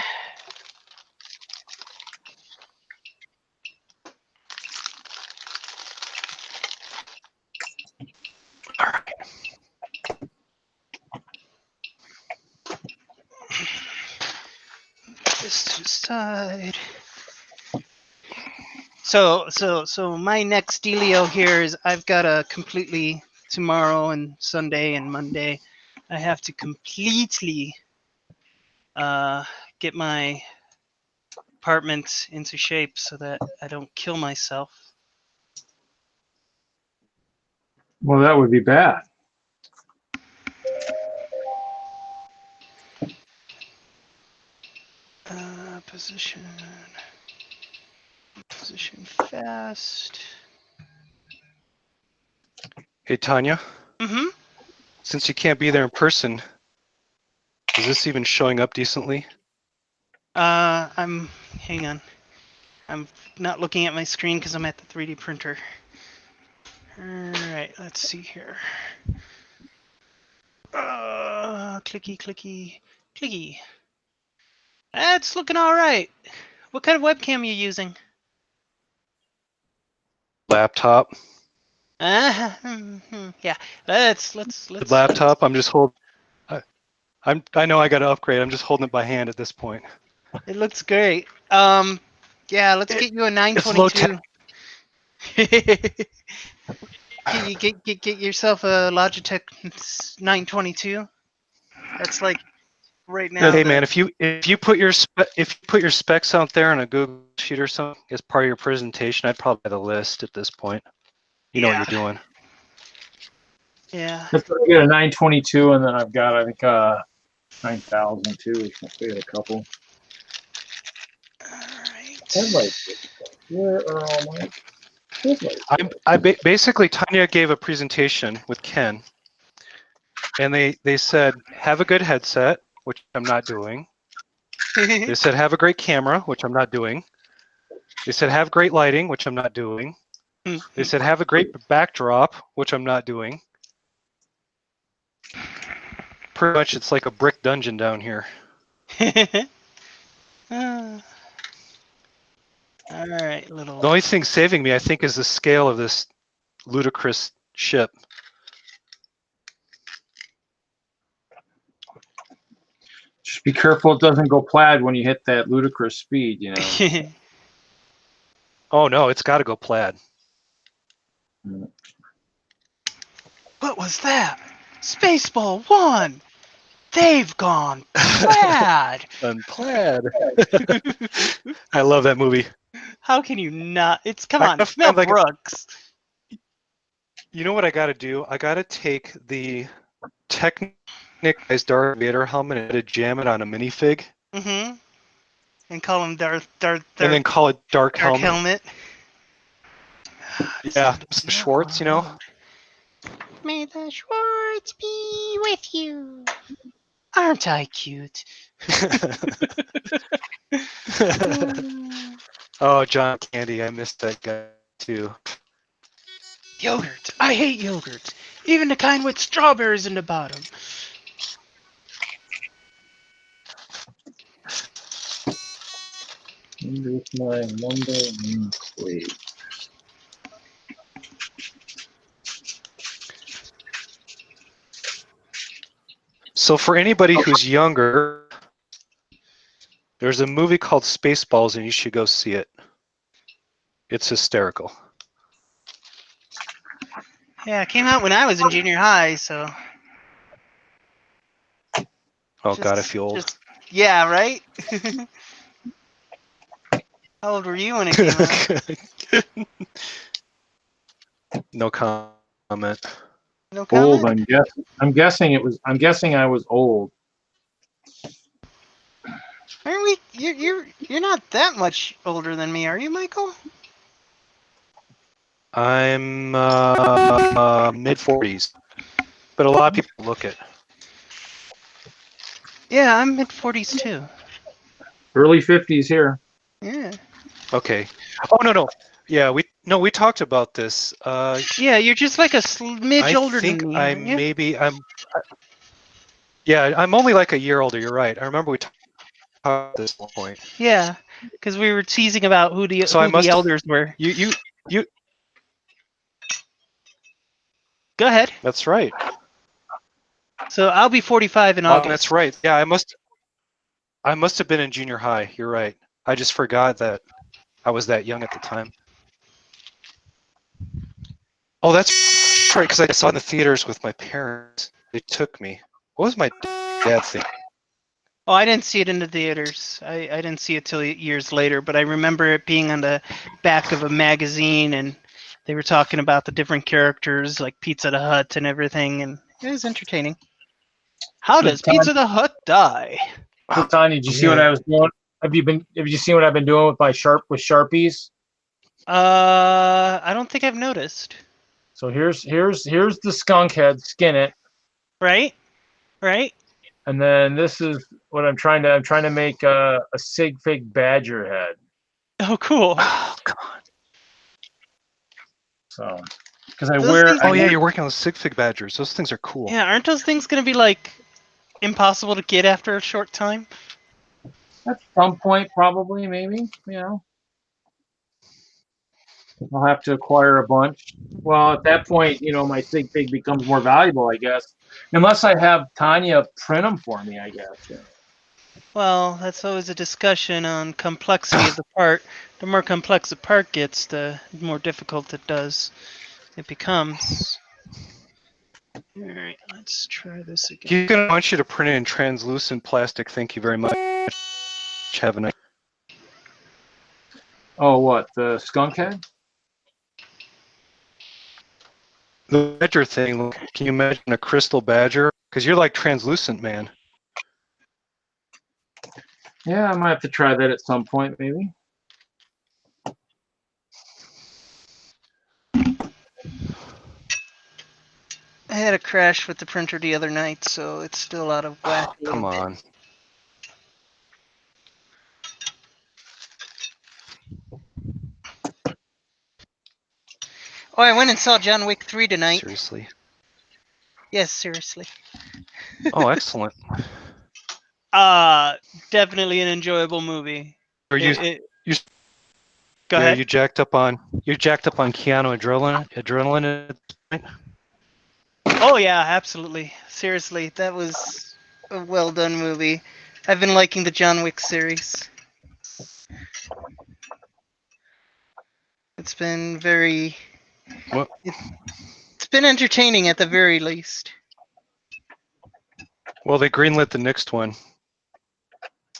All right. This to the side. So my next dealio here is I've got to completely tomorrow and Sunday and Monday. I have to completely get my apartment into shape so that I don't kill myself. Well, that would be bad. Position fast. Hey, Tanya, Mm-hmm. since you can't be there in person, is this even showing up decently? Hang on. I'm not looking at my screen because I'm at the 3D printer. All right, let's see here. Clicky, clicky, clicky. That's looking all right. What kind of webcam are you using? Laptop. Yeah. Let's. Laptop. I'm just holding. I know I got to upgrade. I'm just holding it by hand at this point. It looks great. Yeah. Let's get you a 922. Get yourself a Logitech 922. That's like right now. Hey man, if you put your specs out there on a Google sheet or something as part of your presentation, I'd probably have a list at this point. You know what you're doing. Yeah. Let's get a 922, and then I've got, I think, 9000 too. Let's get a couple. All right. Where are all my? Basically, Tanya gave a presentation with Ken, and they said have a good headset, which I'm not doing. They said have a great camera, which I'm not doing. They said have great lighting, which I'm not doing. They said have a great backdrop, which I'm not doing. Pretty much, it's like a brick dungeon down here. All right, little. The only thing saving me, I think, is the scale of this ludicrous ship. Just be careful it doesn't go plaid when you hit that ludicrous speed, you know. Oh no, it's got to go plaid. What was that? Spaceball 1! They've gone plaid! Plaid. I love that movie. How can you not? Come on, gotta Mel find, like, Brooks. You know what I got to do? I got to take the Technic's Darth Vader helmet and jam it on a minifig. Mm-hmm. And call him Darth and then call it Dark Helmet. Helmet. Yeah, some Schwartz, you know. May the Schwartz be with you. Aren't I cute? Oh, John Candy, I missed that guy too. Yogurt. I hate yogurt. Even the kind with strawberries in the bottom. Here's my Monday sleep. So for anybody who's younger, there's a movie called Spaceballs, and you should go see it. It's hysterical. Yeah, it came out when I was in junior high, so. Oh God, I feel old. Yeah, right? How old were you when it came out? No comment. No comment? Old, I'm guessing I was old. Aren't we? You're not that much older than me, are you, Michael? I'm mid-40s, but a lot of people look it. Yeah, I'm mid-40s too. Early 50s here. Yeah. Okay. Oh no. Yeah, we talked about this. Yeah, you're just like a smidge older than me. I think I'm only like a year older. You're right. I remember we talked about this at one point. Yeah, because we were teasing about who the elders were. You. Go ahead. That's right. So I'll be 45 in August. That's right. Yeah, I must have been in junior high. You're right. I just forgot that I was that young at the time. Oh, that's right, because I saw it in the theaters with my parents. They took me. What was my dad think? Oh, I didn't see it in the theaters. I didn't see it till years later, but I remember it being on the back of a magazine, and They were talking about the different characters, like Pizza the Hut and everything, and it was entertaining. How does Pizza the Hut die? So, Tanya, did you see what I was doing? Have you seen what I've been doing with my Sharpies? I don't think I've noticed. So here's the skunk head, skin it. Right? And then this is what I'm trying to make a sig fig badger head. Oh, cool. Oh, come on. So, because You're working on sig fig badgers. Those things are cool. Yeah, aren't those things going to be like impossible to get after a short time? At some point, probably, maybe, I'll have to acquire a bunch. Well, at that point, my sig fig becomes more valuable, I guess. Unless I have Tanya print them for me, I guess. Well, that's always a discussion on complexity of the part. The more complex the part gets, the more difficult it becomes. Alright, let's try this again. He's going to want you to print it in translucent plastic. Thank you very much. Have a nice. Oh, what? The skunk head? The badger thing, can you imagine a crystal badger? Because you're like translucent, man. Yeah, I might have to try that at some point, maybe. I had a crash with the printer the other night, so it's still out of whack. Oh, come on. Oh, I went and saw John Wick 3 tonight. Seriously? Yes, seriously. Oh, excellent. Definitely an enjoyable movie. Go ahead. You jacked up on Keanu adrenaline at this point? Oh yeah, absolutely. Seriously, that was a well done movie. I've been liking the John Wick series. It's been very it's been entertaining at the very least. Well, they greenlit the next one.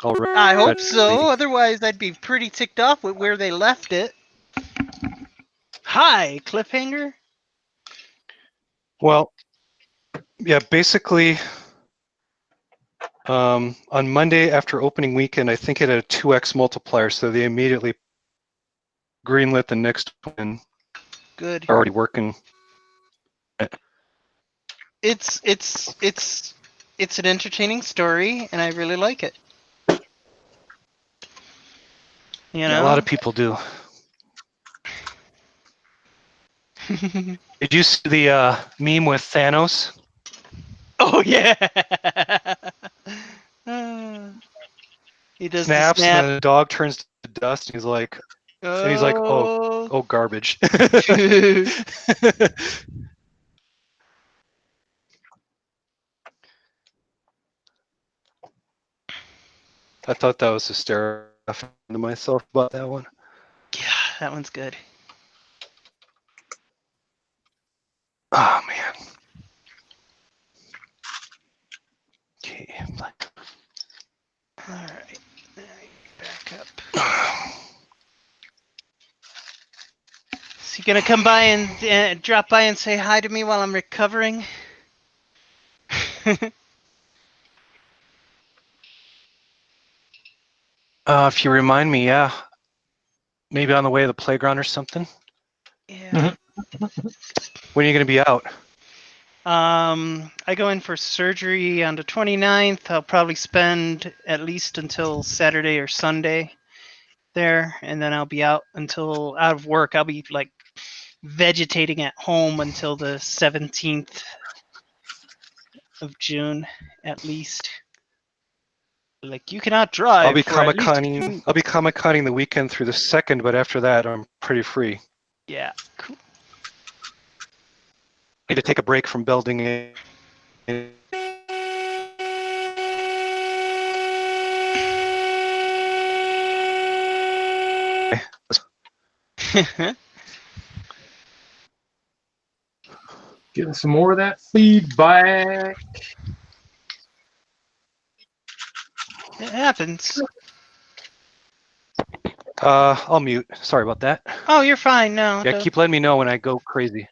Already. I hope so. Otherwise, I'd be pretty ticked off with where they left it. Hi, cliffhanger. Well, yeah, basically, on Monday after opening weekend, I think it had a 2x multiplier, so they immediately greenlit the next one. Good. Already working. It's an entertaining story, and I really like it. You know? Yeah, a lot of people do. Did you see the meme with Thanos? Oh yeah. He does snaps, the snap. and the dog turns to dust, and he's like, oh, garbage. I thought that was hysterical to myself about that one. Yeah, that one's good. Oh man. Okay. All right. Back up. Is he gonna come by and drop by and say hi to me while I'm recovering? If you remind me, yeah. Maybe on the way to the playground or something. Yeah. When are you going to be out? I go in for surgery on the 29th. I'll probably spend at least until Saturday or Sunday there, and then I'll be out of work. I'll be like vegetating at home until the 17th of June at least. Like, you cannot drive. I'll be Comic-Conning the weekend through the 2nd, but after that I'm pretty free. Yeah, cool. I need to take a break from building a Getting some more of that feedback. It happens. I'll mute. Sorry about that. Oh, you're fine. No. Yeah, keep letting me know when I go crazy.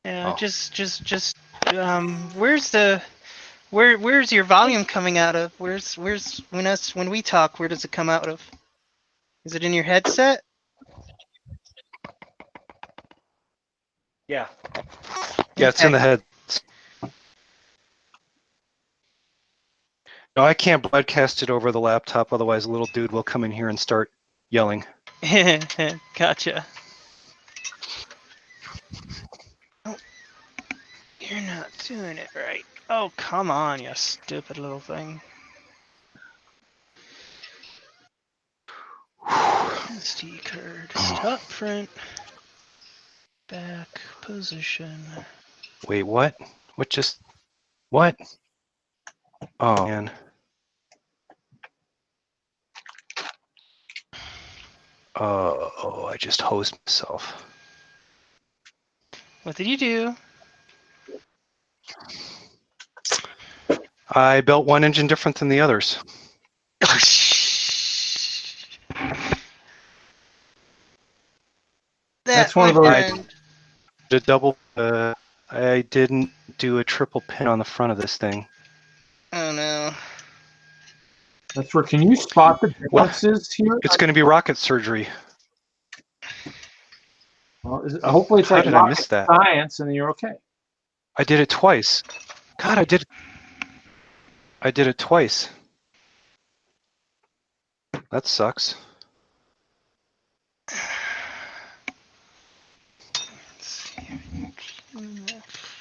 Yeah. Oh. Just. Where's your volume coming out of? Where's when we talk? Where does it come out of? Is it in your headset? Yeah. Yeah, it's in the head. No, I can't broadcast it over the laptop, otherwise a little dude will come in here and start yelling. Gotcha. Oh, you're not doing it right. Oh, come on, you stupid little thing. SD card. Stop print. Back position. Wait, what? What? Oh, man. Oh, I just hosed myself. What did you do? I built one engine different than the others. That's one of those. I did a double. I didn't do a triple pin on the front of this thing. Oh no. That's where. Can you spot the differences here? It's going to be rocket surgery. Well, hopefully it's How like did I miss that? science, and you're okay. I did it twice. God, I did it twice. That sucks.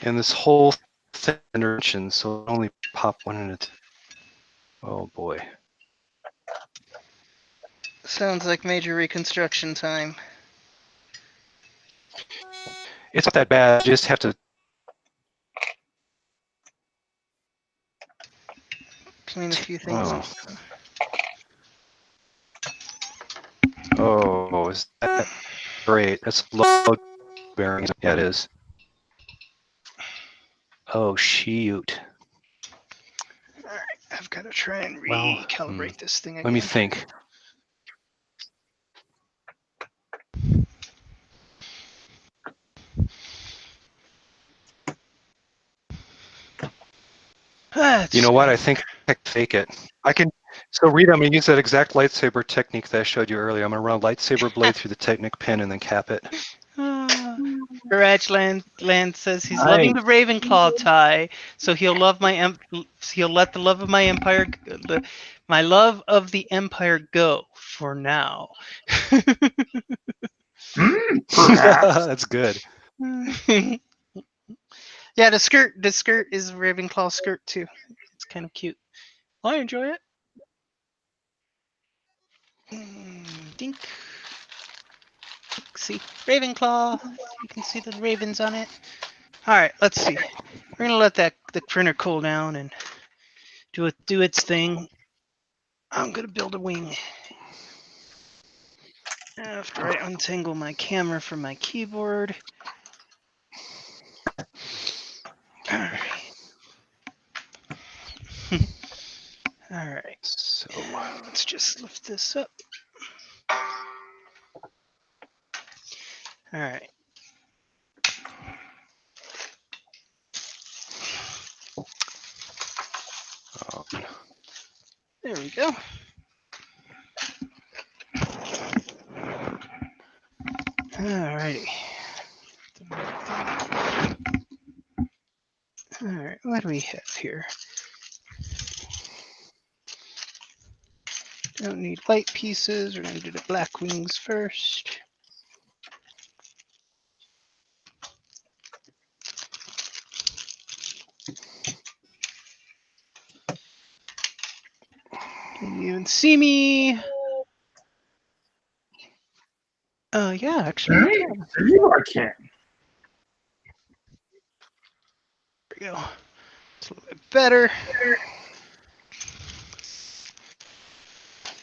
And this whole thing intervention, so it only pop one at a time. Oh boy. Sounds like major reconstruction time. It's not that bad. You just have to. Clean a few things up. Oh, is that great? That's low bearing. Yeah, it is. Oh, shoot. Alright, I've got to try and recalibrate this thing again. Let me think. You know what? I think I can fake it. I can. So Rita, I'm going to use that exact lightsaber technique that I showed you earlier. I'm going to run a lightsaber blade through the Technic pin and then cap it. Garage Land says he's loving the Ravenclaw tie, so he'll let the love of my empire, my love of the empire go for now. That's good. Yeah, the skirt is Ravenclaw skirt too. It's kind of cute. I enjoy it. Dink. See, Ravenclaw. You can see the ravens on it. All right, let's see. We're gonna let the printer cool down and do its thing. I'm gonna build a wing. After I untangle my camera from my keyboard. All right. All right. So let's just lift this up. All right. There we go. Alrighty. Alright, what do we have here? Don't need light pieces. We're going to do the black wings first. Can you even see me? Yeah, actually. I can. I can. There we go. It's a little bit better.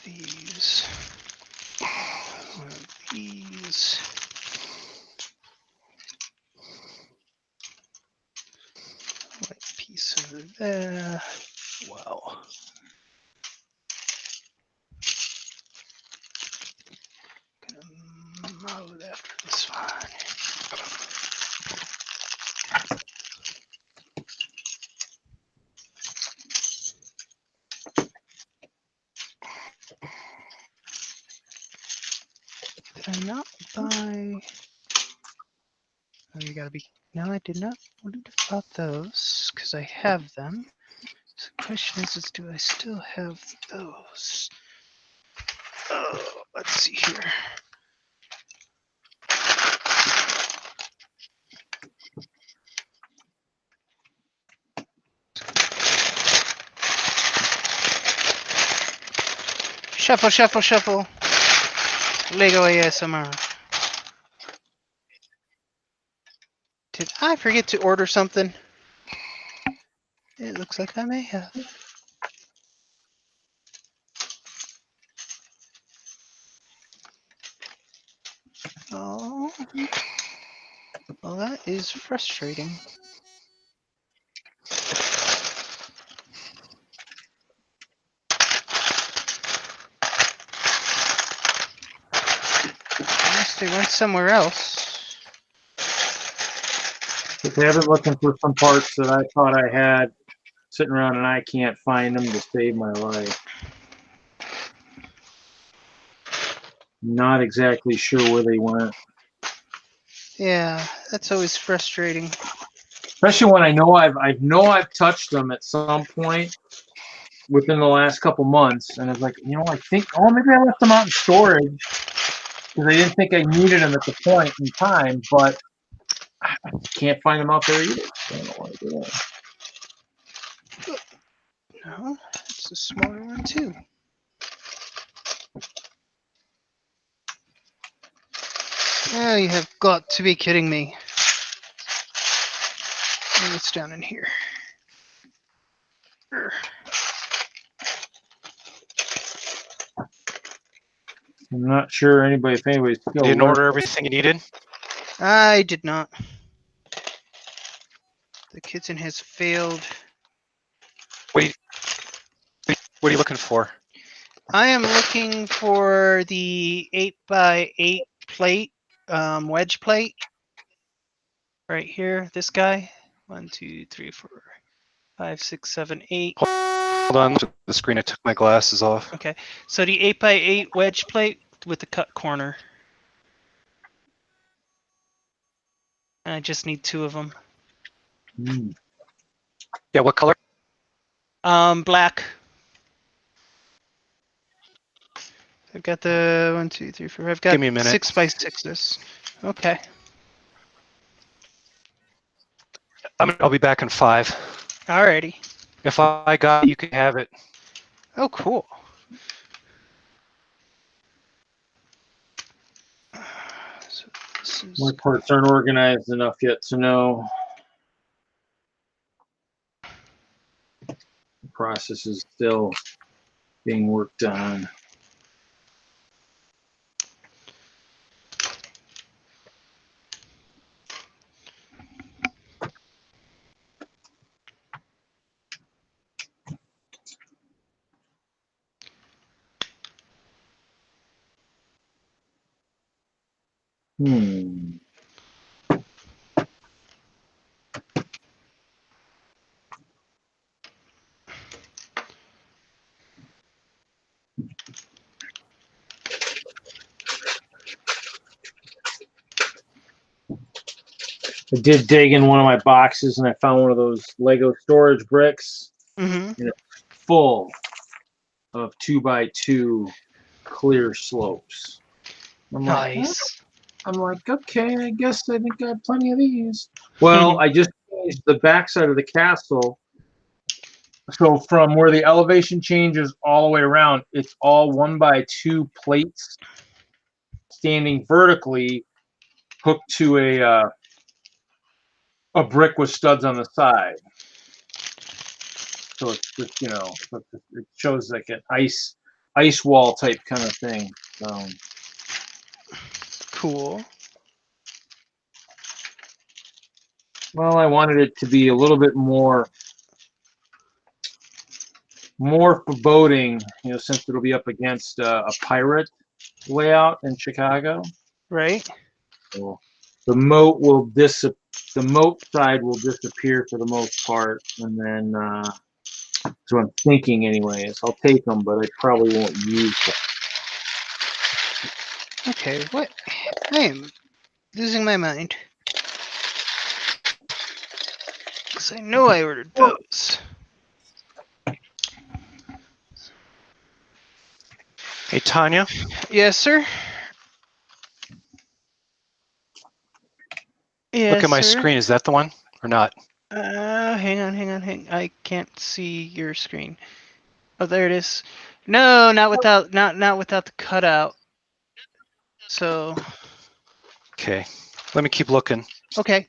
These. One of these. White piece over there. Wow. Gonna Oh, that's fine. Did I not buy? Oh, you gotta be. No, I did not. What did I bought those? Because I have them. So the question is do I still have those? Oh, let's see here. Shuffle, shuffle, shuffle. Lego ASMR. Did I forget to order something? It looks like I may have. Oh. Well, that is frustrating. Unless they went somewhere else. If I've been looking for some parts that I thought I had sitting around and I can't find them to save my life. Not exactly sure where they went. Yeah, that's always frustrating. Especially when I know I've touched them at some point within the last couple months, and it's like, you know, I think, oh, maybe I left them out in storage because I didn't think I needed them at the point in time, but I can't find them out there either. I don't know what to do. No, it's a smaller one too. Oh, you have got to be kidding me. Maybe it's down in here. I'm not sure if anybody's still You didn't order everything you needed? I did not. The kitchen has failed. What are you looking for? I am looking for the 8x8 plate, wedge plate. Right here, this guy. 1, 2, 3, 4, 5, 6, 7, 8. Hold on to the screen. I took my glasses off. Okay, so the 8x8 wedge plate with the cut corner. And I just need 2 of them. Yeah, what color? Black. I've got the 1, 2, 3, 4. I've got Give me a minute. 6x6s. Okay. I'll be back in 5. Alrighty. If I got it, you can have it. Oh, cool. So this is My parts aren't organized enough yet to know. The process is still being worked on. I did dig in one of my boxes and I found one of those Lego storage bricks. Mhm. And it's full of 2x2 clear slopes. Nice. I'm like, okay, I guess I think I have plenty of these. Well, I just changed the backside of the castle. So from where the elevation changes all the way around, it's all 1x2 plates standing vertically, hooked to a brick with studs on the side. So it's just, you know, it shows like an ice wall type kind of thing. So Cool. well, I wanted it to be a little bit more foreboding, you know, since it'll be up against a pirate layout in Chicago. Right. So the moat will the moat side will disappear for the most part, and then so I'm thinking anyways. I'll take them, but I probably won't use them. Okay, what? I am losing my mind. Because I know I ordered those. Hey, Tanya, Yes, sir. Yes, look at my sir. screen. Is that the one or not? Hang on. I can't see your screen. Oh, there it is. No, not without the cutout. So, Okay, let me keep looking. okay.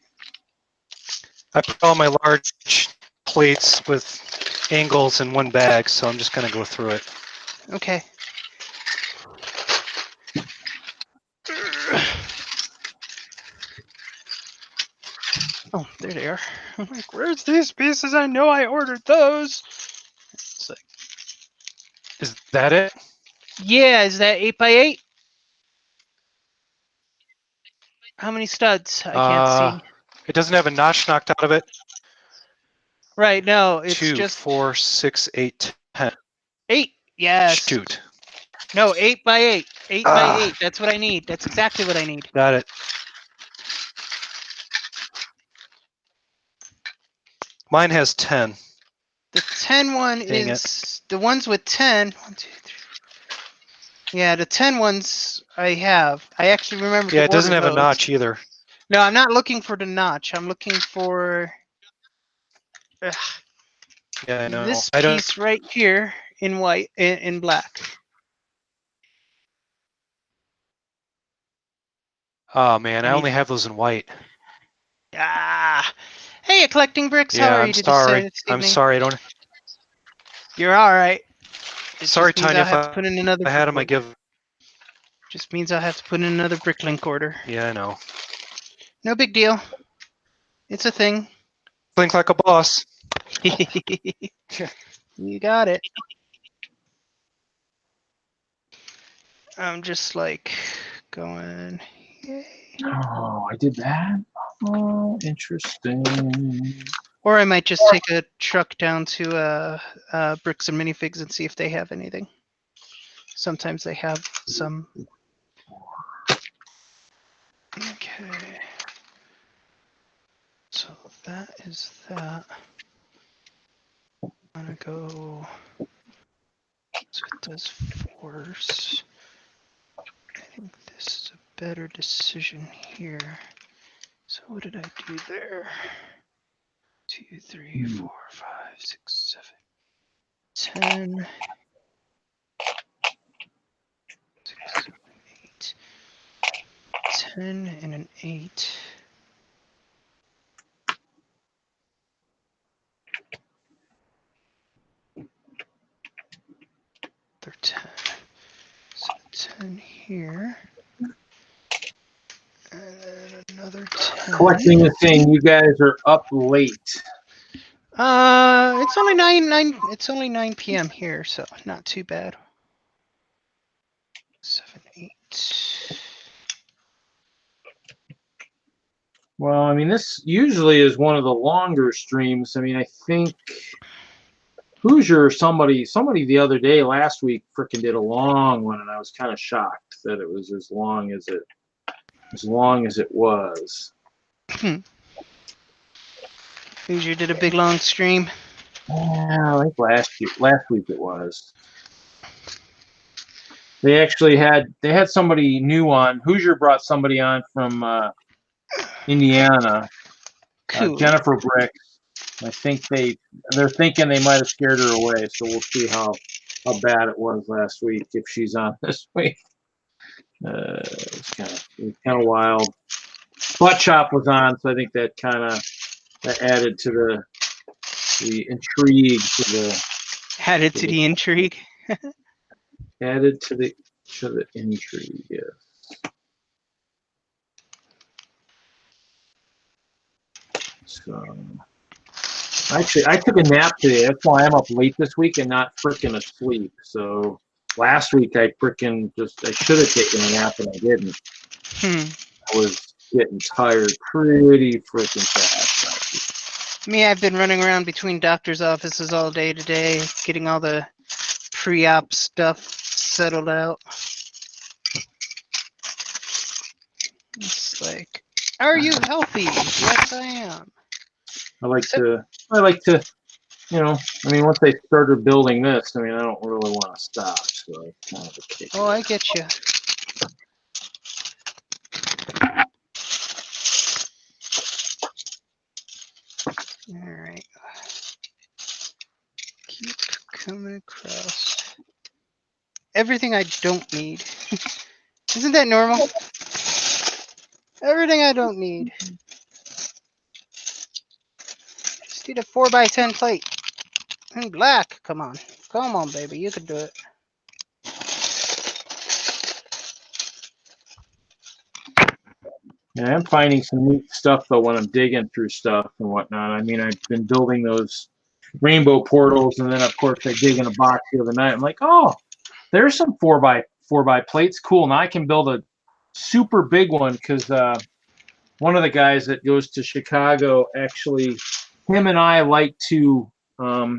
I put all my large plates with angles in one bag, so I'm just gonna go through it. Okay. Oh, there they are. I'm like, where's these pieces? I know I ordered those. It's like, Is that it? yeah, is that 8x8? How many studs? I can't see. It doesn't have a notch knocked out of it. Right, no, it's 2, just 4, 6, 8, 10. 8. Yes. Shoot. No, 8x8. 8x8. That's what I need. That's exactly what I need. Got it. Mine has 10. The 10 one Dang is the ones with 10. 1, 2, 3. Yeah, the 10 ones I have. I actually remember. Yeah, to it doesn't order have a those. notch either. No, I'm not looking for the notch. I'm looking for Yeah, I know. this I don't. piece right here in white, in black. Oh man, I I need- only have those in white. Ah, hey, you collecting bricks? Yeah, How are I'm you? Did sorry. you say this I'm evening? sorry. I don't. You're all right. It Sorry, just means Tanya. I'll If have to put in another. I had them, I order. give. Just means I'll have to put in another Bricklink order. Yeah, I know. No big deal. It's a thing. Think like a boss. You got it. I'm just like going, yay. Oh, I did that? Oh, interesting. Or I might just take a truck down to Bricks and Minifigs and see if they have anything. Sometimes they have some. Okay. So that is that. I'm gonna go. So it does force. I think this is a better decision here. So what did I do there? 2, 3, 4, 5, 6, 7, 10. 6, 7, 8. 10 and an 8. They're 10. So 10 here. And then another 10. Collecting the thing, you guys are up late. It's only 9 p.m. here, so not too bad. 7, 8. Well, I mean, this usually is one of the longer streams. I mean, I think Hoosier, somebody the other day, last week, frickin' did a long one, and I was kind of shocked that it was as long as it was. Hoosier did a big long stream. Yeah, I think last week it was. They actually had somebody new on. Hoosier brought somebody on from Indiana, Cool. Jennifer Bricks. I think they're thinking they might have scared her away, so we'll see how bad it was last week if she's on this week. It's kind of wild. Buttchop was on, so I think that added to the intrigue. Added to the intrigue. Added to the intrigue. Yes. So, actually, I took a nap today. That's why I'm up late this week and not freaking asleep. So last week I should have taken a nap and I didn't. I was getting tired pretty freaking fast. Me, I've been running around between doctor's offices all day today, getting all the pre-op stuff settled out. It's like, are you healthy? Yes, I am. I like to, you know, I mean, once they started building this, I mean, I don't really want to stop. So it's kind of a kick. Oh, I get you. All right. Keep coming across everything I don't need. Isn't that normal? Everything I don't need. Just need a 4x10 plate. And black. Come on. Come on, baby. You can do it. Yeah, I'm finding some neat stuff though when I'm digging through stuff and whatnot. I mean, I've been building those rainbow portals, and then of course I dig in a box the other night. I'm like, oh, there's some 4x4 plates. Cool. Now I can build a super big one because one of the guys that goes to Chicago, actually, him and I like to, I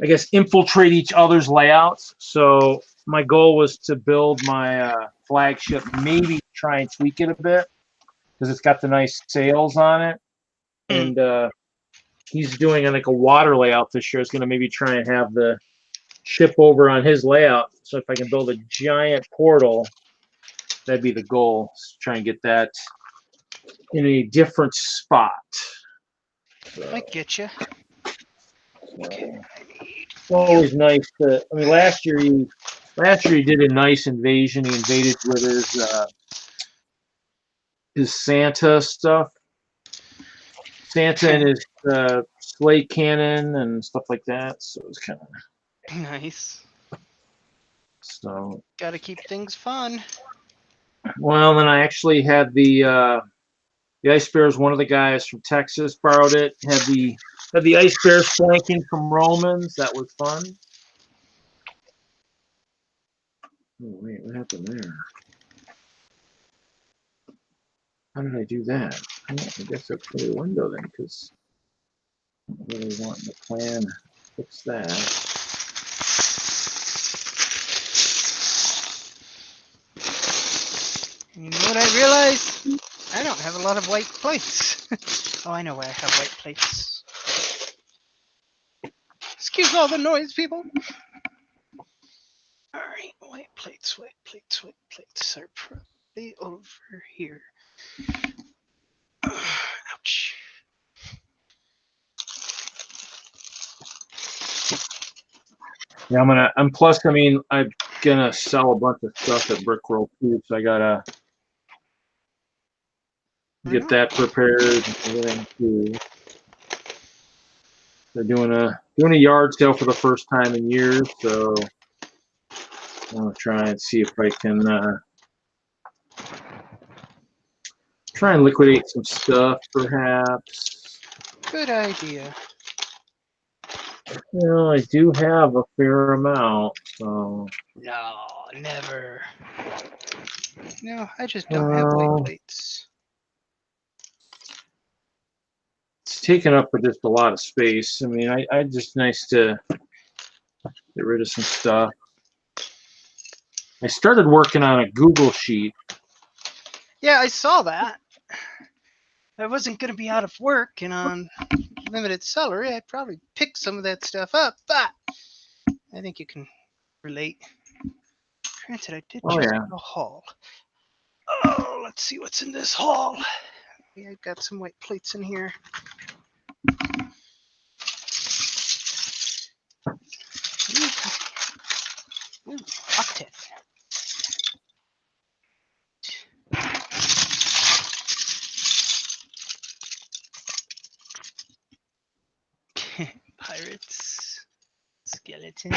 guess, infiltrate each other's layouts. So my goal was to build my flagship, maybe try and tweak it a bit because it's got the nice sails on it. And he's doing like a water layout this year. Is going to maybe try and have the ship over on his layout. So if I can build a giant portal, that'd be the goal. Try and get that in a different spot. So, I get you. it's always nice to. I mean, last year he did a nice invasion. He invaded with his Santa stuff, Santa and his sleigh cannon and stuff like that. So it was kind of Nice. so. Got to keep things fun. Well, then I actually had the ice bears. One of the guys from Texas borrowed it. Had the ice bears flanking from Romans. That was fun. Oh wait, what happened there? How did I do that? Oh, I guess I put a window then, because I don't really want the plan to fix that. You know what I realized? I don't have a lot of white plates. Oh, I know why I have white plates. Excuse all the noise, people. All right, white plates are probably over here. Ouch. Yeah, I'm plus, I mean, I'm gonna sell a bunch of stuff at Brickworld too, so I gotta get that prepared and everything too. They're doing a yard sale for the first time in years, so I'm gonna try and see if I can try and liquidate some stuff, perhaps. Good idea. You know, I do have a fair amount, so. No, never. No, I just don't have white plates. It's taken up for just a lot of space. I mean, I just nice to get rid of some stuff. I started working on a Google sheet. Yeah, I saw that. I wasn't going to be out of work and on limited salary. I'd probably pick some of that stuff up, but I think you can relate. Granted, I did check the haul. Oh, let's see what's in this haul. Yeah, I've got some white plates in here. Ooh, octet. Pirates, skeletons.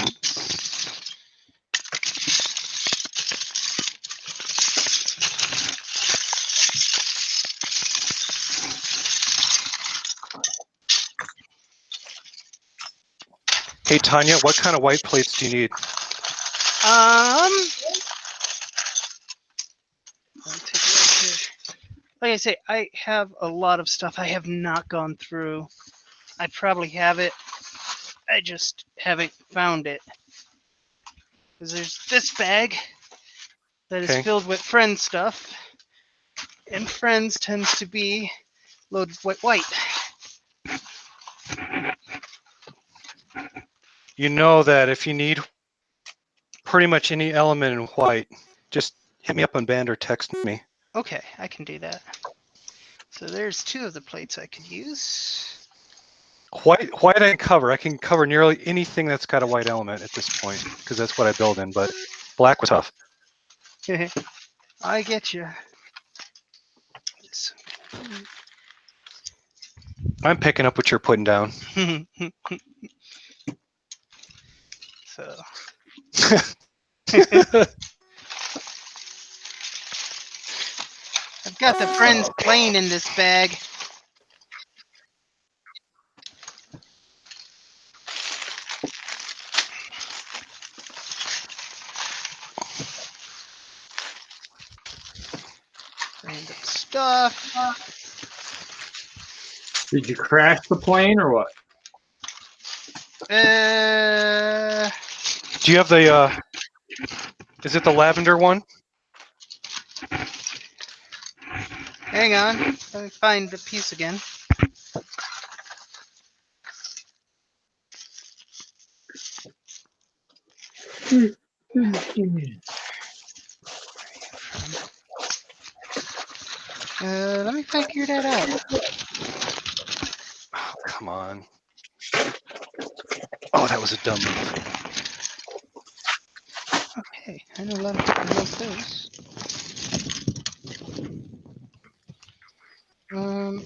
Hey Tanya, what kind of white plates do you need? like I say, I have a lot of stuff I have not gone through. I probably have it. I just haven't found it. Because there's this bag that is Okay. filled with Friends stuff. And Friends tends to be loaded with white. You know that if you need pretty much any element in white, just hit me up on band or text me. Okay, I can do that. So there's 2 of the plates I could use. White I can cover nearly anything that's got a white element at this point, because that's what I build in, but black was tough. I get you. I'm picking up what you're putting down. So. I've got the Friends plane in this bag. Random stuff. Did you crash the plane or what? Do you have the, is it the lavender one? Hang on. Let me find the piece again. Let me figure that out. Oh, come on. Oh, that was a dumb move. Okay, I know a lot of people like those.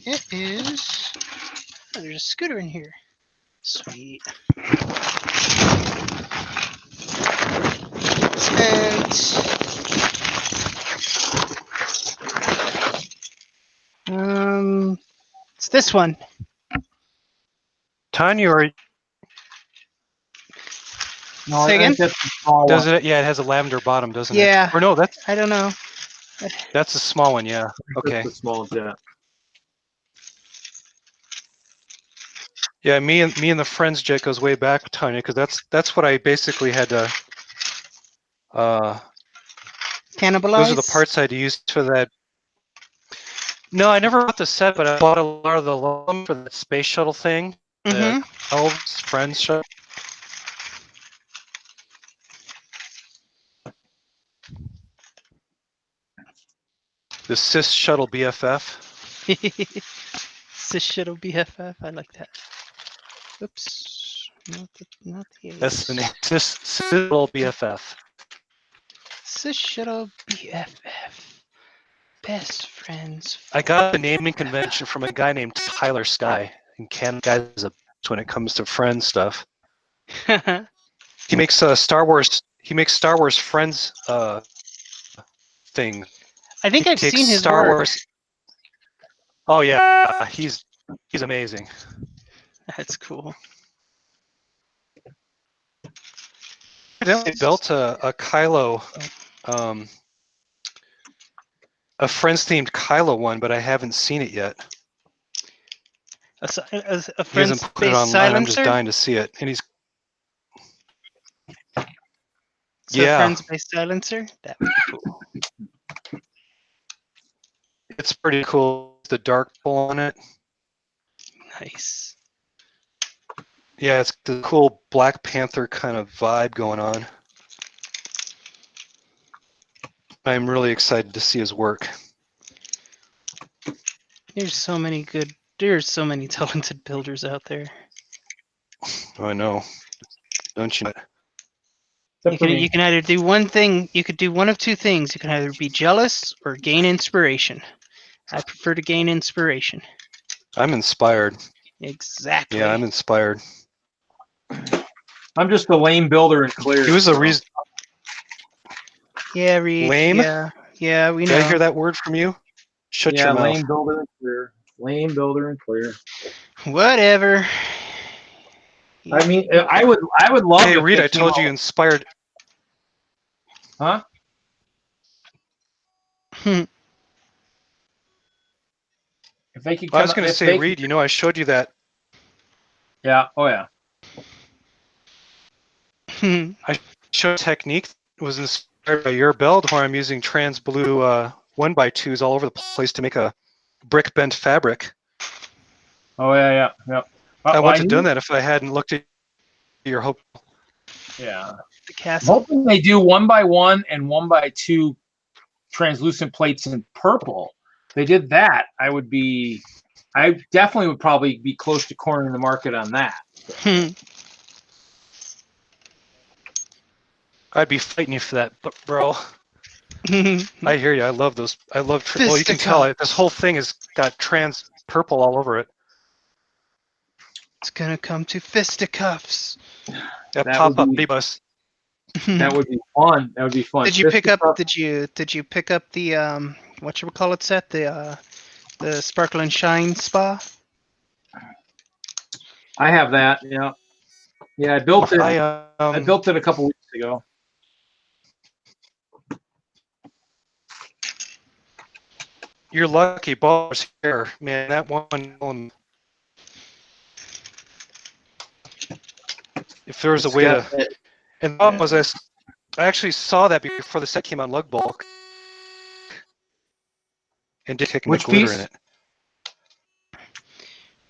It is. Oh, there's a scooter in here. Sweet. And it's this one. Tanya, or No, Say I again? think that's the small does one. it? Yeah, it has a lavender bottom, doesn't Yeah. it? Or no, I don't know. that's a small one. Yeah. Okay. That's the small jet. Yeah, me and the Friends jet goes way back, Tanya, because that's what I basically had to. Cannibalize? Those are the parts I had to use for that. No, I never bought the set, but I bought a lot of the aluminum for that space shuttle thing. Mm-hmm. The Elves Friends shuttle. The Cis shuttle BFF. Cis shuttle BFF. I like that. Oops. Not the That's the A's. name. Cis shuttle BFF. Cis shuttle BFF. Best friends. I got the naming convention from a guy named Tyler Sky. And Canada is a when it comes to Friends stuff. He makes Star Wars. He makes Star Wars Friends thing. I think He I've takes seen his Star work. Wars. Oh yeah, he's amazing. That's cool. They built a Kylo, a Friends themed Kylo one, but I haven't seen it yet. A He hasn't friend's put it based online. I'm just silencer? dying to see it. And he's So yeah, friend's based silencer? That would be cool. it's pretty cool. The dark pull on it. Nice. Yeah, it's the cool Black Panther kind of vibe going on. I'm really excited to see his work. There's so many talented builders out there. Oh, I know. Don't you? You can either do one thing, you could do one of two things. You can either be jealous or gain inspiration. I prefer to gain inspiration. I'm inspired. Exactly. Yeah, I'm inspired. I'm just a lame builder and clear. He was the reason. Yeah, Reed. Lame? Yeah, we know. Did I hear that word from you? Shut your mouth. Lame builder and clear. Lame builder and clear. Whatever. I mean, I would love. Hey, if Reed, they I told came you out- inspired. Huh? If they could I come, was going to if say, they Reed, you know, I showed you that. yeah, oh yeah. I showed a technique that was inspired by your build where I'm using trans blue 1x2s all over the place to make a brick bent fabric. Oh yeah. I Well, wouldn't have done that if I hadn't looked at your hope. Yeah. The I'm castle. hoping they do 1x1 and 1x2 translucent plates in purple. If they did that, I definitely would probably be close to cornering the market on that. I'd be fighting you for that, bro. I hear you. I love those. Well, you can tell this whole thing has got trans purple all over it. It's gonna come to fisticuffs. That That pop would up be- bus. That would be fun. That would be fun. Did you pick up? Fisticuff- Did you pick up the whatchamacallit set? The Sparkle and Shine spa. I have that. Yeah. Yeah, I built it. I I built it a couple weeks ago. You're lucky, Baller's here, man. That one. If there was a way to, and the problem was I actually saw that before the set came on Lug Bulk, and did kick the Which glitter piece? in it.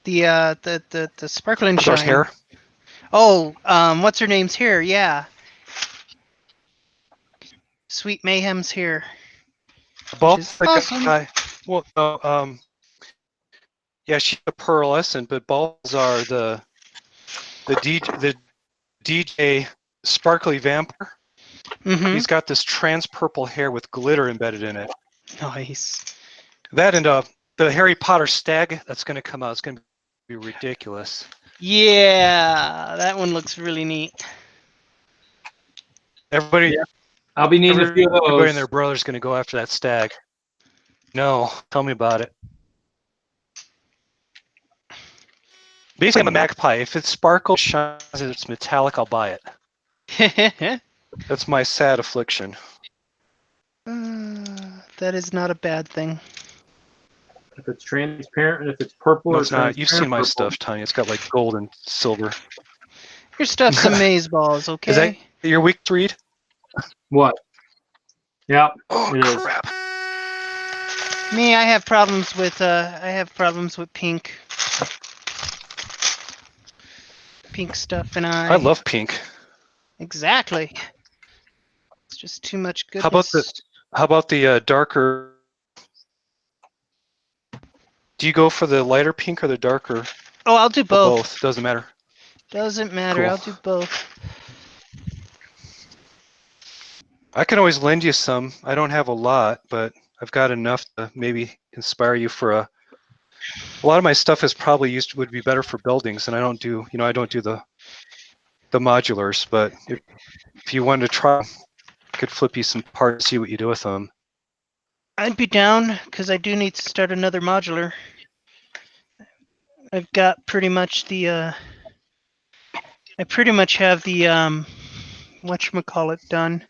The Sparkle and Baller's Shine. hair. Oh, what's her name's here? Yeah. Sweet Mayhem's here. Ball. is awesome. Yeah, she's a pearlescent, but balls are the DJ Sparkly Vampire. Mm-hmm. He's got this trans purple hair with glitter embedded in it. Nice. That and the Harry Potter stag that's going to come out is going to be ridiculous. Yeah, that one looks really neat. Everybody, Yeah. I'll be needing a few of everybody those. and their brother's going to go after that stag. No, tell me about it. Basically, I'm a magpie. If it sparkles, shines, and it's metallic, I'll buy it. That's my sad affliction. That is not a bad thing. If it's transparent and if it's purple No, or it's not. You've seen my purple. stuff, Tanya. It's got like gold and silver. Your stuff's amazeballs, okay? Is that your weak read? What? Yeah. Oh, It is. crap. Me, I have problems with pink. Pink stuff and I love pink. Exactly. It's just too much goodness. How about the darker? Do you go for the lighter pink or the darker? Oh, I'll do Or both. Doesn't matter. Doesn't matter. Cool. I'll do both. I can always lend you some. I don't have a lot, but I've got enough to maybe inspire you for a lot of my stuff is probably would be better for buildings, and I don't do the modulars, but if you wanted to try, I could flip you some parts, see what you do with them. I'd be down because I do need to start another modular. I've got pretty much the I pretty much have the whatchamacallit done.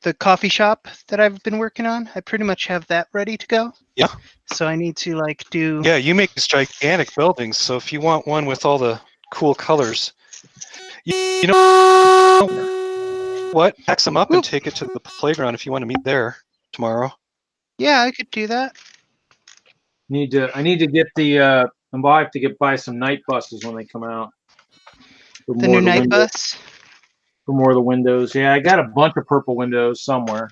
The coffee shop that I've been working on, I pretty much have that ready to go. Yeah. So I need to like do. Yeah, you make these gigantic buildings, so if you want one with all the cool colors, you know what? Pack them up and take it to the playground if you want to meet there tomorrow. Yeah, I could do that. I need to get the I have to buy some night buses when they come out. The new night bus. For more of the windows. Yeah, I got a bunch of purple windows somewhere.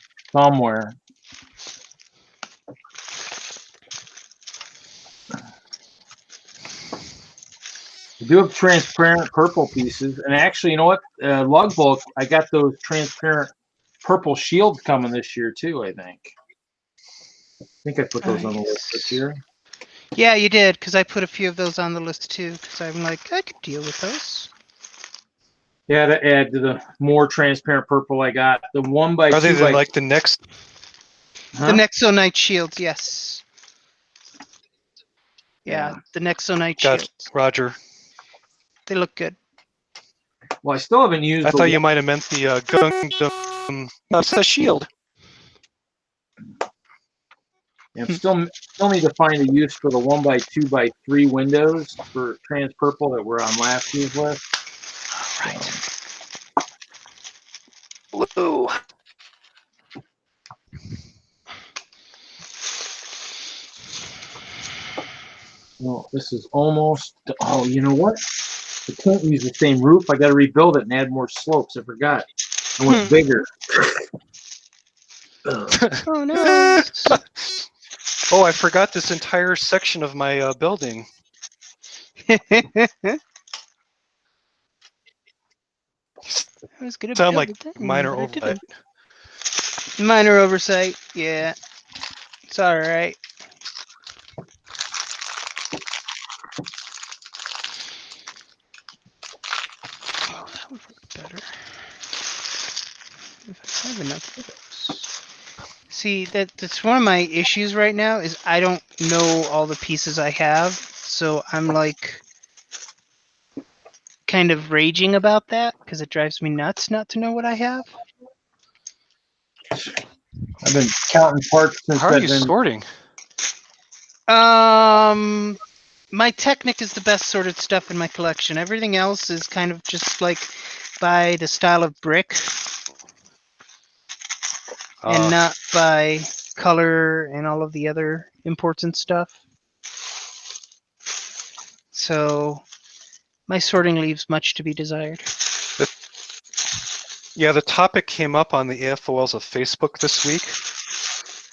I do have transparent purple pieces, and actually, you know what? Lug Bulk, I got those transparent purple shields coming this year too. I think I put those on the list this year. Yeah, you did, because I put a few of those on the list too, because I'm like, I could deal with those. Yeah, to add to the more transparent purple I got. The 1x2. Are they like the next? Huh? The Nexonite shields, yes. Yeah, the Nexonite shields. Roger. They look good. Well, I still haven't used. I thought you might have meant the Gundam shield. And still need to find a use for the 1x2x3 windows for trans purple that were on last year's list. All right. Blue. Well, this is almost. Oh, you know what? I can't use the same roof. I got to rebuild it and add more slopes. I forgot. I went bigger. Oh no. Oh, I forgot this entire section of my building. I was gonna Sound build like it then, minor but I oversight. didn't. Minor oversight. Yeah, it's all right. Oh, that would work better if I have enough photos. See, that's one of my issues right now is I don't know all the pieces I have, so I'm like kind of raging about that because it drives me nuts not to know what I have. I've been counting parts since How are I've you been. sorting? My Technic is the best sorted stuff in my collection. Everything else is kind of just like by the style of brick and not by color and all of the other important stuff. So my sorting leaves much to be desired. Yeah, the topic came up on the AFOLs of Facebook this week.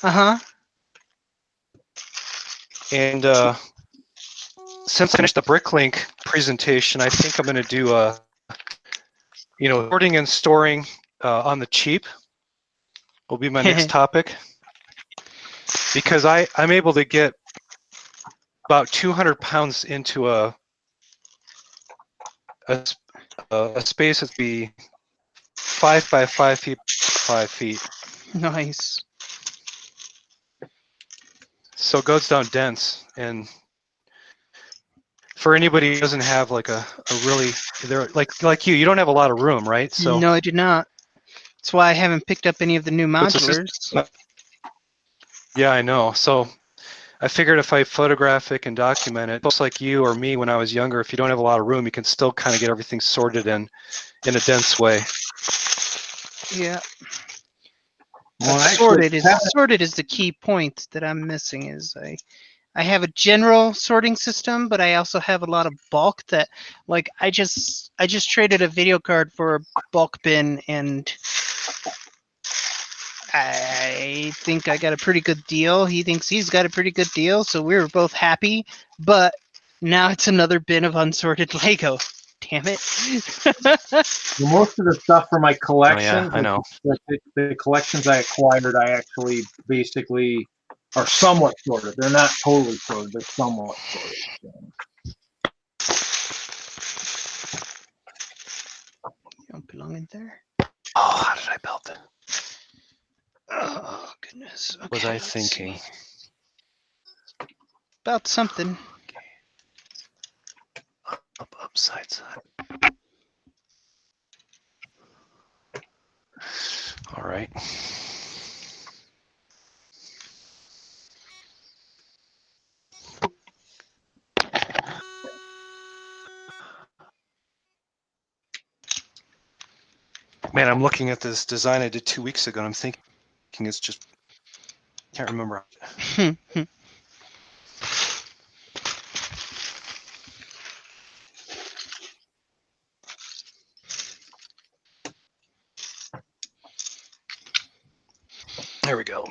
Uh-huh. And since I finished the Bricklink presentation, I think I'm going to do sorting and storing on the cheap will be my next topic. Because I'm able to get about 200 pounds into a space that'd be 5 by 5 feet, 5 feet. Nice. So it goes down dense. And for anybody who doesn't have like a really, they're like you don't have a lot of room, right? So no, I did not. That's why I haven't picked up any of the new modulars. Yeah, I know. So I figured if I photograph it and document it, just like you or me when I was younger, if you don't have a lot of room, you can still kind of get everything sorted in a dense way. Yeah. Well, sorted is the key point that I'm missing. Is I have a general sorting system, but I also have a lot of bulk that, like, I just traded a video card for a bulk bin, and I think I got a pretty good deal. He thinks he's got a pretty good deal, so we were both happy. But now it's another bin of unsorted Lego. Damn it. Well, most of the stuff for my collection, Oh, yeah, I know. the collections I acquired, I actually basically are somewhat sorted. They're not totally sorted, they're somewhat sorted. You don't belong in there. Oh, how did I build it? Oh, goodness. Okay, What was I thinking? see. About something. Upside side. All right. Man, I'm looking at this design I did 2 weeks ago, and I'm thinking it's just can't remember. There we go.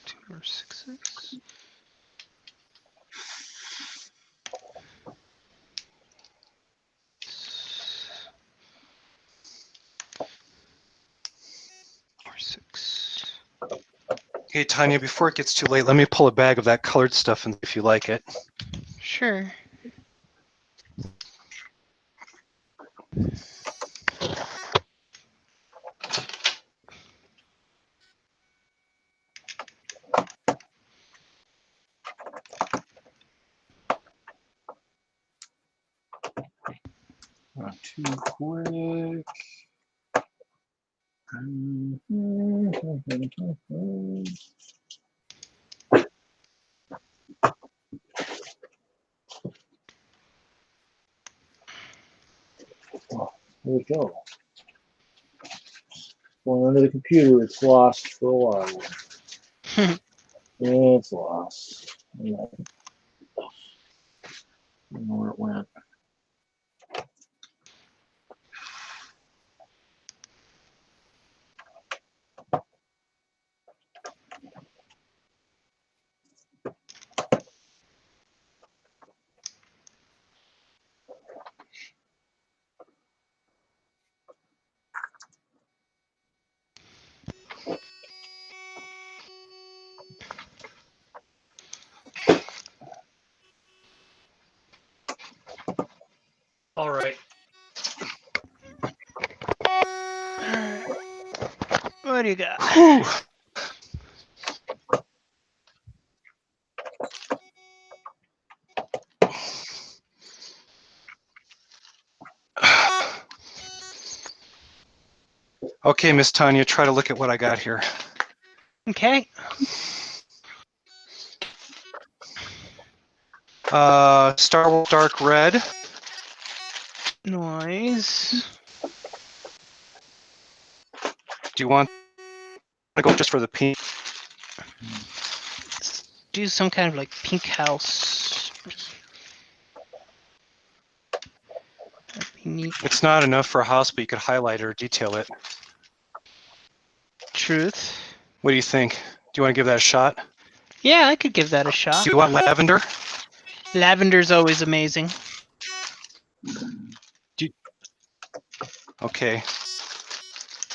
Two more sixes. Or 6. Hey, Tanya, before it gets too late, let me pull a bag of that colored stuff and if you like it. Sure. too quick. Oh, there we go. Going under the computer, it's lost for a while. It's lost. I don't know where it went. All right. What do you got? Whew. Okay, Miss Tanya, try to look at what I got here. Okay. Star Wars Dark Red. Noise. Do you want to go just for the pink? Let's do some kind of like pink house. That'd be neat. It's not enough for a house, but you could highlight it or detail it. Truth. What do you think? Do you want to give that a shot? Yeah, I could give that a shot. Do you want lavender? Lavender's always amazing. Okay.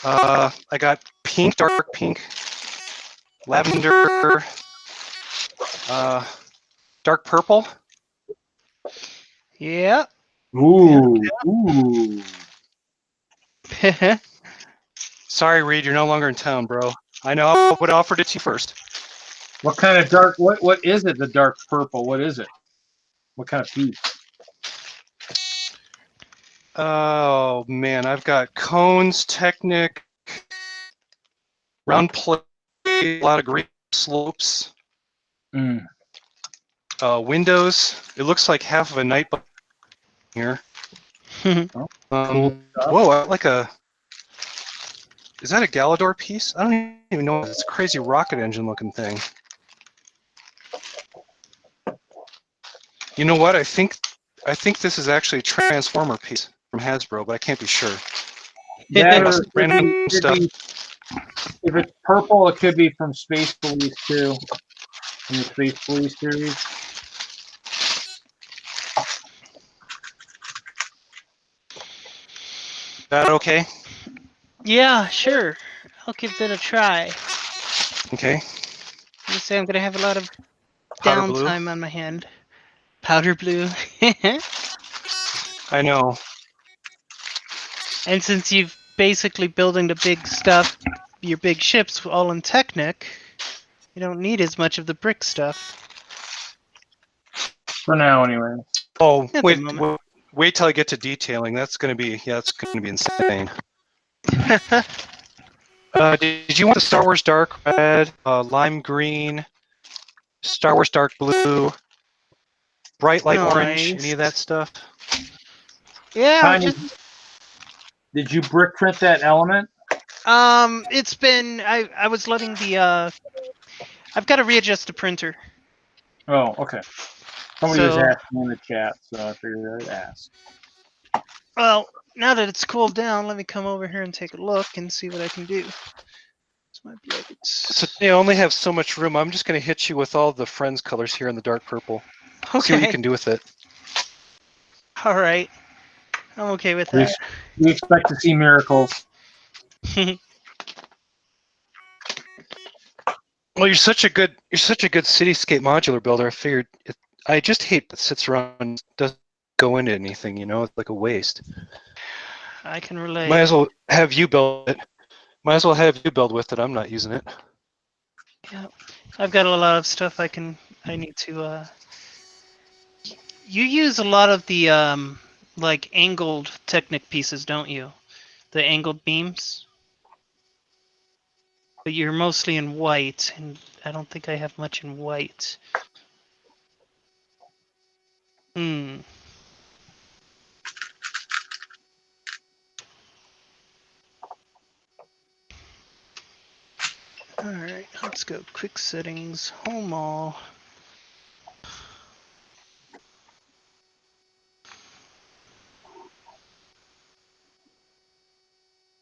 I got pink, dark pink, lavender, dark purple. Yeah. Ooh, ooh. Sorry, Reed, you're no longer in town, bro. I know I would have offered it to you first. What kind of dark? What is it? The dark purple. What is it? What kind of piece? Oh man, I've got cones, Technic, round plate, a lot of great slopes, windows. It looks like half of a night bulb here. Cool stuff. Whoa, like a. Is that a Galador piece? I don't even know. It's a crazy rocket engine looking thing. You know what? I think this is actually a Transformer piece from Hasbro, but I can't be sure. That Must or be random stuff. If it's purple, it could be from Space Police too. From the Space Police series. That okay? Yeah, sure. I'll give that a try. Okay. You say I'm gonna have a lot of Powder blue. downtime on my hand. Powder blue. I know. And since you've basically building the big stuff, your big ships all in Technic, you don't need as much of the brick stuff. For now, anyway. Oh, At the wait, moment. wait till I get to detailing. That's gonna be insane. Did you want the Star Wars Dark Red, lime green, Star Wars Dark Blue, bright light orange, any of that stuff? Yeah, Tanya, did you brick print that element? it's been I was letting the I've got to readjust the printer. Oh, okay. Somebody was So- asking in the chat, so I figured I'd ask. Well, now that it's cooled down, let me come over here and take a look and see what I can do. This might be like So I only have so much room. I'm just gonna hit you with all the Friends colors here in the dark purple. okay. See what you can do with it. All right, I'm okay with We, that. we expect to see miracles. Well, you're such a good cityscape modular builder. I figured I just hate that sits around and doesn't go into anything. You know, it's like a waste. I can relate. Might as well have you build it. Might as well have you build with it. I'm not using it. Yeah, I've got a lot of stuff I need to. You use a lot of the like angled Technic pieces, don't you? The angled beams. But you're mostly in white, and I don't think I have much in white. Hmm. Alright, let's go quick settings, home all.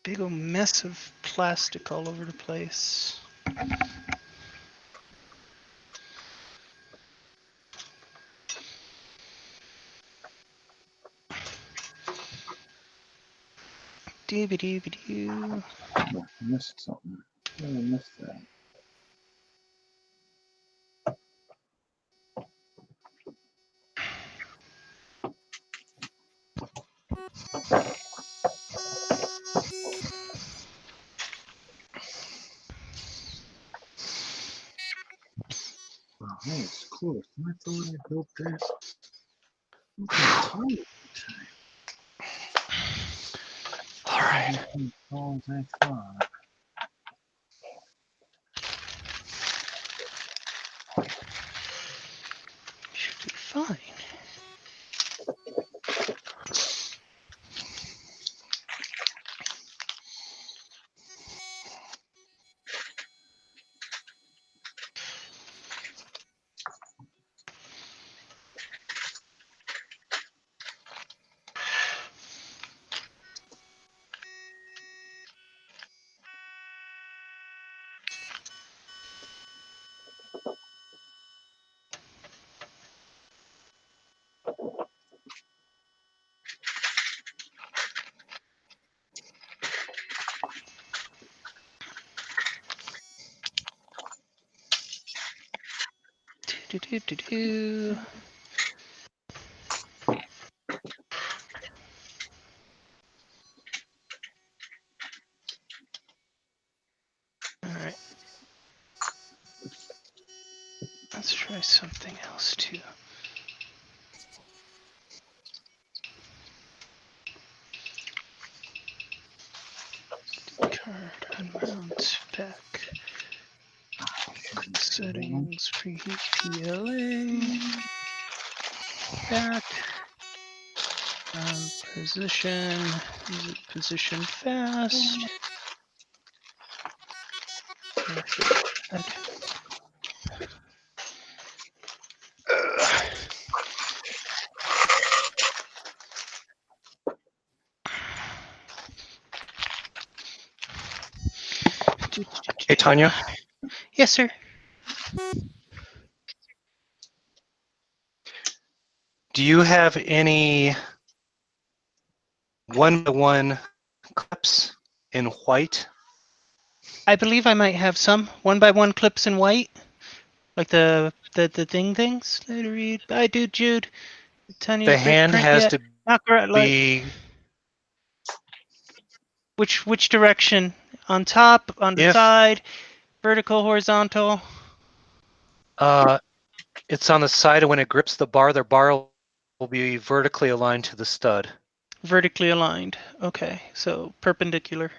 Big old mess of plastic all over the place. Doo-ba-doo-ba-doo. I missed something. I missed that. Oh, it's close. I thought I built that. All right. Oh, I thought. Should be fine. Do-do-do-do-do. Alright. Let's try something else too. Card, unmount, back. Quick settings, preheat PLA. Back. Position. Is it position fast? Okay. Hey, Tanya. Yes, sir. Do you have any 1x1 clips in white? I believe I might have some 1x1 clips in white, like the things. Later read. I do, Jude. Tanya's The hand print has yet. to Like be. which direction? On top, on the side, vertical, horizontal. It's on the side, and when it grips the bar will be vertically aligned to the stud. Vertically aligned. Okay, so perpendicular.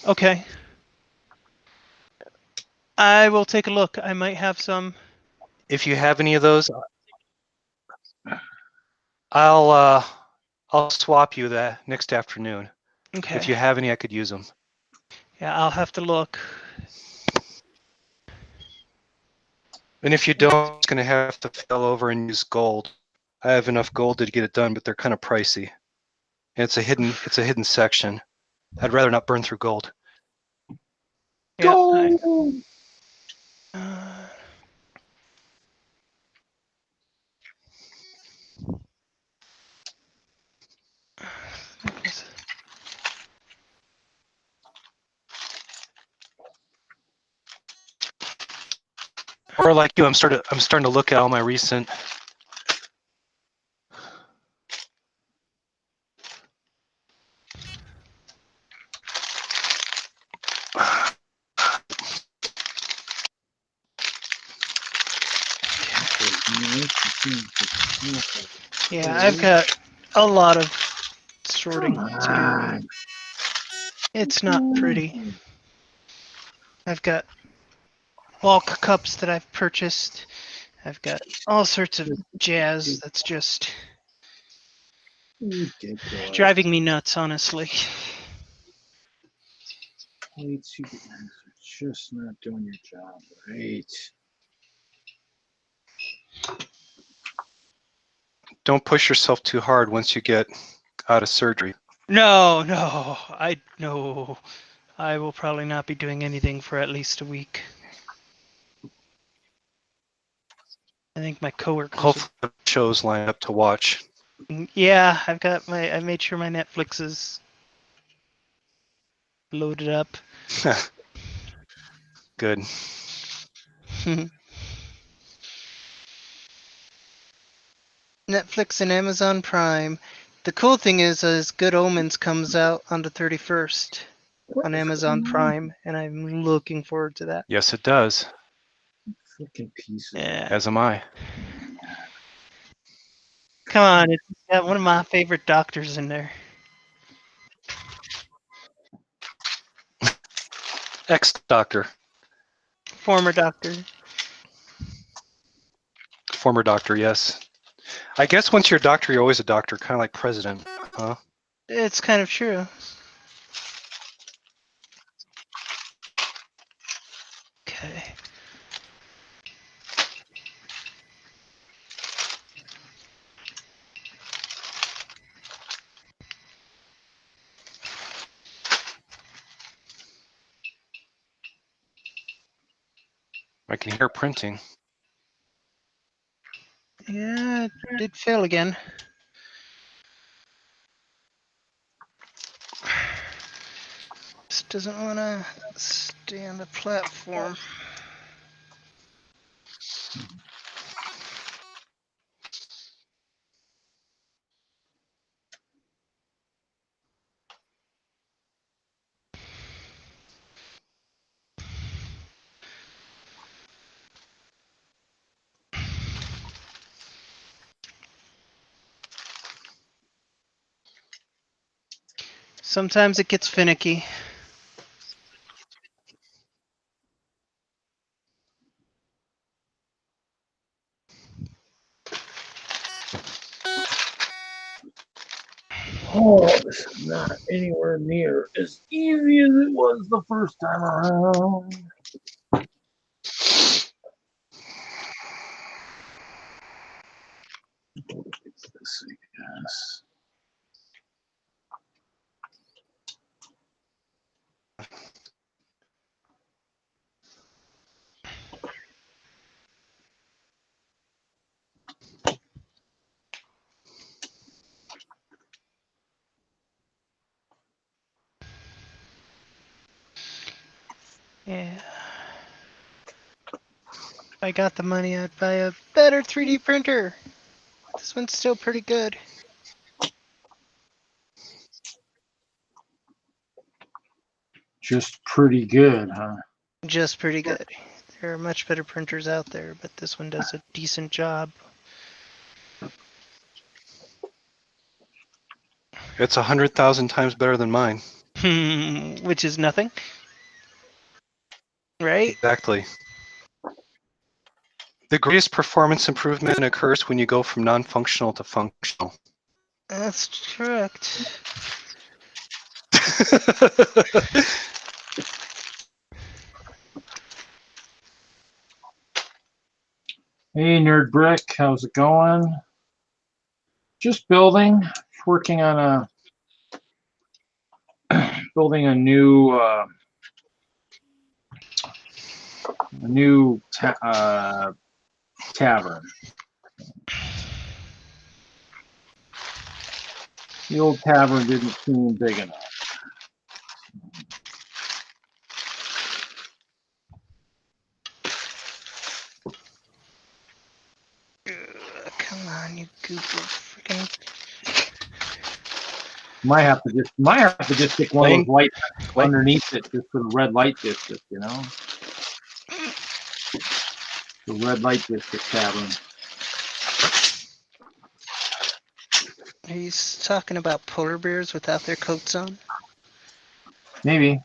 Okay. I will take a look. I might have some. If you have any of those, I'll swap you that next afternoon. Okay. If you have any, I could use them. Yeah, I'll have to look. And if you don't, it's going to have to fail over and use gold. I have enough gold to get it done, but they're kind of pricey. And it's a hidden section. I'd rather not burn through gold. Yeah. Or like you, I'm starting to look at all my recent. Yeah, I've got a lot of sorting to do. It's not pretty. I've got bulk cups that I've purchased. I've got all sorts of jazz that's just driving me nuts, honestly. Way too good. You're just not doing your job right. Don't push yourself too hard once you get out of surgery. No, I will probably not be doing anything for at least a week. I think my coworkers. Hopefully, the shows line up to watch. Yeah, I made sure my Netflix is loaded up. Good. Netflix and Amazon Prime. The cool thing is Good Omens comes out on the 31st on Amazon Prime, and I'm looking forward to that. Yes, it does. Freaking piece of Yeah. As am I. Come on, it's got one of my favorite doctors in there. Ex-doctor. Former doctor. Former doctor, yes. I guess once you're a doctor, you're always a doctor, kind of like president, huh? It's kind of true. Okay. I can hear printing. Yeah, it did fail again. This doesn't want to stay on the platform. Sometimes it gets finicky. Oh, this is not anywhere near as easy as it was the first time around. Fix this, I guess. Yeah. If I got the money, I'd buy a better 3D printer. This one's still pretty good. Just pretty good, huh? Just pretty good. There are much better printers out there, but this one does a decent job. It's 100,000 times better than mine. Which is nothing. Right? Exactly. The greatest performance improvement occurs when you go from non-functional to functional. That's correct. Hey, Nerd Brick, how's it going? Just building, working on building a new tavern. The old tavern didn't seem big enough. Come on, you goofy freaking. Might have to just stick one of those lights underneath it just for the red light district, you know? The red light district tavern. He's talking about polar bears without their coats on. Maybe.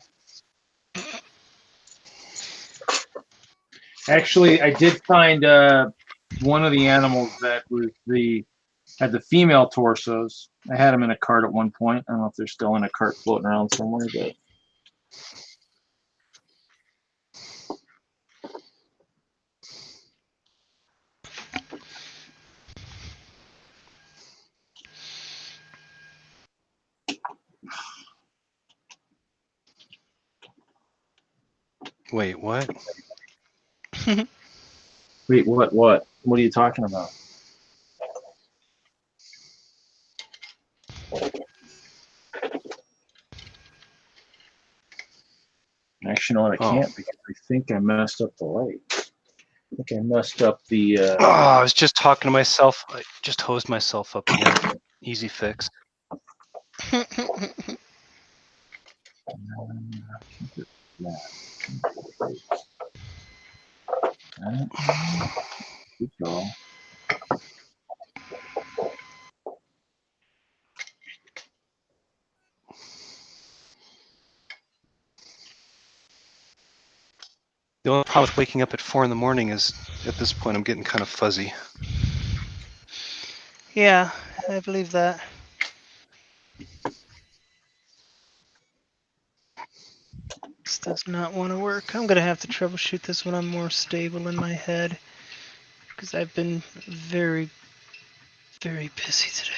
Actually, I did find one of the animals that was had the female torsos. I had them in a cart at one point. I don't know if they're still in a cart floating around somewhere, but. Wait, what? Wait, what? What are you talking about? Actually, no, I can't because I think I messed up the light. I think I messed up the. I was just talking to myself. I just hosed myself up again. Easy fix. Good call. The only problem with waking up at 4 in the morning is, at this point, I'm getting kind of fuzzy. Yeah, I believe that. This does not want to work. I'm gonna have to troubleshoot this when I'm more stable in my head, because I've been very, very busy today.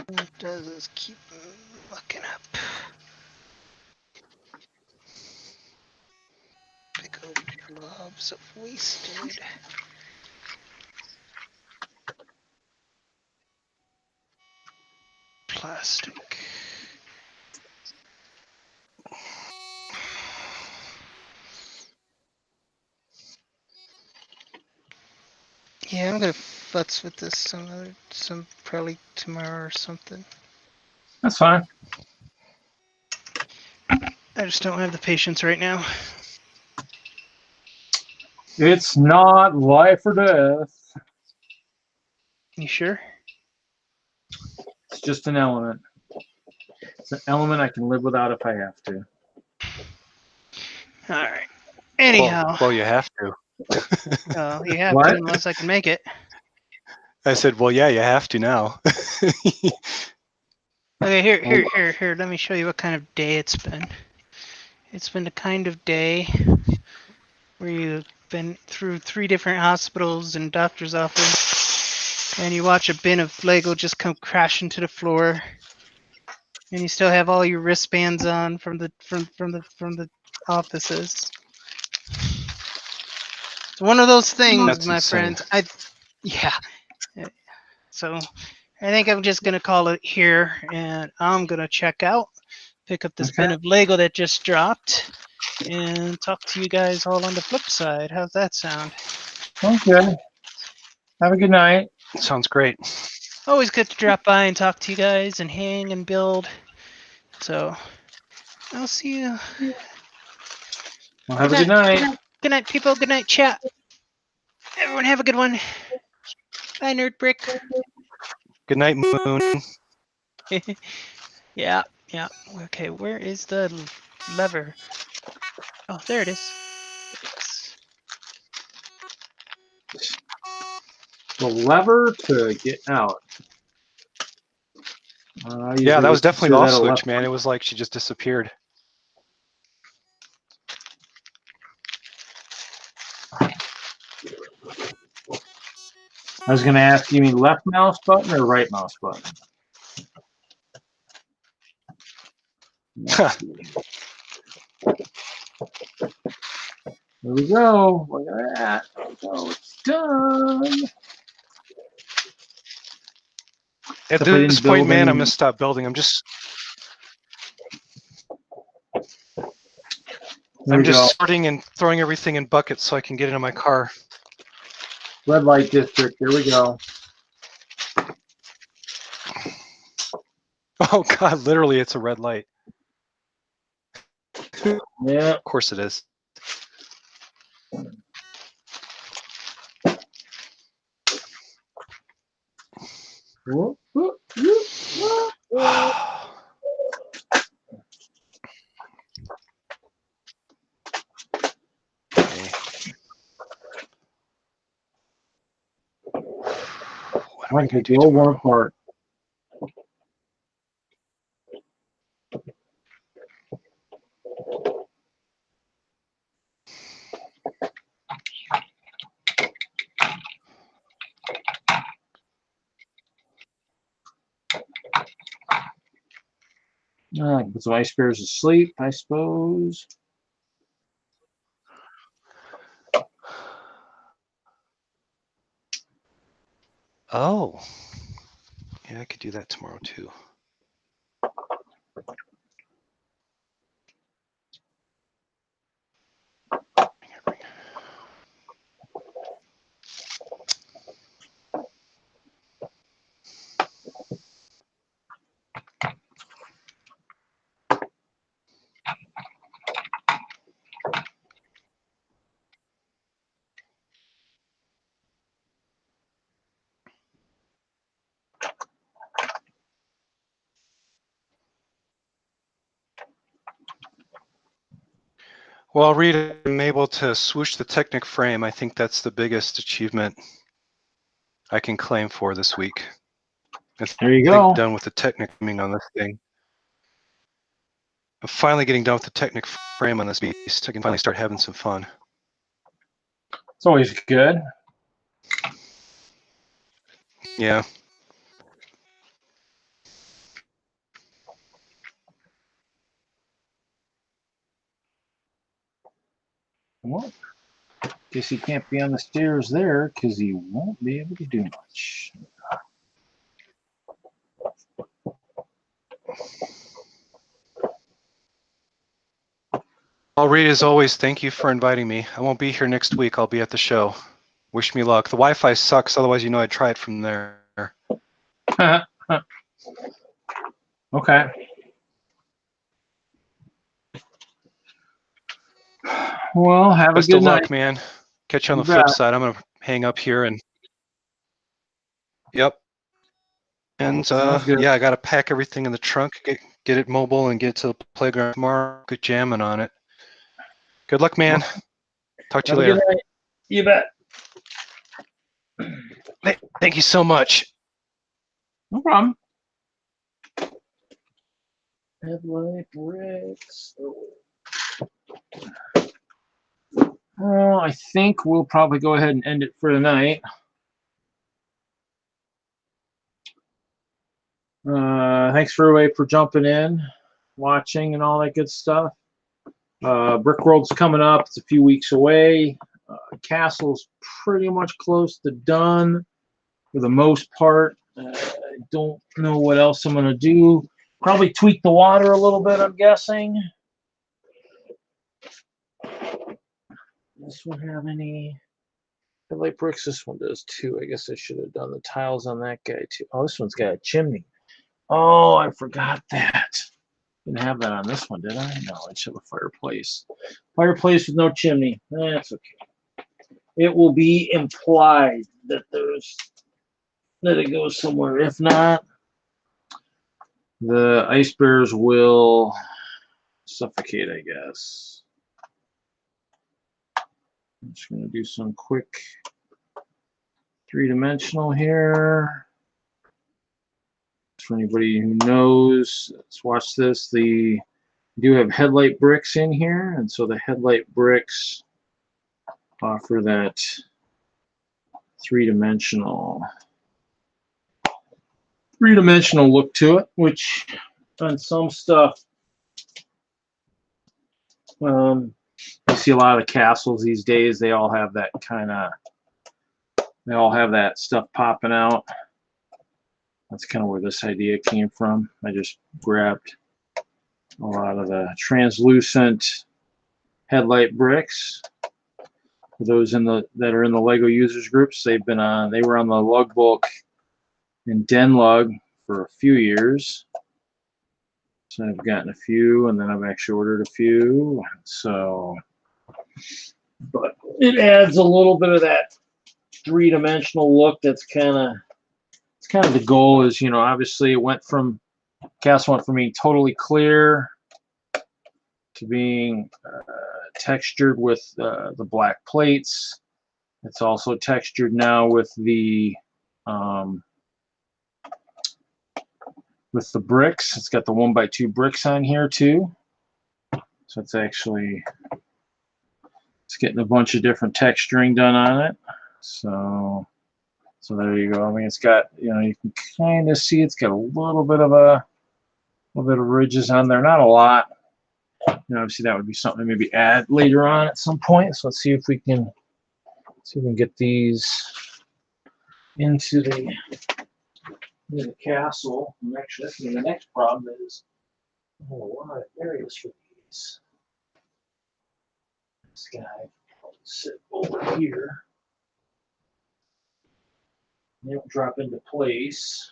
What it does is keep looking up. Big old globs of wasted. Plastic. Yeah, I'm gonna futz with this some probably tomorrow or something. That's fine. I just don't have the patience right now. It's not life or death. You sure? It's just an element. It's an element I can live without if I have to. All right. Anyhow. Well, you have to. You have What? to unless I can make it. I said, well, yeah, you have to now. Okay, here. Let me show you what kind of day it's been. It's been the kind of day where you've been through 3 different hospitals and doctor's office, and you watch a bin of Lego just come crashing to the floor, and you still have all your wristbands on from the offices. It's one of those things, That's my insane. friends. Yeah. So I think I'm just gonna call it here, and I'm gonna check out, pick up this bin of Lego that just dropped, and talk to you guys all on the flip side. How's that sound? Okay. Have a good night. Sounds great. Always good to drop by and talk to you guys and hang and build. So I'll see you. Well, have a good night. Good night, people. Good night, chat. Everyone have a good one. Bye, Nerd Brick. Good night, Moon. Yeah. Okay, where is the lever? Oh, there it is. The lever to get out. Yeah, that was definitely the off switch, left man. It was like she just disappeared. I was going to ask, you mean left mouse button or right mouse button? There we go. Look at that. There we go. It's done. At this point, man, I'm going to stop building. I'm just sorting and throwing everything in buckets so I can get into my car. Red light district. Here we go. Oh God, literally, it's a red light. Yeah. Of course it is. Whoop, whoop, whoop, whoop, whoop. Okay. What am I gonna do All tomorrow? one part. Put some ice bears to sleep, I suppose. Oh, yeah, I could do that tomorrow too. Well, I'll read it. I'm able to swoosh the Technic frame. I think that's the biggest achievement I can claim for this week. There you I go. think done with the Technic framing on this thing. I'm finally getting done with the Technic frame on this beast. I can finally start having some fun. It's always good. Yeah. Well, guess he can't be on the stairs there because he won't be able to do much. I'll read as always. Thank you for inviting me. I won't be here next week. I'll be at the show. Wish me luck. The Wi-Fi sucks. Otherwise, you know I'd try it from there. Okay. Well, have Best a good of luck, night. man. Catch you on You the flip bet. side. I'm gonna hang up here and. Yep. And Sounds good. yeah, I gotta pack everything in the trunk, get it mobile, and get it to the playground tomorrow. Good jamming on it. Good luck, man. Talk to Have you a good later. night. You bet. Thank you so much. No problem. Headlight bricks. Well, I think we'll probably go ahead and end it for the night. Thanks for everybody for jumping in, watching, and all that good stuff. Brickworld's coming up. It's a few weeks away. Castle's pretty much close to done for the most part. I don't know what else I'm going to do. Probably tweak the water a little bit, I'm guessing. This one have any headlight bricks? This one does too. I guess I should have done the tiles on that guy too. Oh, this one's got a chimney. Oh, I forgot that. Didn't have that on this one, did I? No, I just have a fireplace. Fireplace with no chimney. That's okay. It will be implied that it goes somewhere. If not, the ice bears will suffocate, I guess. I'm just going to do some quick three-dimensional here. For anybody who knows, let's watch this. We do have headlight bricks in here, and so the headlight bricks offer that three-dimensional look to it, which on some stuff, you see a lot of the castles these days, they all have that stuff popping out. That's kind of where this idea came from. I just grabbed a lot of the translucent headlight bricks. For those that are in the Lego users groups, they were on the lug book in DENLUG for a few years. So I've gotten a few, and then I've actually ordered a few. So, but it adds a little bit of that three-dimensional look. That's kind of the goal. Is, you know, obviously it went from castle went from being totally clear to being textured with the black plates. It's also textured now with the bricks. It's got the 1x2 bricks on here too. So it's actually, it's getting a bunch of different texturing done on it. So there you go. I mean, it's got, you know, you can kind of see it's got a little bit of ridges on there. Not a lot. You know, obviously that would be something to maybe add later on at some point. So let's see if we can get these into the castle. And actually, that's the next problem is a lot of areas for these. This guy will sit over here. And it'll drop into place.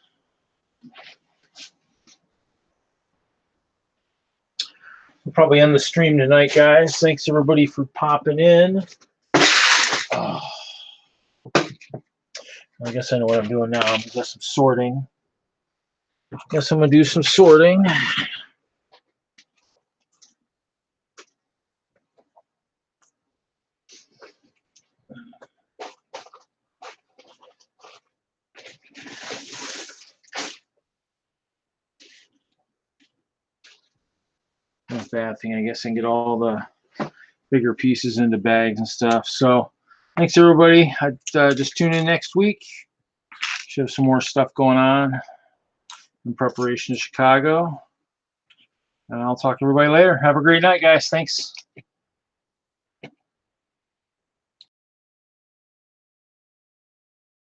We'll probably end the stream tonight, guys. Thanks everybody for popping in. Oh. I guess I know what I'm doing now. I'm gonna do some sorting. Guess I'm gonna do some sorting. Not a bad thing. I guess I can get all the bigger pieces into bags and stuff. So thanks everybody. I'd just tune in next week. Should have some more stuff going on in preparation to Chicago. And I'll talk to everybody later. Have a great night, guys. Thanks.